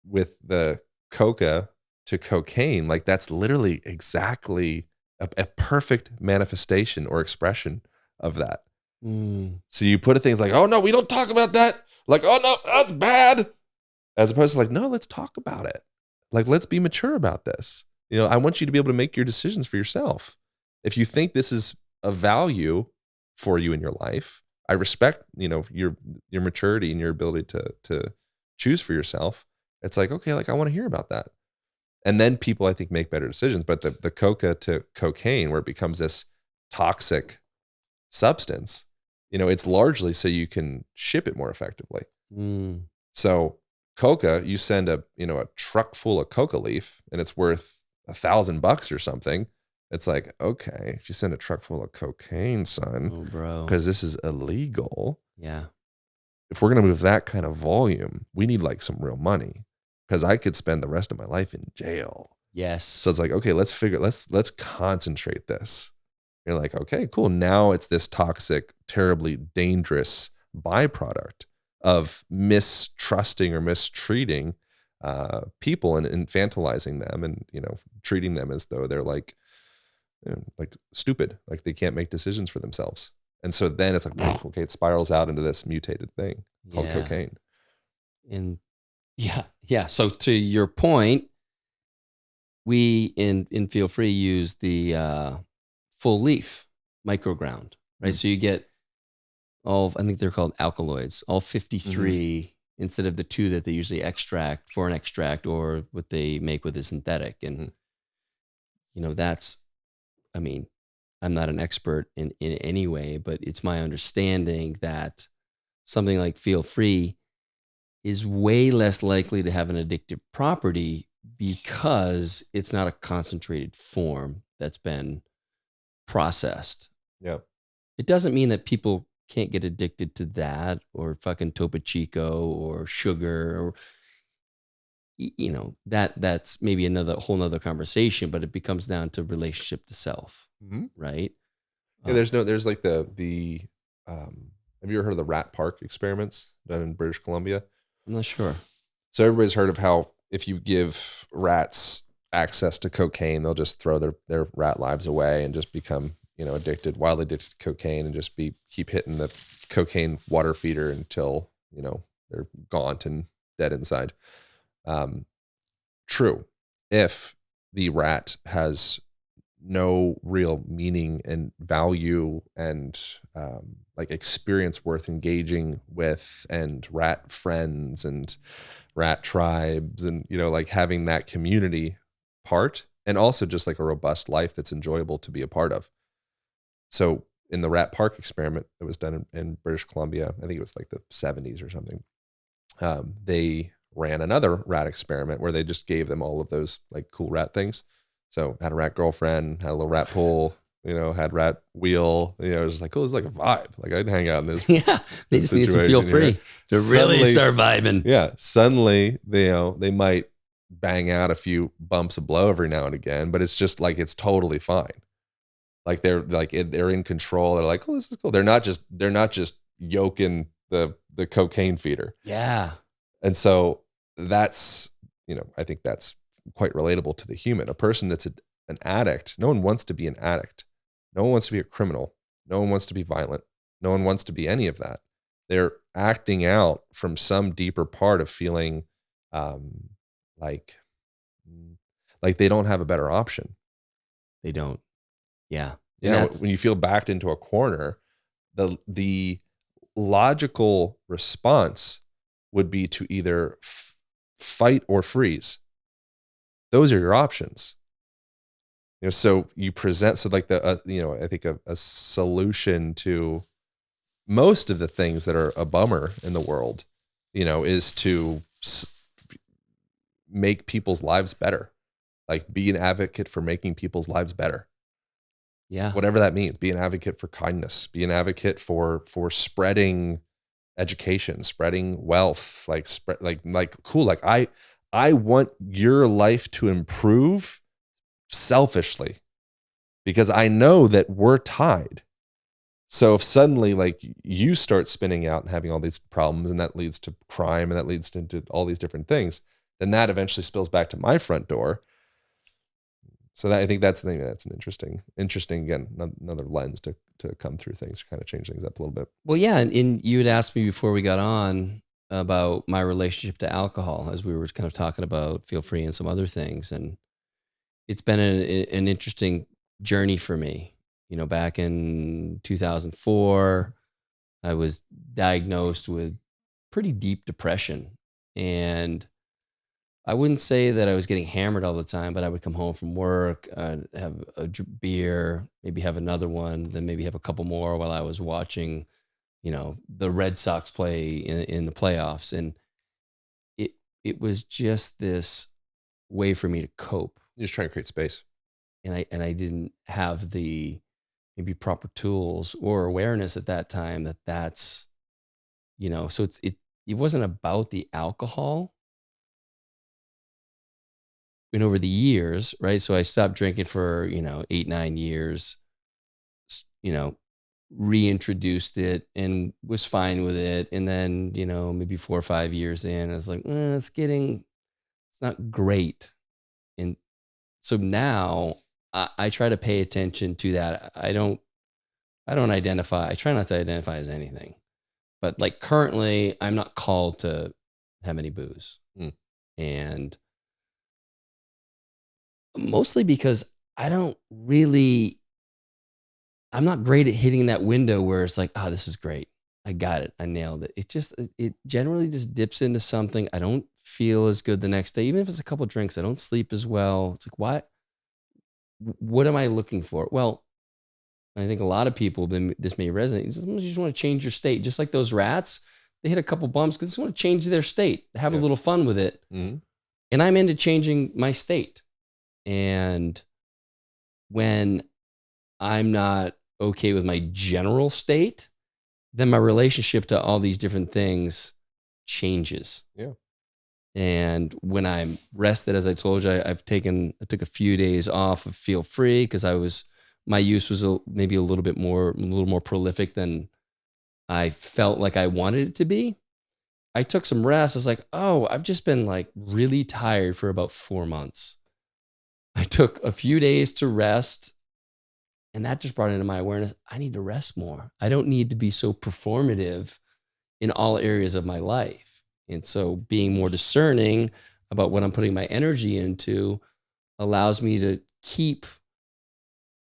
with the coca to cocaine, like that's literally exactly a perfect manifestation or expression of that. So you put things like, oh no, we don't talk about that. Like, oh no, that's bad. As opposed to like, no, let's talk about it. Like, let's be mature about this. I want you to be able to make your decisions for yourself. If you think this is a value for you in your life, I respect, your maturity and your ability to choose for yourself. It's like, okay, like I want to hear about that. And then people, I think, make better decisions. But the coca to cocaine, where it becomes this toxic substance, it's largely so you can ship it more effectively. So coca, you send a truck full of coca leaf and it's worth $1,000 or something. It's like, okay, if you send a truck full of cocaine, son, because this is illegal. Yeah. If we're going to move that kind of volume, we need like some real money because I could spend the rest of my life in jail. Yes. So it's like, okay, let's concentrate this. You're like, okay, cool. Now it's this toxic, terribly dangerous byproduct of mistrusting or mistreating people and infantilizing them and, treating them as though they're like stupid, like they can't make decisions for themselves. And so then it's like, okay, it spirals out into this mutated thing called cocaine. And yeah. So to your point, we in Feel Free use the full leaf microground. right? Mm. So you get I think they're called alkaloids, all 53 instead of the 2 that they usually extract for an extract or what they make with a synthetic. And, that's, I mean, I'm not an expert in any way, but it's my understanding that something like Feel Free is way less likely to have an addictive property because it's not a concentrated form that's been processed. Yeah. It doesn't mean that people can't get addicted to that or fucking Topo Chico or sugar or that's maybe another whole nother conversation, but it becomes down to relationship to self, Mm-hmm. right? Yeah, there's like the have you ever heard of the rat park experiments done in British Columbia? I'm not sure. So everybody's heard of how if you give rats access to cocaine, they'll just throw their rat lives away and just become, wildly addicted to cocaine and just keep hitting the cocaine water feeder until, they're gaunt and dead inside. True. If the rat has no real meaning and value and like experience worth engaging with, and rat friends and rat tribes, and like having that community part, and also just like a robust life that's enjoyable to be a part of. So in the rat park experiment that was done in British Columbia, I think it was like the 70s or something, they ran another rat experiment where they just gave them all of those like cool rat things. So had a rat girlfriend, had a little rat pool, had rat wheel, it was like, oh, it's like a vibe. Like I'd hang out in this. Yeah. They just need to feel free to really start vibing. Yeah. Suddenly, they might bang out a few bumps of blow every now and again, but it's just like, it's totally fine. Like they're in control. They're like, oh, this is cool. They're not just yoking the cocaine feeder. Yeah. And so that's, I think that's quite relatable to the human. A person that's an addict, no one wants to be an addict. No one wants to be a criminal. No one wants to be violent. No one wants to be any of that. They're acting out from some deeper part of feeling like they don't have a better option. They don't. Yeah. When you feel backed into a corner, the logical response would be to either fight or freeze. Those are your options. So you present, so like I think a solution to most of the things that are a bummer in the world, is to make people's lives better. Like be an advocate for making people's lives better. Yeah. Whatever that means. Be an advocate for kindness. Be an advocate for spreading education, spreading wealth, cool. Like I want your life to improve selfishly because I know that we're tied. So if suddenly like you start spinning out and having all these problems, and that leads to crime, and that leads to all these different things, then that eventually spills back to my front door. So I think that's an interesting, again, another lens to come through things, to kind of change things up a little bit. Well, yeah. And you had asked me before we got on about my relationship to alcohol, as we were kind of talking about Feel Free and some other things. And it's been an interesting journey for me. Back in 2004, I was diagnosed with pretty deep depression, and I wouldn't say that I was getting hammered all the time, but I would come home from work, have a beer, maybe have another one, then maybe have a couple more while I was watching, the Red Sox play in the playoffs. And it was just this way for me to cope. You're just trying to create space. And I didn't have the maybe proper tools or awareness at that time that's, so it wasn't about the alcohol. And over the years, right? So I stopped drinking for, 8-9 years, reintroduced it and was fine with it. And then, maybe 4 or 5 years in, I was like, it's not great. And so now I try to pay attention to that. I try not to identify as anything, but like currently I'm not called to have any booze. And mostly because I don't really I'm not great at hitting that window where it's like, oh, this is great. I got it. I nailed it. It generally just dips into something. I don't feel as good the next day. Even if it's a couple of drinks, I don't sleep as well. It's like, what am I looking for? Well, I think a lot of people, this may resonate. You just want to change your state. Just like those rats, they hit a couple bumps because they just want to change their state, have a little fun with it. Mm-hmm. And I'm into changing my state. And when I'm not okay with my general state, then my relationship to all these different things changes. Yeah. And when I'm rested, as I told you, I took a few days off of feel free because my use was maybe a little more prolific than I felt like I wanted it to be. I took some rest. I was like, oh, I've just been like really tired for about 4 months. I took a few days to rest. And that just brought into my awareness, I need to rest more. I don't need to be so performative in all areas of my life. And so being more discerning about what I'm putting my energy into allows me to keep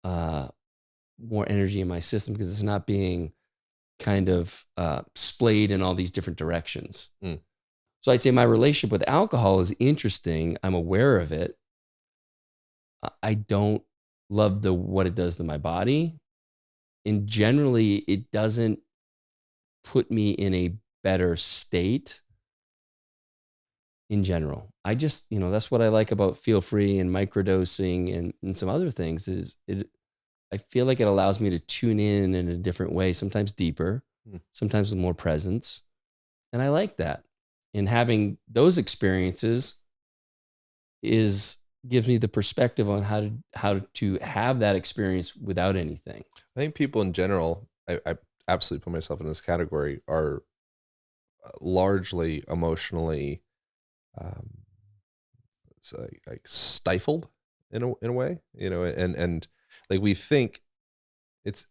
more energy in my system because it's not being kind of splayed in all these different directions. Mm. So I'd say my relationship with alcohol is interesting. I'm aware of it. I don't love what it does to my body. And generally, it doesn't put me in a better state in general. I just, that's what I like about feel free and microdosing and some other things is I feel like it allows me to tune in a different way, sometimes deeper, sometimes with more presence. And I like that. And having those experiences gives me the perspective on how to have that experience without anything. I think people in general, I absolutely put myself in this category, are largely emotionally like stifled in a way, and like we think it's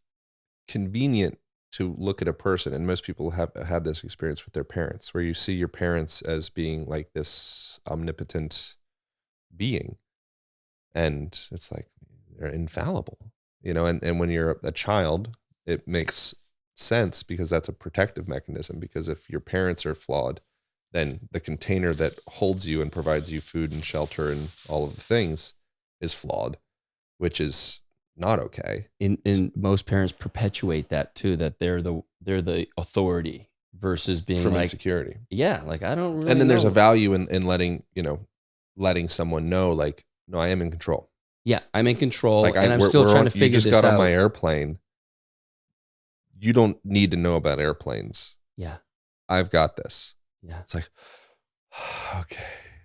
convenient to look at a person, and most people have had this experience with their parents, where you see your parents as being like this omnipotent being, and it's like they're infallible, and when you're a child, it makes sense because that's a protective mechanism, because if your parents are flawed, then the container that holds you and provides you food and shelter and all of the things is flawed, which is not okay. And most parents perpetuate that too, that they're the authority versus being from like insecurity. Yeah, like I don't really And then there's know. a value in letting someone know, like, no, I am in control. Yeah, I'm in control, Like and I'm still trying to figure this out. You just got on my airplane. You don't need to know about airplanes. Yeah. I've got this. Yeah. It's like, okay.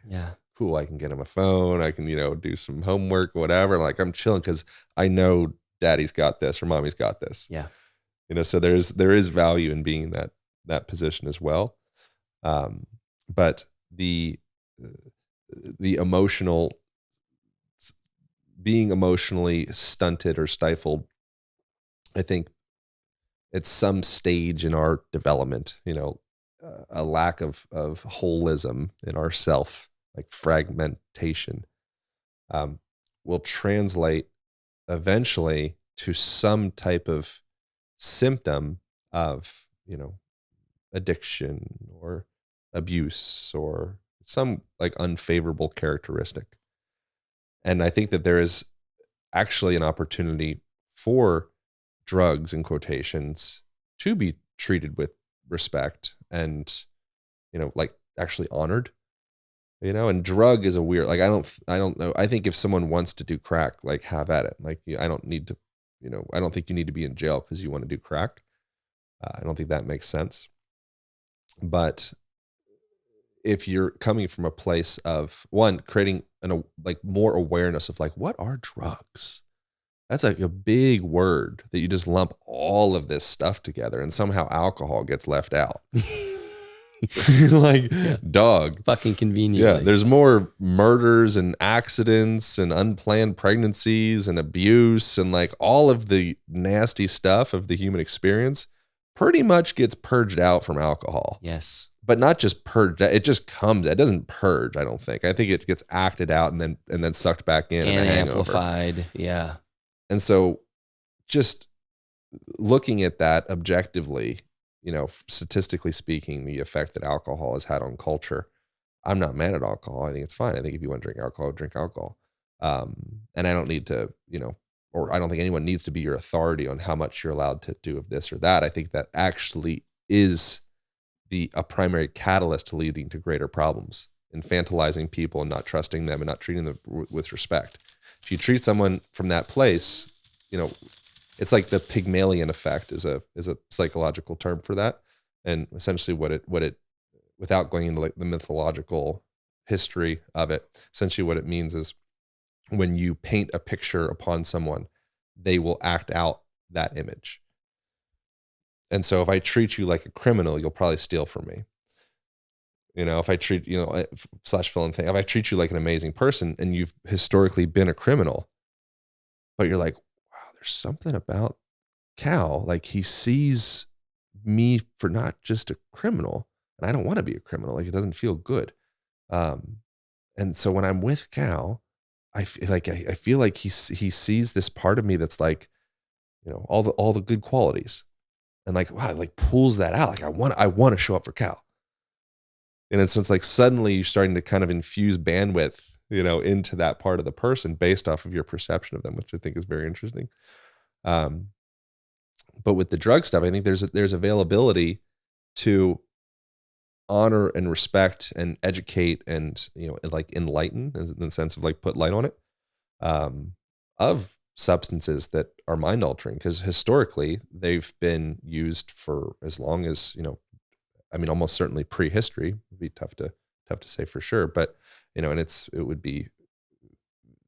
Yeah. Cool. I can get on my phone. I can, do some homework, whatever. Like I'm chilling because I know daddy's got this or mommy's got this. Yeah. So there is value in being in that position as well. But the being emotionally stunted or stifled, I think at some stage in our development, a lack of holism in ourself, like fragmentation, will translate eventually to some type of symptom of, addiction or abuse or some like unfavorable characteristic. And I think that there is actually an opportunity for drugs, in quotations, to be treated with respect and, like actually honored, and drug is a weird, like, I don't know. I think if someone wants to do crack, like have at it. Like, I don't need to, I don't think you need to be in jail because you want to do crack. I don't think that makes sense. But if you're coming from a place of creating like more awareness of like, what are drugs? That's like a big word that you just lump all of this stuff together, and somehow alcohol gets left out. Like, dog. Fucking convenient. Yeah, there's more murders and accidents and unplanned pregnancies and abuse and like all of the nasty stuff of the human experience pretty much gets purged out from alcohol. Yes. But not just purged. It just comes. It doesn't purge, I don't think. I think it gets acted out and then sucked back in and a hangover. amplified. Yeah. And so just looking at that objectively, statistically speaking, the effect that alcohol has had on culture, I'm not mad at alcohol. I think it's fine. I think if you want to drink alcohol. And I don't need to, or I don't think anyone needs to be your authority on how much you're allowed to do of this or that. I think that actually is a primary catalyst to leading to greater problems, infantilizing people and not trusting them and not treating them with respect. If you treat someone from that place, it's like the Pygmalion effect is a psychological term for that. And essentially what it, without going into like the mythological history of it, essentially what it means is when you paint a picture upon someone, they will act out that image. And so if I treat you like a criminal, you'll probably steal from me. If I treat, slash fill in thing, if I treat you like an amazing person and you've historically been a criminal, but you're like, wow, there's something about Cal. Like he sees me for not just a criminal, and I don't want to be a criminal. Like it doesn't feel good. And so when I'm with Cal, I feel like he sees this part of me that's like, all the good qualities, and like, wow, like pulls that out. Like I want to show up for Cal. And so it's like suddenly you're starting to kind of infuse bandwidth, into that part of the person based off of your perception of them, which I think is very interesting. But with the drug stuff, I think there's availability to honor and respect and educate and like enlighten in the sense of like put light on it, of substances that are mind altering, because historically they've been used for as long as almost certainly prehistory. Would be tough to say for sure, but and it would be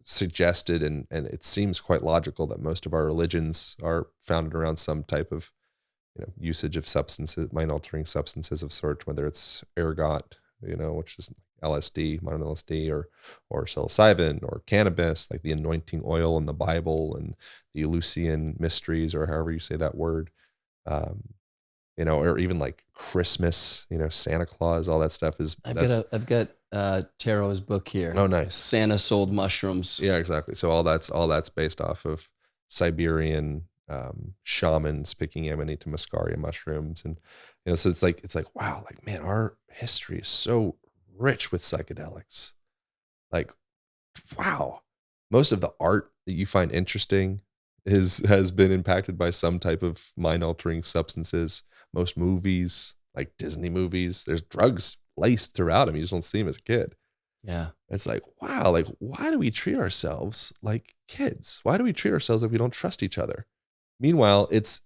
suggested and it seems quite logical that most of our religions are founded around some type of usage of substances, mind altering substances of sort, whether it's ergot, which is LSD, modern LSD, or psilocybin or cannabis, like the anointing oil in the Bible and the Eleusinian mysteries, or however you say that word, or even like Christmas, Santa Claus, all that stuff is. I've got Taro's book here. Oh, nice. Santa sold mushrooms. Yeah, exactly. So all that's based off of Siberian shamans picking Amanita muscaria mushrooms, and so it's like wow, like man, our history is so rich with psychedelics. Like wow, most of the art that you find interesting has been impacted by some type of mind altering substances. Most movies, like Disney movies, there's drugs laced throughout them. You just don't see them as a kid. Yeah. It's like, wow, like why do we treat ourselves like kids? Why do we treat ourselves like we don't trust each other? Meanwhile, it's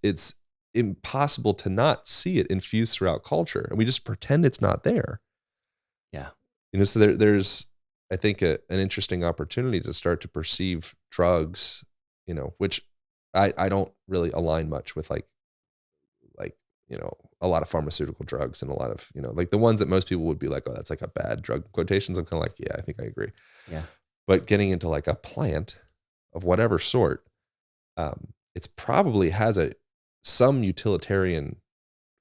impossible to not see it infused throughout culture, and we just pretend it's not there. Yeah. So there's, I think, an interesting opportunity to start to perceive drugs, which I don't really align much with like a lot of pharmaceutical drugs and a lot of, like the ones that most people would be like, oh, that's like a bad drug, quotations. I'm kind of like, yeah, I think I agree. Yeah. But getting into like a plant of whatever sort, it's probably has some utilitarian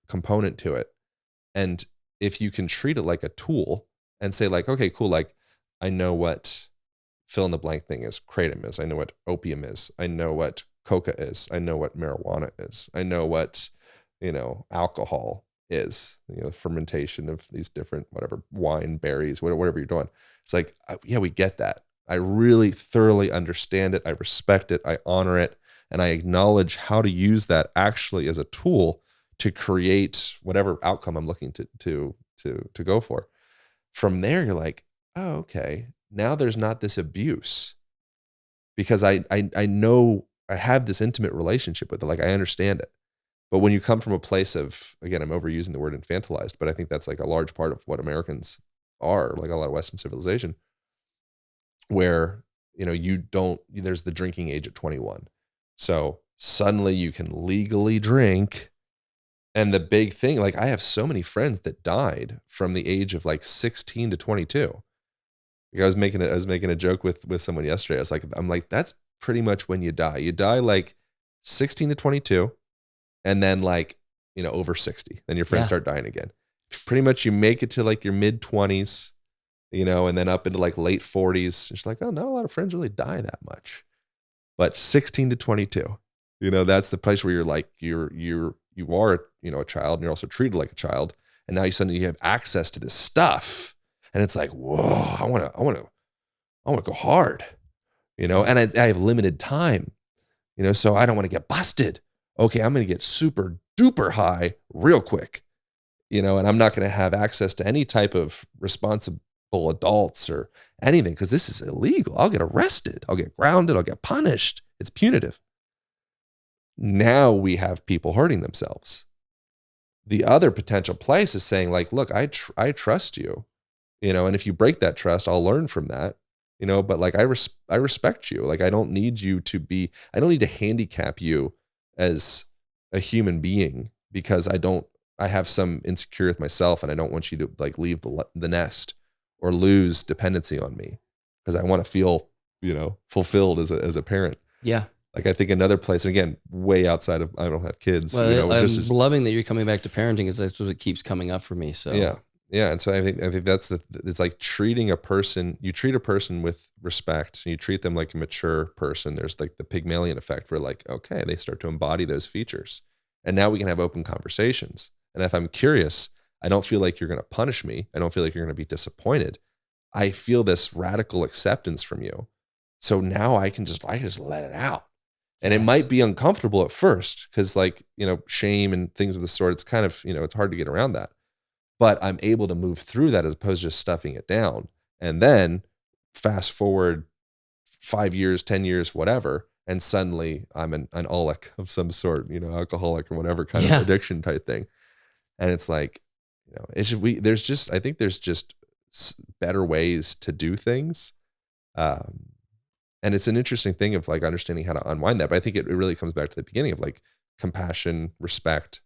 component to it. And if you can treat it like a tool and say like, okay, cool. Like I know what fill in the blank thing is, kratom is. I know what opium is. I know what coca is. I know what marijuana is. I know what, alcohol is, fermentation of these different, whatever, wine, berries, whatever you're doing. It's like, yeah, we get that. I really thoroughly understand it. I respect it. I honor it. And I acknowledge how to use that actually as a tool to create whatever outcome I'm looking to go for. From there, you're like, oh, okay. Now there's not this abuse because I know I have this intimate relationship with it. Like I understand it. But when you come from a place of, again, I'm overusing the word infantilized, but I think that's like a large part of what Americans are, like a lot of Western civilization, where, there's the drinking age at 21. So suddenly you can legally drink. And the big thing, like I have so many friends that died from the age of like 16 to 22. Like I was making a joke with someone yesterday. I'm like, that's pretty much when you die. You die like 16 to 22. And then like, over 60, then your friends start dying again. Pretty much you make it to like your mid 20s, and then up into like late 40s. It's like, oh, not a lot of friends really die that much, but 16 to 22, That's the place where you're like, you are, a child, and you're also treated like a child. And now you have access to this stuff. And it's like, whoa, I want to go hard, and I have limited time, so I don't want to get busted. Okay, I'm going to get super duper high real quick, and I'm not going to have access to any type of responsible adults or anything because this is illegal. I'll get arrested. I'll get grounded. I'll get punished. It's punitive. Now we have people hurting themselves. The other potential place is saying like, look, I trust you, and if you break that trust, I'll learn from that, but like I respect you. Like I don't need to handicap you as a human being because I have some insecurity with myself and I don't want you to like leave the nest or lose dependency on me because I want to feel, fulfilled as a parent. Yeah. Like I think another place, and again, way outside of, I don't have kids. Well, I'm loving that you're coming back to parenting because that's what keeps coming up for me. So yeah. And so I think that's it's like treating a person, you treat a person with respect, and you treat them like a mature person. There's like the Pygmalion effect where like, okay, they start to embody those features. And now we can have open conversations. And if I'm curious, I don't feel like you're going to punish me. I don't feel like you're going to be disappointed. I feel this radical acceptance from you. So now I can just let it out. And It might be uncomfortable at first because like, shame and things of the sort, it's kind of, it's hard to get around that. But I'm able to move through that as opposed to just stuffing it down. And then fast forward 5 years, 10 years, whatever, and suddenly I'm an alcoholic of some sort, alcoholic or whatever kind of addiction type thing. And it's like, I think there's just better ways to do things. And it's an interesting thing of like understanding how to unwind that. But I think it really comes back to the beginning of like compassion, respect,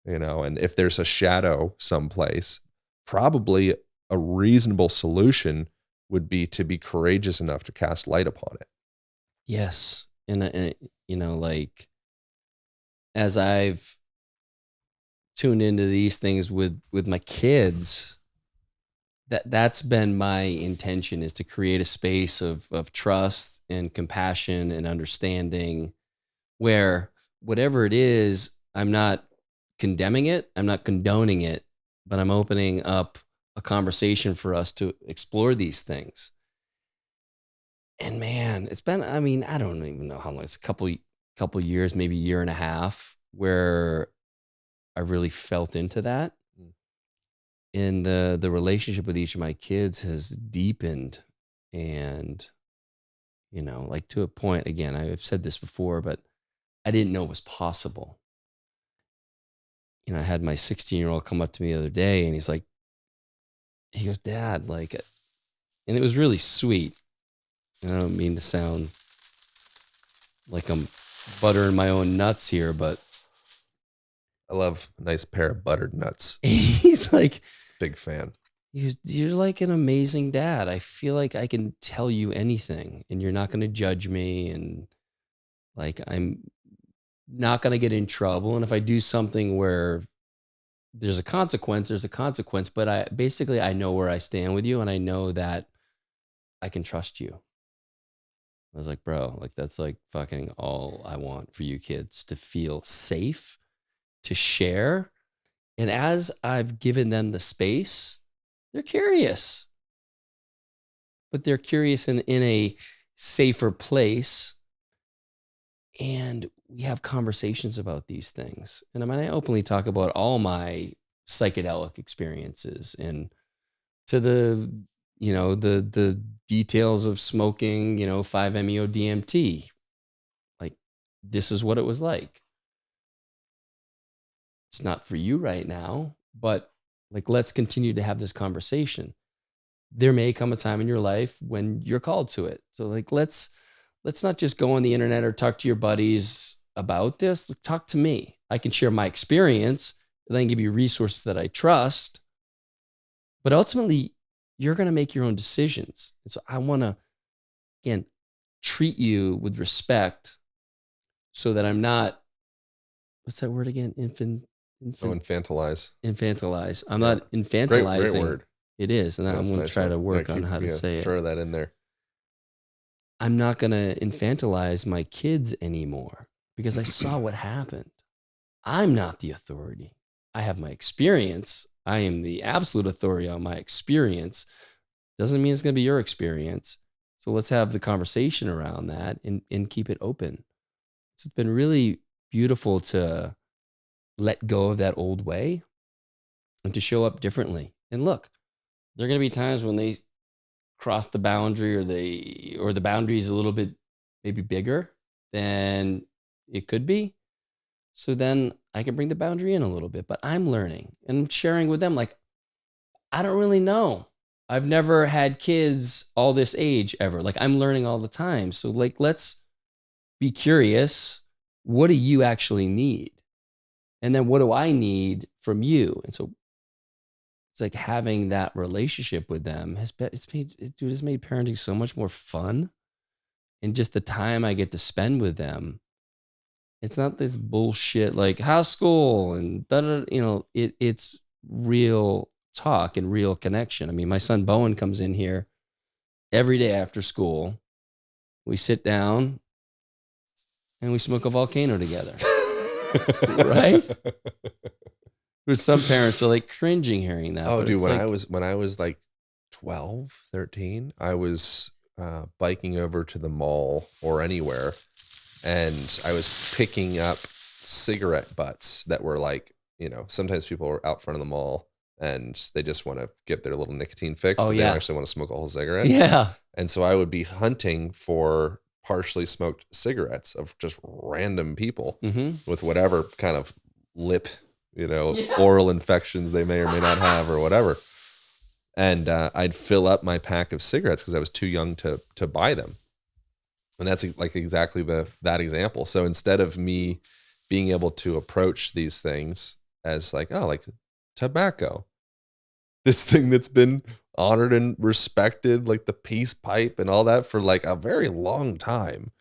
and if there's a shadow someplace, probably a reasonable solution would be to be courageous enough to cast light upon it. Yes. And like as I've tuned into these things with my kids, that's been my intention, is to create a space of trust and compassion and understanding where whatever it is, I'm not condemning it, I'm not condoning it, but I'm opening up a conversation for us to explore these things. And man, it's been, I don't even know how long, it's a couple years, maybe a year and a half, where I really felt into that. And the relationship with each of my kids has deepened, and like to a point, again, I've said this before, but I didn't know it was possible. I had my 16-year-old come up to me the other day, and he goes, Dad, like, and it was really sweet. And I don't mean to sound like I'm buttering my own nuts here, but I love a nice pair of buttered nuts. He's like, big fan. You're like an amazing dad. I feel like I can tell you anything and you're not going to judge me. And like, I'm not going to get in trouble. And if I do something where there's a consequence, but I know where I stand with you, and I know that I can trust you. I was like, bro, like that's like fucking all I want for you kids, to feel safe, to share. And as I've given them the space, they're curious. But they're curious in a safer place. And we have conversations about these things. And I openly talk about all my psychedelic experiences, and to the details of smoking, 5-MeO DMT. Like, this is what it was like. It's not for you right now, but like, let's continue to have this conversation. There may come a time in your life when you're called to it. So like, let's not just go on the internet or talk to your buddies about this. Talk to me. I can share my experience, and I can give you resources that I trust. But ultimately, you're going to make your own decisions. And so I want to, again, treat you with respect, so that I'm not, what's that word again? Infantilize. Infantilize. I'm not infantilizing. Great word. It is. And I'm going to try to work on how to say it. Throw that in there. I'm not going to infantilize my kids anymore, because I saw what happened. I'm not the authority. I have my experience. I am the absolute authority on my experience. Doesn't mean it's going to be your experience. So let's have the conversation around that and keep it open. So it's been really beautiful to let go of that old way and to show up differently. And look, there are going to be times when they cross the boundary or the boundary is a little bit maybe bigger than it could be. So then I can bring the boundary in a little bit, but I'm learning and sharing with them. Like, I don't really know. I've never had kids all this age ever. Like, I'm learning all the time. So like, let's be curious. What do you actually need? And then what do I need from you? And so it's like having that relationship with them it's made parenting so much more fun. And just the time I get to spend with them, it's not this bullshit like how's school and it's real talk and real connection. I mean, my son Bowen comes in here every day after school. We sit down and we smoke a volcano together. Right? There's some parents are like cringing hearing that. Oh, dude, when I was like 12, 13, I was biking over to the mall or anywhere, and I was picking up cigarette butts that were like, sometimes people are out front of the mall and they just want to get their little nicotine fix, but they don't actually want to smoke a whole cigarette. Yeah. And so I would be hunting for partially smoked cigarettes of just random people with whatever kind of lip, oral infections they may or may not have or whatever. And I'd fill up my pack of cigarettes because I was too young to buy them. And that's like exactly that example. So instead of me being able to approach these things as like, oh, like tobacco, this thing that's been honored and respected, like the peace pipe and all that for like a very long time.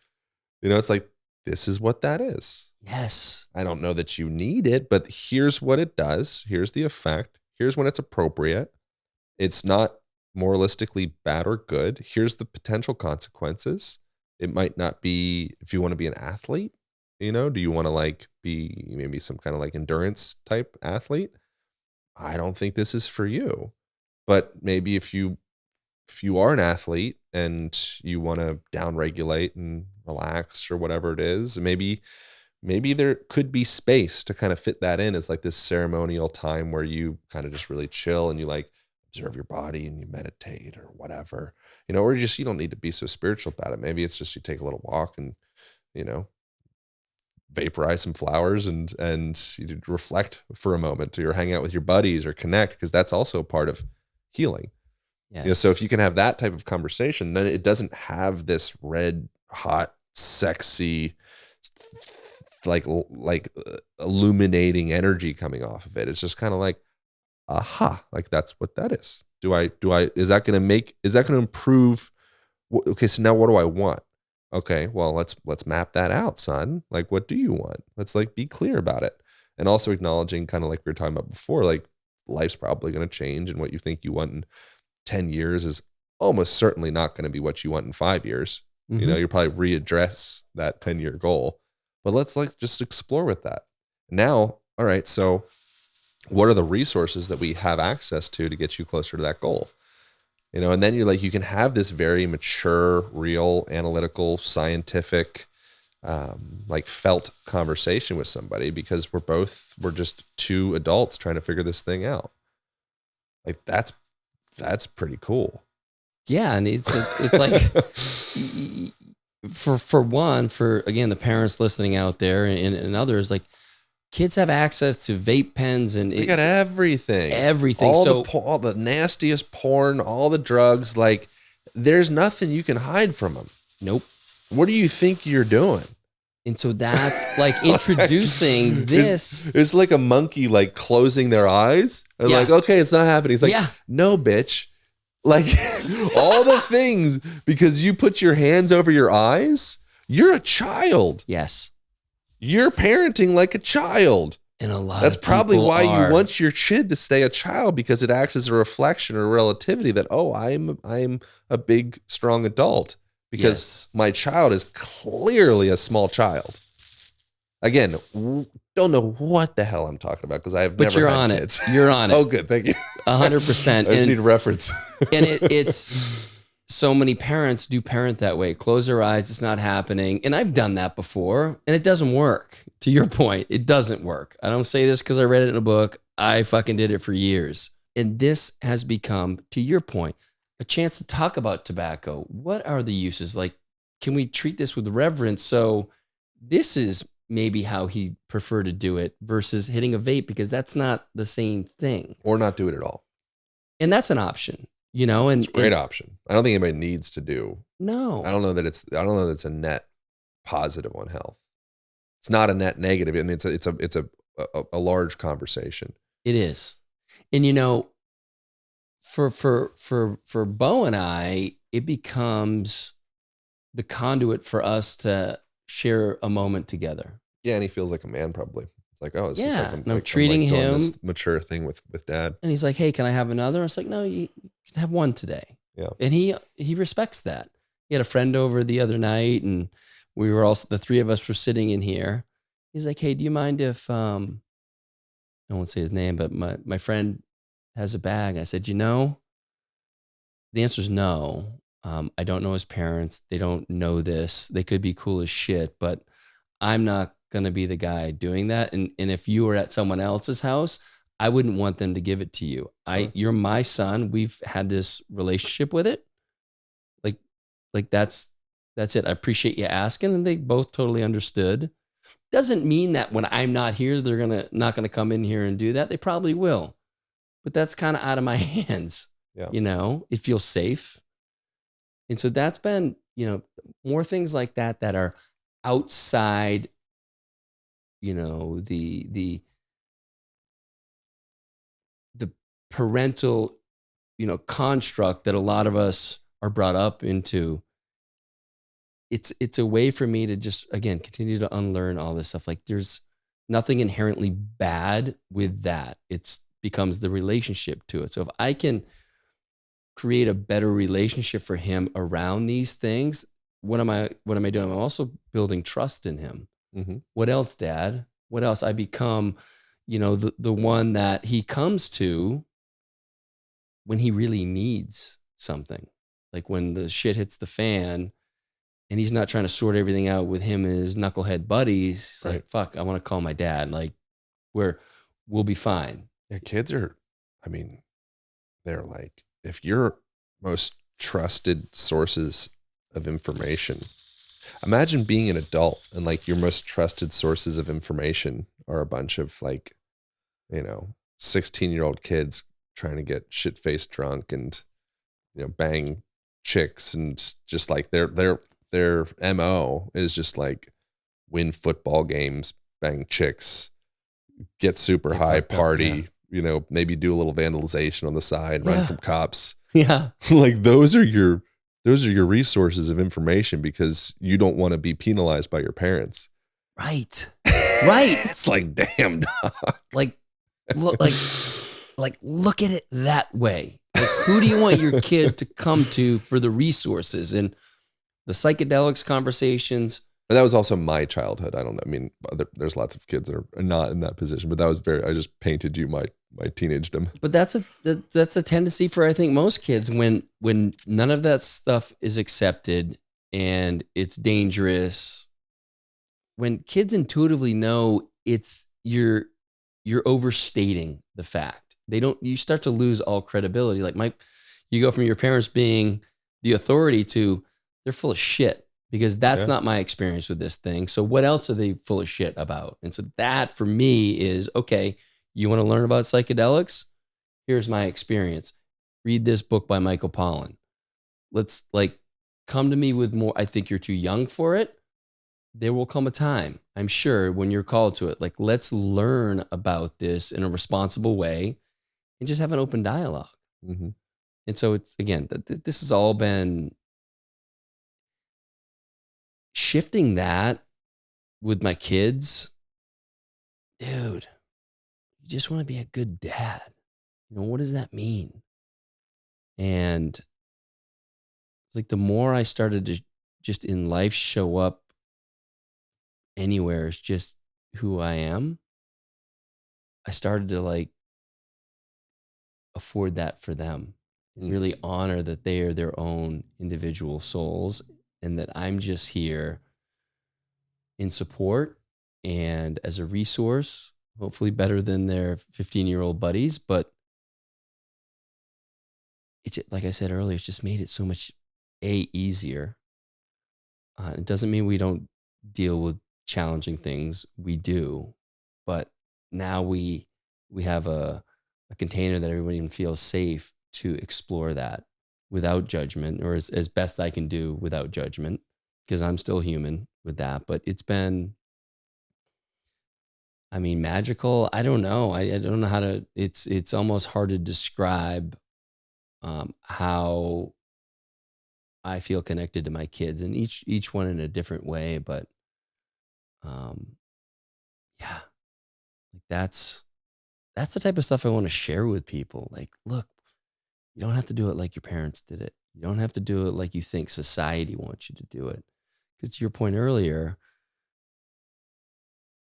It's like, this is what that is. Yes. I don't know that you need it, but here's what it does. Here's the effect. Here's when it's appropriate. It's not moralistically bad or good. Here's the potential consequences. It might not be, if you want to be an athlete, do you want to like be maybe some kind of like endurance type athlete? I don't think this is for you. But maybe if you are an athlete and you want to downregulate and relax or whatever it is, maybe there could be space to kind of fit that in as like this ceremonial time where you kind of just really chill and you like observe your body and you meditate or whatever, or you don't need to be so spiritual about it. Maybe it's just you take a little walk and, vaporize some flowers and you reflect for a moment, or hang out with your buddies or connect, because that's also part of healing. Yes. So if you can have that type of conversation, then it doesn't have this red, hot, sexy, like illuminating energy coming off of it. It's just kind of like, aha, like that's what that is. Is that going to improve? Okay. So now what do I want? Okay. Well, let's map that out, son. Like, what do you want? Let's like be clear about it. And also acknowledging, kind of like we were talking about before, like life's probably going to change, and what you think you want in 10 years is almost certainly not going to be what you want in 5 years. You'll probably readdress that 10-year goal, but let's like just explore with that. Now, all right, so what are the resources that we have access to get you closer to that goal? And then you can have this very mature, real, analytical, scientific, like felt conversation with somebody, because we're just two adults trying to figure this thing out. Like that's pretty cool. Yeah. And it's like, for again, the parents listening out there and others, like kids have access to vape pens and they got everything. All the nastiest porn, all the drugs, like there's nothing you can hide from them. Nope. What do you think you're doing? And so that's like introducing this. It's like a monkey like closing their eyes and like, okay, it's not happening. It's like, no, bitch. Like all the things, because you put your hands over your eyes, you're a child. Yes. You're parenting like a child. And that's probably why you want your kid to stay a child, because it acts as a reflection or relativity that, oh, I'm a big, strong adult, because my child is clearly a small child. Again, don't know what the hell I'm talking about because I have But never you're had on kids. it. You're on it. Oh, good. Thank you. 100%. I just need a reference. And it's so many parents do parent that way. Close their eyes. It's not happening. And I've done that before and it doesn't work. To your point, it doesn't work. I don't say this because I read it in a book. I fucking did it for years. And this has become, to your point, a chance to talk about tobacco. What are the uses? Like, can we treat this with reverence? So this is maybe how he preferred to do it versus hitting a vape, because that's not the same thing. Or not do it at all. And that's an option, you know, and It's a great option. I don't think anybody needs to do. No. I don't know that it's a net positive on health. It's not a net negative. I mean, it's a large conversation. It is. And you know, for Bo and I, it becomes the conduit for us to share a moment together. Yeah, and he feels like a man probably. It's like, oh, it's just like I'm treating doing him this mature thing with dad. And he's like, hey, can I have another? I was like, no, you can have one today. Yeah. And he respects that. He had a friend over the other night and we were also, the three of us were sitting in here. He's like, hey, do you mind if, I won't say his name, but my friend has a bag. I said, you know, the answer is no. I don't know his parents. They don't know this. They could be cool as shit, but I'm not going to be the guy doing that. And if you were at someone else's house, I wouldn't want them to give it to you. You're my son. We've had this relationship with it. Like that's it. I appreciate you asking. And they both totally understood. Doesn't mean that when I'm not here, they're not gonna come in here and do that. They probably will, but that's kind of out of my hands. Yeah. You know, it feels safe. And so that's been, you know, more things like that are outside, you know, the parental, you know, construct that a lot of us are brought up into. It's a way for me to just, again, continue to unlearn all this stuff. Like there's nothing inherently bad with that. It's becomes the relationship to it. So if I can create a better relationship for him around these things, what am I doing? I'm also building trust in him. Mm-hmm. What else, Dad? What else? I become, you know, the one that he comes to when he really needs something. Like when the shit hits the fan and he's not trying to sort everything out with him and his knucklehead buddies. He's like, fuck, I want to call my dad. Like we'll be fine. Yeah, kids are, I mean, they're like, if your most trusted sources of information, imagine being an adult and like your most trusted sources of information are a bunch of like, you know, 16-year-old kids trying to get shit-faced drunk and, you know, bang chicks and just like their MO is just like win football games, bang chicks, get super high, party, you know, maybe do a little vandalization on the side, run from cops. Yeah. Like those are your resources of information because you don't want to be penalized by your parents. Right. Right. It's like, damn, dog. Like look at it that way. Like who do you want your kid to come to for the resources and the psychedelics conversations? And that was also my childhood. I don't know. I mean, there's lots of kids that are not in that position, but that was I just painted you my teenagedom. But that's a tendency for, I think, most kids when none of that stuff is accepted and it's dangerous. When kids intuitively know you're overstating the fact. You start to lose all credibility. Like you go from your parents being the authority to they're full of shit. Because that's not my experience with this thing. So what else are they full of shit about? And so that for me is, okay, you want to learn about psychedelics? Here's my experience. Read this book by Michael Pollan. Let's like come to me with more. I think you're too young for it. There will come a time, I'm sure, when you're called to it. Like, let's learn about this in a responsible way and just have an open dialogue. Mm-hmm. And so it's, again, this has all been shifting that with my kids. Dude, you just want to be a good dad. You know, what does that mean? And it's like the more I started to just in life show up anywhere, it's just who I am, I started to like afford that for them and Mm. really honor that they are their own individual souls and that I'm just here in support and as a resource, hopefully better than their 15-year-old buddies. But it's like I said earlier, it's just made it so much easier. It doesn't mean we don't deal with challenging things. We do, but now we have a container that everybody can feel safe to explore that without judgment, or as best I can do without judgment, because I'm still human with that. But it's been, I mean, magical. I don't know. I don't know how to. It's almost hard to describe how I feel connected to my kids, and each one in a different way. But um, yeah, like that's the type of stuff I want to share with people. Like, look, you don't have to do it like your parents did it. You don't have to do it like you think society wants you to do it. Because to your point earlier,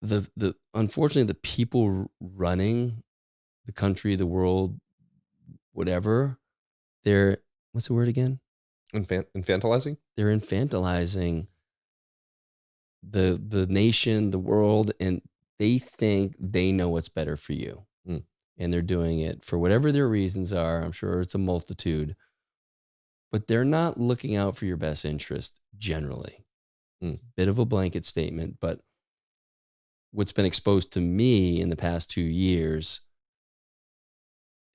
the unfortunately the people running the country, the world, whatever, they're what's the word again? Infantilizing? They're infantilizing the nation, the world, and they think they know what's better for you. Mm. And they're doing it for whatever their reasons are. I'm sure it's a multitude, but they're not looking out for your best interest generally. Mm. It's a bit of a blanket statement, but what's been exposed to me in the past 2 years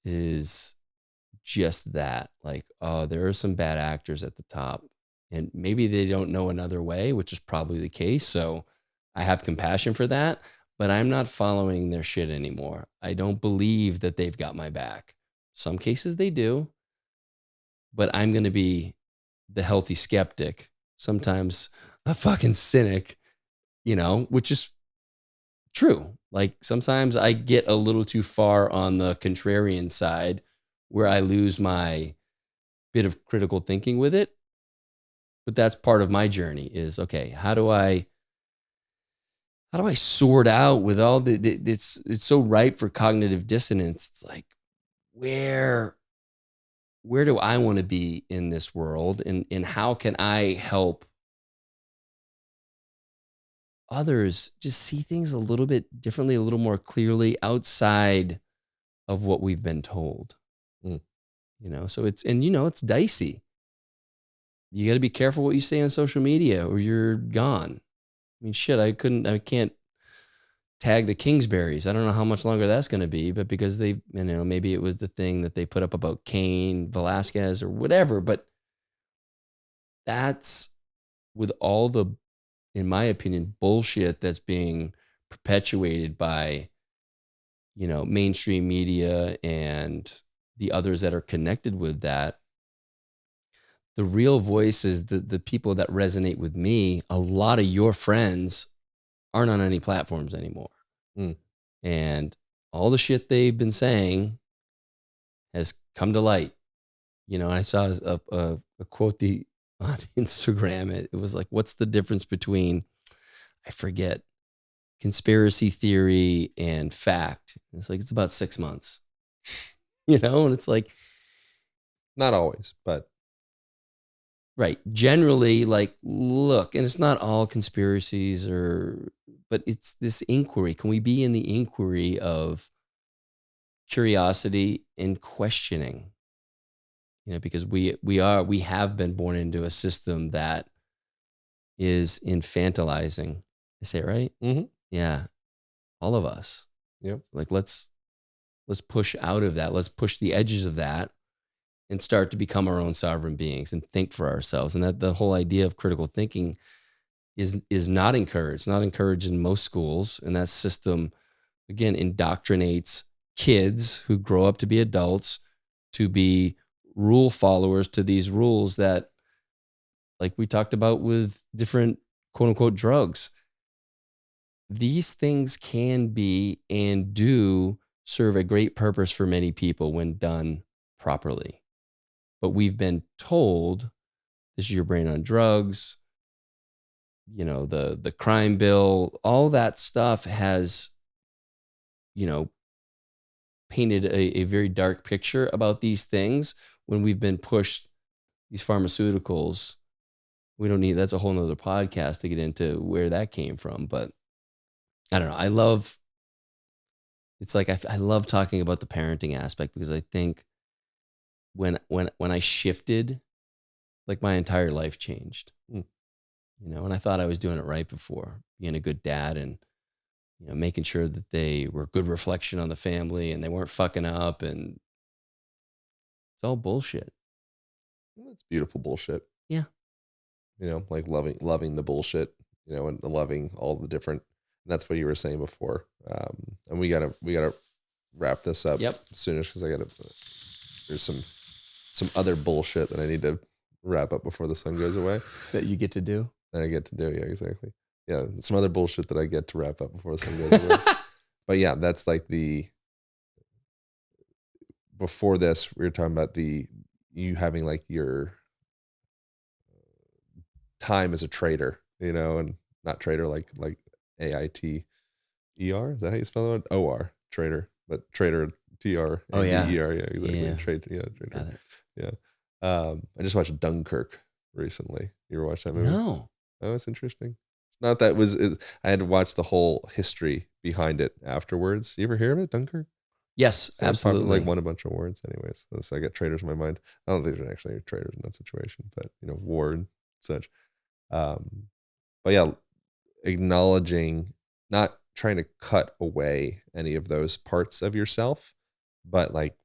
is just that. Like, oh, there are some bad actors at the top, and maybe they don't know another way, which is probably the case. So I have compassion for that, but I'm not following their shit anymore. I don't believe that they've got my back. Some cases they do, but I'm going to be the healthy skeptic, sometimes a fucking cynic, which is true. Like sometimes I get a little too far on the contrarian side where I lose my bit of critical thinking with it. But that's part of my journey is okay, how do I sort out with all it's so ripe for cognitive dissonance. It's like where where do I want to be in this world and how can I help others just see things a little bit differently, a little more clearly outside of what we've been told. Mm. So it's dicey. You got to be careful what you say on social media or you're gone. I mean, shit, I can't tag the Kingsberries. I don't know how much longer that's going to be, but because maybe it was the thing that they put up about Kane Velasquez or whatever, but that's with all the, in my opinion, bullshit that's being perpetuated by, mainstream media and the others that are connected with that. The real voices, the people that resonate with me, a lot of your friends aren't on any platforms anymore. Mm. And all the shit they've been saying has come to light. I saw a quote on Instagram. It was like, what's the difference between, I forget, conspiracy theory and fact? It's like, it's about 6 months, and it's like, Not always, but right. Generally, like, look, and it's not all conspiracies but it's this inquiry. Can we be in the inquiry of curiosity and questioning? Because we have been born into a system that is infantilizing. I say it right? mm-hmm. Yeah. All of us. Yep. Like let's push out of that. Let's push the edges of that and start to become our own sovereign beings and think for ourselves. And that the whole idea of critical thinking is not encouraged in most schools. And that system, again, indoctrinates kids who grow up to be adults to be rule followers to these rules that, like we talked about with different quote unquote drugs, these things can be and do serve a great purpose for many people when done properly. But we've been told this is your brain on drugs. the crime bill, all that stuff has, painted a very dark picture about these things when we've been pushed these pharmaceuticals. We don't need, that's a whole nother podcast to get into where that came from. But I don't know. It's like, I love talking about the parenting aspect because I think when I shifted, like my entire life changed, and I thought I was doing it right before, being a good dad and, making sure that they were a good reflection on the family and they weren't fucking up, and it's all bullshit. It's beautiful bullshit. Yeah. Like loving the bullshit, and loving all the different, and that's what you were saying before. And we gotta wrap this up. Yep. Soonish, because there's some other bullshit that I need to wrap up before the sun goes away. That you get to do. That I get to do. Yeah, exactly. Yeah. Some other bullshit that I get to wrap up before the sun goes away. But yeah, that's like before this, we were talking about you having like your time as a trader, and not trader like AITER. Is that how you spell it? OR, trader, but trader TR. Oh yeah. Yeah, exactly. Yeah. Trader. Yeah. I just watched Dunkirk recently. You ever watch that movie? No. Oh, it's interesting. It's not that I had to watch the whole history behind it afterwards. You ever hear of it, Dunkirk? Yes, absolutely. Like won a bunch of awards anyways. So I got traders in my mind. I don't think there's actually traders in that situation, but war and such. But yeah, acknowledging, not trying to cut away any of those parts of yourself, but like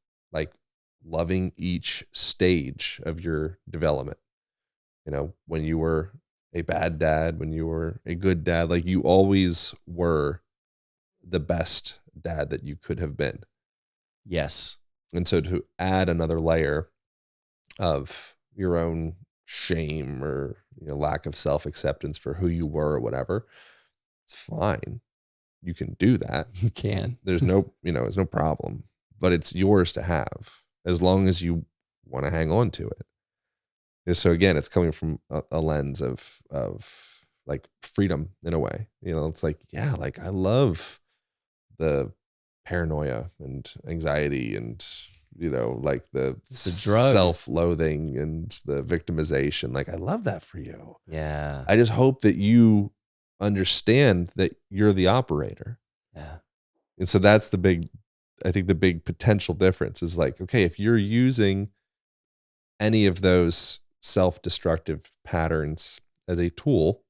loving each stage of your development. When you were a bad dad, when you were a good dad, like you always were the best dad that you could have been. Yes. And so to add another layer of your own shame or lack of self-acceptance for who you were or whatever, it's fine. You can do that. You can. There's no problem, but it's yours to have as long as you want to hang on to it. So again, it's coming from a lens of like freedom in a way. It's like, yeah, like I love the paranoia and anxiety and like the drug, self-loathing and the victimization. Like I love that for you. Yeah. I just hope that you understand that you're the operator. Yeah. And so that's the big potential difference is like, okay, if you're using any of those self-destructive patterns as a tool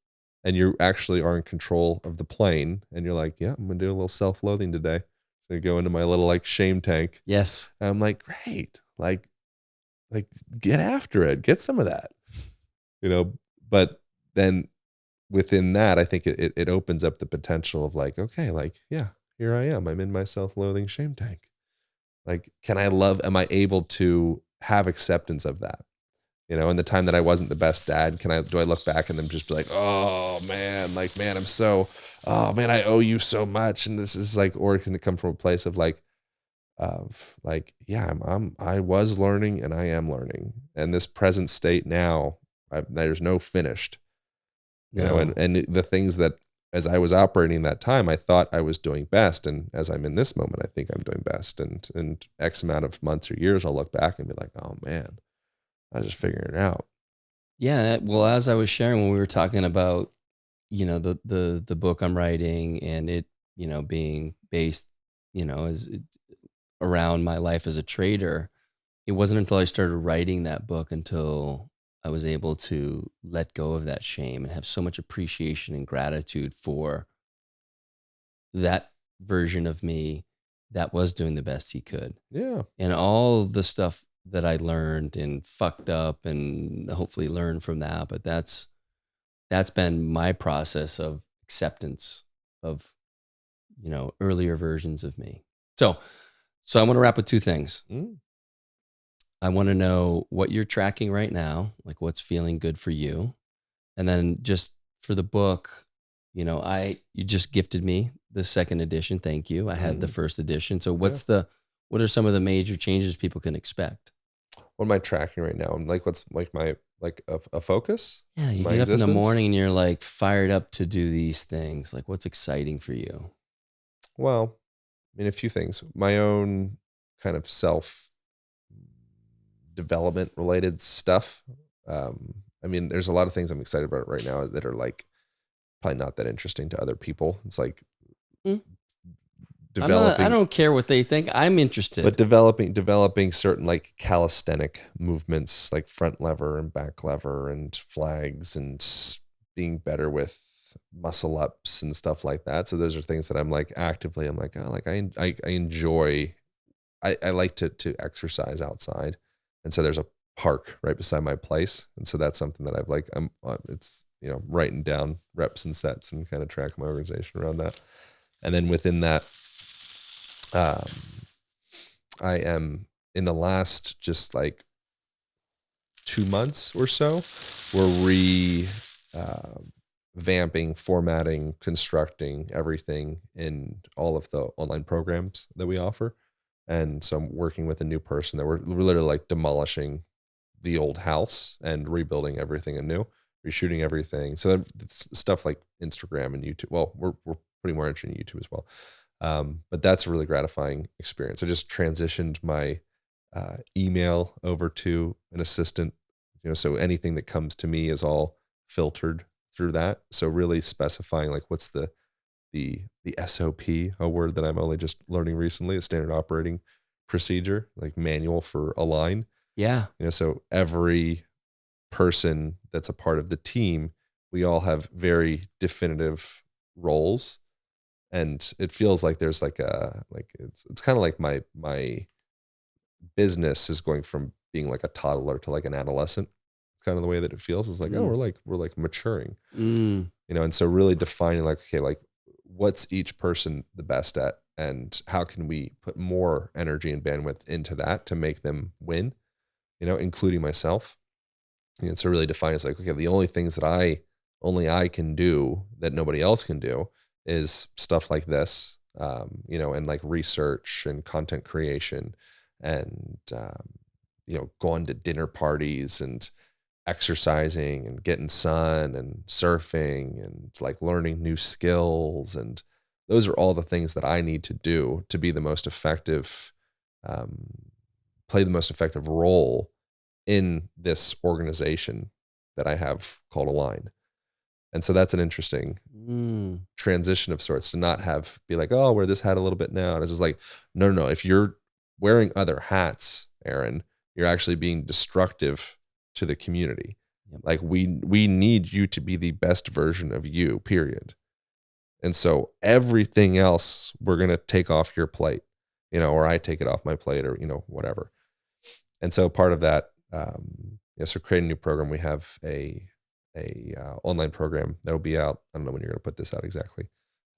and you actually are in control of the plane and you're like, yeah, I'm gonna do a little self-loathing today. So I go into my little like shame tank. Yes. And I'm like, great. Like get after it. Get some of that. But then within that, I think it opens up the potential of like, okay, like, yeah, here I am. I'm in my self-loathing shame tank. Like, am I able to have acceptance of that? In the time that I wasn't the best dad, do I look back and then just be like, oh man, I owe you so much. And this is like, or can it come from a place of like, yeah, I was learning and I am learning. And this present state now, there's no finished, and the things that as I was operating that time, I thought I was doing best. And as I'm in this moment, I think I'm doing best. And X amount of months or years, I'll look back and be like, oh man, I was just figuring it out. Yeah. Well, as I was sharing when we were talking about, the book I'm writing and it, being based, as around my life as a trader, it wasn't until I started writing that book until I was able to let go of that shame and have so much appreciation and gratitude for that version of me that was doing the best he could. Yeah. And all the stuff that I learned and fucked up and hopefully learned from that. But that's been my process of acceptance of, earlier versions of me. So I want to wrap with two things. I want to know what you're tracking right now, like what's feeling good for you. And then just for the book, you just gifted me the second edition. Thank you. I had the first edition. So what are some of the major changes people can expect? what am I tracking right now? I'm like, what's like my, like a focus? Yeah, you My get up in the existence? morning and you're like fired up to do these things. Like, what's exciting for you? Well, I mean, a few things. My own kind of self development related stuff. I mean, there's a lot of things I'm excited about right now that are like probably not that interesting to other people. It's like Hmm? I developing, don't care what they think. I'm interested. but developing certain like calisthenic movements, like front lever and back lever and flags, and being better with muscle ups and stuff like that. So those are things that I'm like actively, I'm like, oh, like I enjoy, I like to exercise outside. And so there's a park right beside my place. And so that's something that I've like, it's, writing down reps and sets and kind of track my organization around that. And then within that, um, I am in the last just like 2 months or so, we're vamping, formatting, constructing everything in all of the online programs that we offer. And so I'm working with a new person that we're literally like demolishing the old house and rebuilding everything anew, reshooting everything. So it's stuff like Instagram and YouTube. Well, we're putting more energy in YouTube as well. But that's a really gratifying experience. I just transitioned my email over to an assistant, so anything that comes to me is all filtered through that. So really specifying like what's the SOP, a word that I'm only just learning recently, a standard operating procedure, like manual for a line. Yeah. So every person that's a part of the team, we all have very definitive roles. And it feels like there's like it's kind of like my business is going from being like a toddler to like an adolescent. It's kind of the way that it feels. It's like, oh, we're like maturing, Mm. and so really defining like, okay, like what's each person the best at, and how can we put more energy and bandwidth into that to make them win, including myself. And so really define it's like, okay, the only things that only I can do that nobody else can do is stuff like this, and like research and content creation, and going to dinner parties and exercising and getting sun and surfing and like learning new skills. And those are all the things that I need to do to be the most effective, play the most effective role in this organization that I have called Align. And so that's an interesting transition of sorts, to not be like, oh, wear this hat a little bit now. And it's just like, no. If you're wearing other hats, Aaron, you're actually being destructive to the community. Yep. Like we need you to be the best version of you, period. And so everything else we're going to take off your plate, or I take it off my plate, or, whatever. And so part of that, so creating a new program, we have a online program that'll be out. I don't know when you're going to put this out exactly,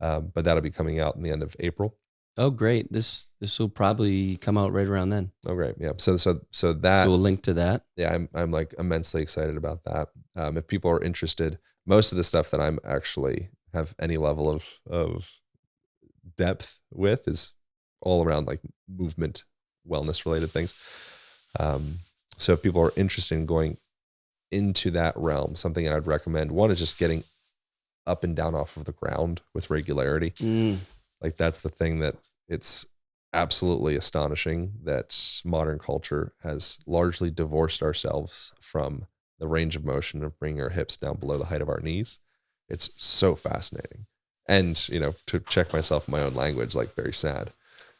but that'll be coming out in the end of April. Oh, great. This will probably come out right around then. Oh, great. Yeah. So that, So we'll link to that. Yeah, I'm like immensely excited about that. If people are interested, most of the stuff that I'm actually have any level of depth with is all around like movement, wellness related things. So if people are interested in going into that realm, something I'd recommend, one is just getting up and down off of the ground with regularity. Like that's the thing that it's absolutely astonishing that modern culture has largely divorced ourselves from the range of motion of bringing our hips down below the height of our knees. It's so fascinating. And, to check myself in my own language, like very sad.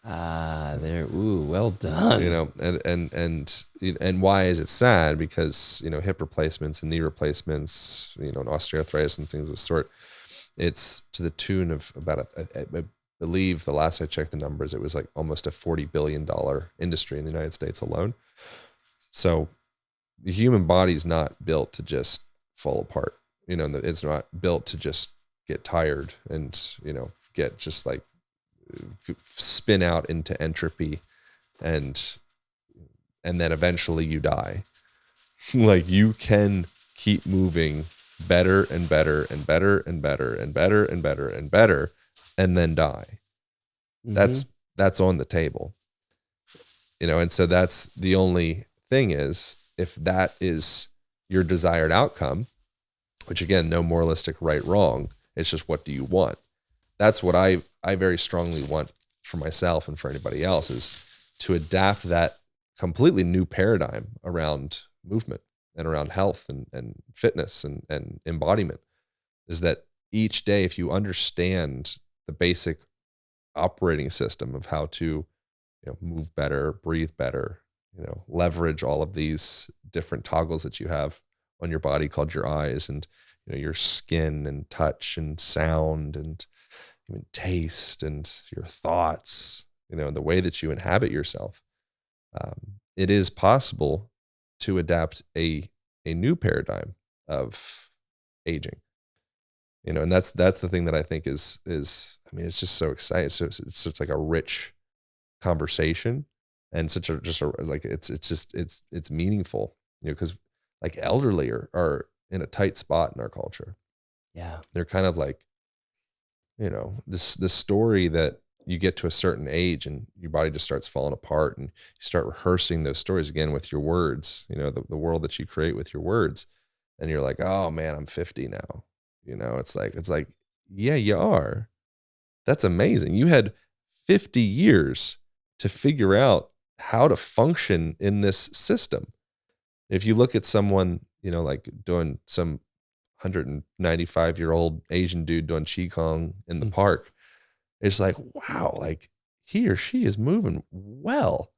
There. Ooh, well done. And why is it sad? Because, hip replacements and knee replacements, and osteoarthritis and things of the sort, it's to the tune of about, I believe the last I checked the numbers, it was like almost a $40 billion industry in the United States alone. So the human body is not built to just fall apart. It's not built to just get tired and, get just like spin out into entropy and then eventually you die. Like you can keep moving better and better and better and better and better and better and better and then die. That's on the table. And so that's the only thing is, if that is your desired outcome, which again, no moralistic right, wrong, it's just what do you want? That's what I very strongly want for myself and for anybody else, is to adapt that completely new paradigm around movement and around health and fitness and embodiment, is that each day, if you understand the basic operating system of how to move better, breathe better, leverage all of these different toggles that you have on your body called your eyes, and your skin and touch and sound and even taste and your thoughts, and the way that you inhabit yourself, it is possible to adapt a new paradigm of aging. And that's the thing that I think is I mean, it's just so exciting. So it's like a rich conversation, and such a like it's meaningful, because like elderly are in a tight spot in our culture. Yeah. They're kind of like, this story that you get to a certain age and your body just starts falling apart, and you start rehearsing those stories again with your words, the world that you create with your words. And you're like, oh man, I'm 50 now. It's like, yeah, you are. That's amazing. You had 50 years to figure out how to function in this system. If you look at someone, like doing some 195-year-old Asian dude doing Qigong in the park, it's like, wow, like he or she is moving well.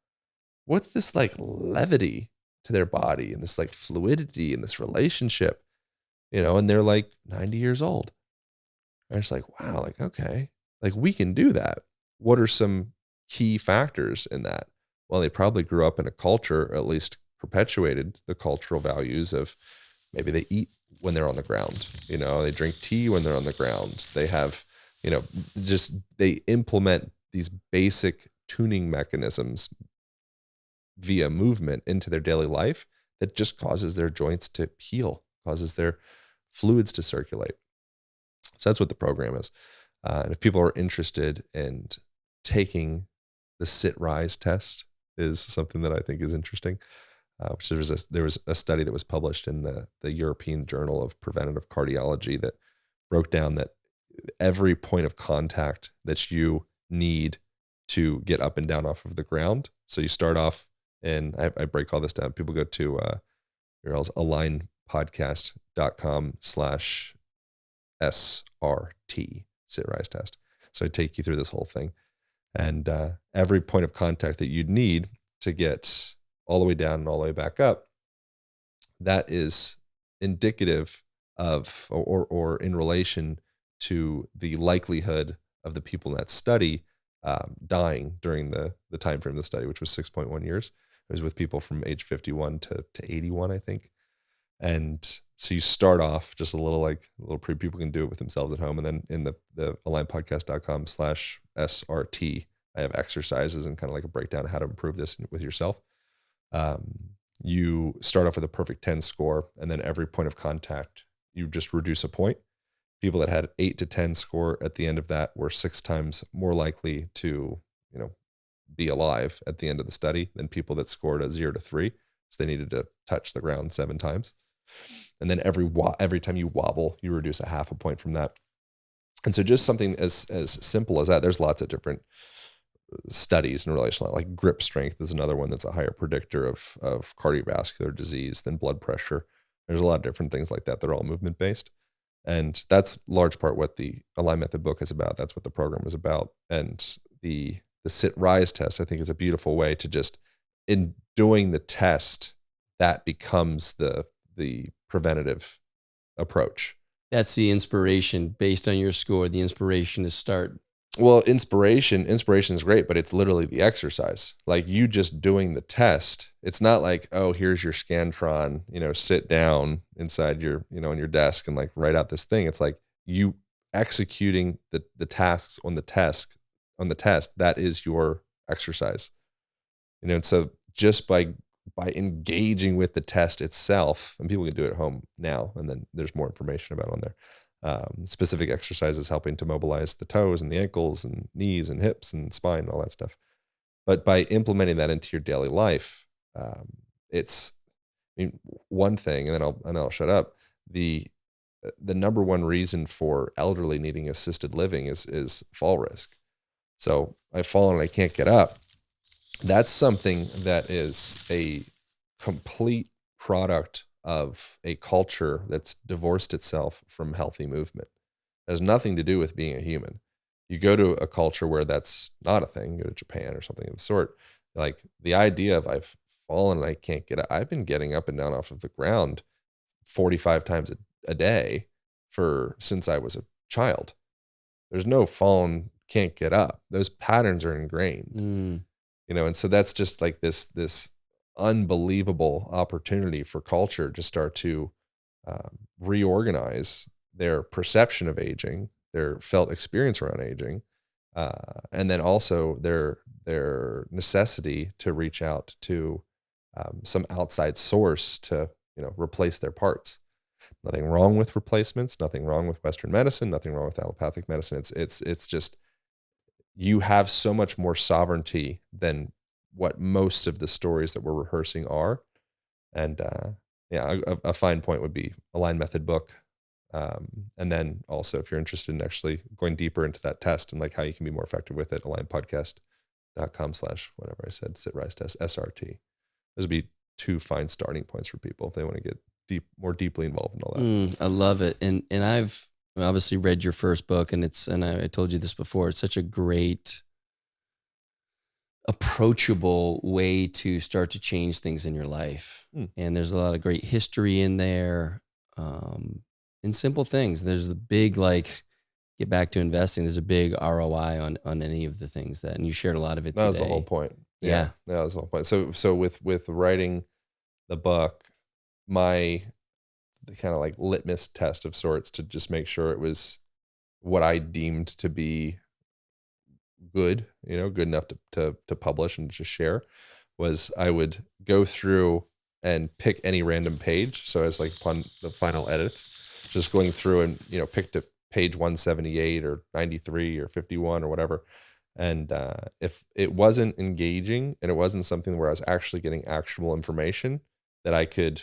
What's this like levity to their body and this like fluidity in this relationship, and they're like 90 years old. And it's like, wow, like, okay, like we can do that. What are some key factors in that? Well, they probably grew up in a culture, or at least perpetuated the cultural values of maybe they eat when they're on the ground, they drink tea when they're on the ground. They have, they implement these basic tuning mechanisms via movement into their daily life that just causes their joints to heal, causes their fluids to circulate. So that's what the program is. And if people are interested in taking the sit-rise test, is something that I think is interesting. Which there was a study that was published in the European Journal of Preventive Cardiology that broke down that every point of contact that you need to get up and down off of the ground. So you start off, and I break all this down. People go to alignpodcast.com/SRT, sit rise test. So I take you through this whole thing, and every point of contact that you'd need to get all the way down and all the way back up, that is indicative of or in relation to the likelihood of the people in that study dying during the time frame of the study, which was 6.1 years. It was with people from age 51 to 81, I think. And so you start off just a little pre, people can do it with themselves at home. And then in the alignpodcast.com/SRT, I have exercises and kind of like a breakdown of how to improve this with yourself. You start off with a perfect 10 score, and then every point of contact, you just reduce a point. People that had 8 to 10 score at the end of that were 6 times more likely to, be alive at the end of the study than people that scored a 0 to 3. So they needed to touch the ground 7 times. And then every time you wobble, you reduce a half a point from that. And so just something as simple as that, there's lots of different studies in relation, like grip strength is another one that's a higher predictor of cardiovascular disease than blood pressure. There's a lot of different things like that. They're all movement based. And that's large part what the Align Method book is about. That's what the program is about. And the sit rise test, I think, is a beautiful way to just, in doing the test, that becomes the preventative approach. That's the inspiration based on your score, the inspiration to start. Well, inspiration is great, but it's literally the exercise. Like you just doing the test. It's not like, oh, here's your Scantron, sit down inside your, on your desk and like write out this thing. It's like you executing the tasks on the test, that is your exercise. And so just by engaging with the test itself, and people can do it at home now, and then there's more information about it on there. Specific exercises helping to mobilize the toes and the ankles and knees and hips and spine and all that stuff. But by implementing that into your daily life, it's, I mean, one thing, and then I'll shut up. The number one reason for elderly needing assisted living is fall risk. So I've fallen and I can't get up. That's something that is a complete product of a culture that's divorced itself from healthy movement. It has nothing to do with being a human. You go to a culture where that's not a thing, go to Japan or something of the sort, like the idea of I've fallen and I can't get up. I've been getting up and down off of the ground 45 times a day since I was a child. There's no fallen, can't get up. Those patterns are ingrained, and so that's just like this unbelievable opportunity for culture to start to reorganize their perception of aging, their felt experience around aging, and then also their necessity to reach out to some outside source to replace their parts. Nothing wrong with replacements, nothing wrong with Western medicine, nothing wrong with allopathic medicine. It's just, you have so much more sovereignty than what most of the stories that we're rehearsing are. And a fine point would be Align Method book. And then also, if you're interested in actually going deeper into that test and like how you can be more effective with it, alignpodcast.com/whatever I said, sit rise test SRT. Those would be 2 fine starting points for people if they want to get more deeply involved in all that. I love it. And I've obviously read your first book, and I told you this before, it's such a great, approachable way to start to change things in your life. And there's a lot of great history in there, and simple things. There's the big, like, get back to investing. There's a big ROI on any of the things and you shared a lot of it today. That was the whole point. Yeah. That was the whole point. So with writing the book, the kind of like litmus test of sorts to just make sure it was what I deemed to be good, good enough to publish and just share, was I would go through and pick any random page. So as like upon the final edits, just going through and, picked a page 178 or 93 or 51 or whatever. And if it wasn't engaging and it wasn't something where I was actually getting actionable information that I could,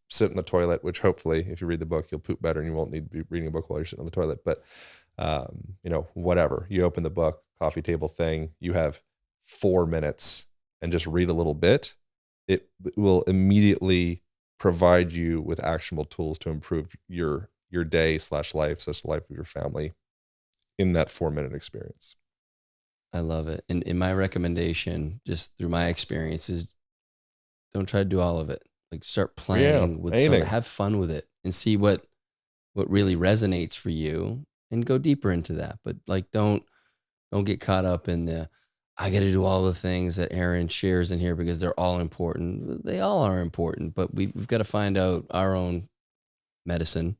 sit in the toilet, which hopefully if you read the book, you'll poop better and you won't need to be reading a book while you're sitting on the toilet. But, whatever, you open the book, coffee table thing, you have 4 minutes and just read a little bit. It will immediately provide you with actionable tools to improve your day /life, / the life of your family in that 4-minute experience. I love it. And in my recommendation, just through my experience, is don't try to do all of it. Like, start playing with something, have fun with it, and see what really resonates for you, and go deeper into that. But like, don't get caught up in I got to do all the things that Aaron shares in here because they're all important. They all are important, but we've got to find out our own medicine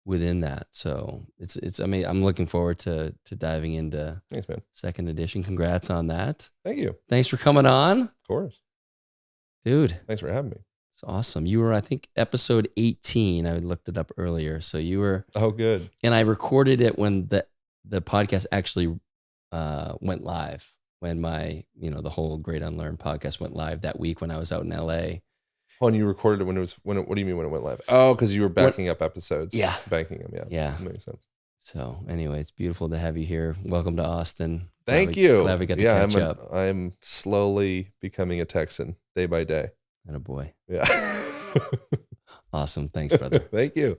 within that. So it's. I mean, I'm looking forward to diving into. Thanks, man. Second edition. Congrats on that. Thank you. Thanks for coming on. Of course, dude. Thanks for having me. It's awesome. You were, I think, episode 18. I looked it up earlier. So you were. Oh, good. And I recorded it when the podcast actually went live. When my, the whole Great Unlearn podcast went live that week when I was out in LA. Oh, and you recorded it what do you mean when it went live? Oh, because you were backing up episodes. Yeah. Banking them. Yeah. Yeah. That makes sense. So anyway, it's beautiful to have you here. Welcome to Austin. Thank you. Glad we got to catch up. I'm slowly becoming a Texan day by day. And a boy. Yeah. Awesome. Thanks, brother. Thank you.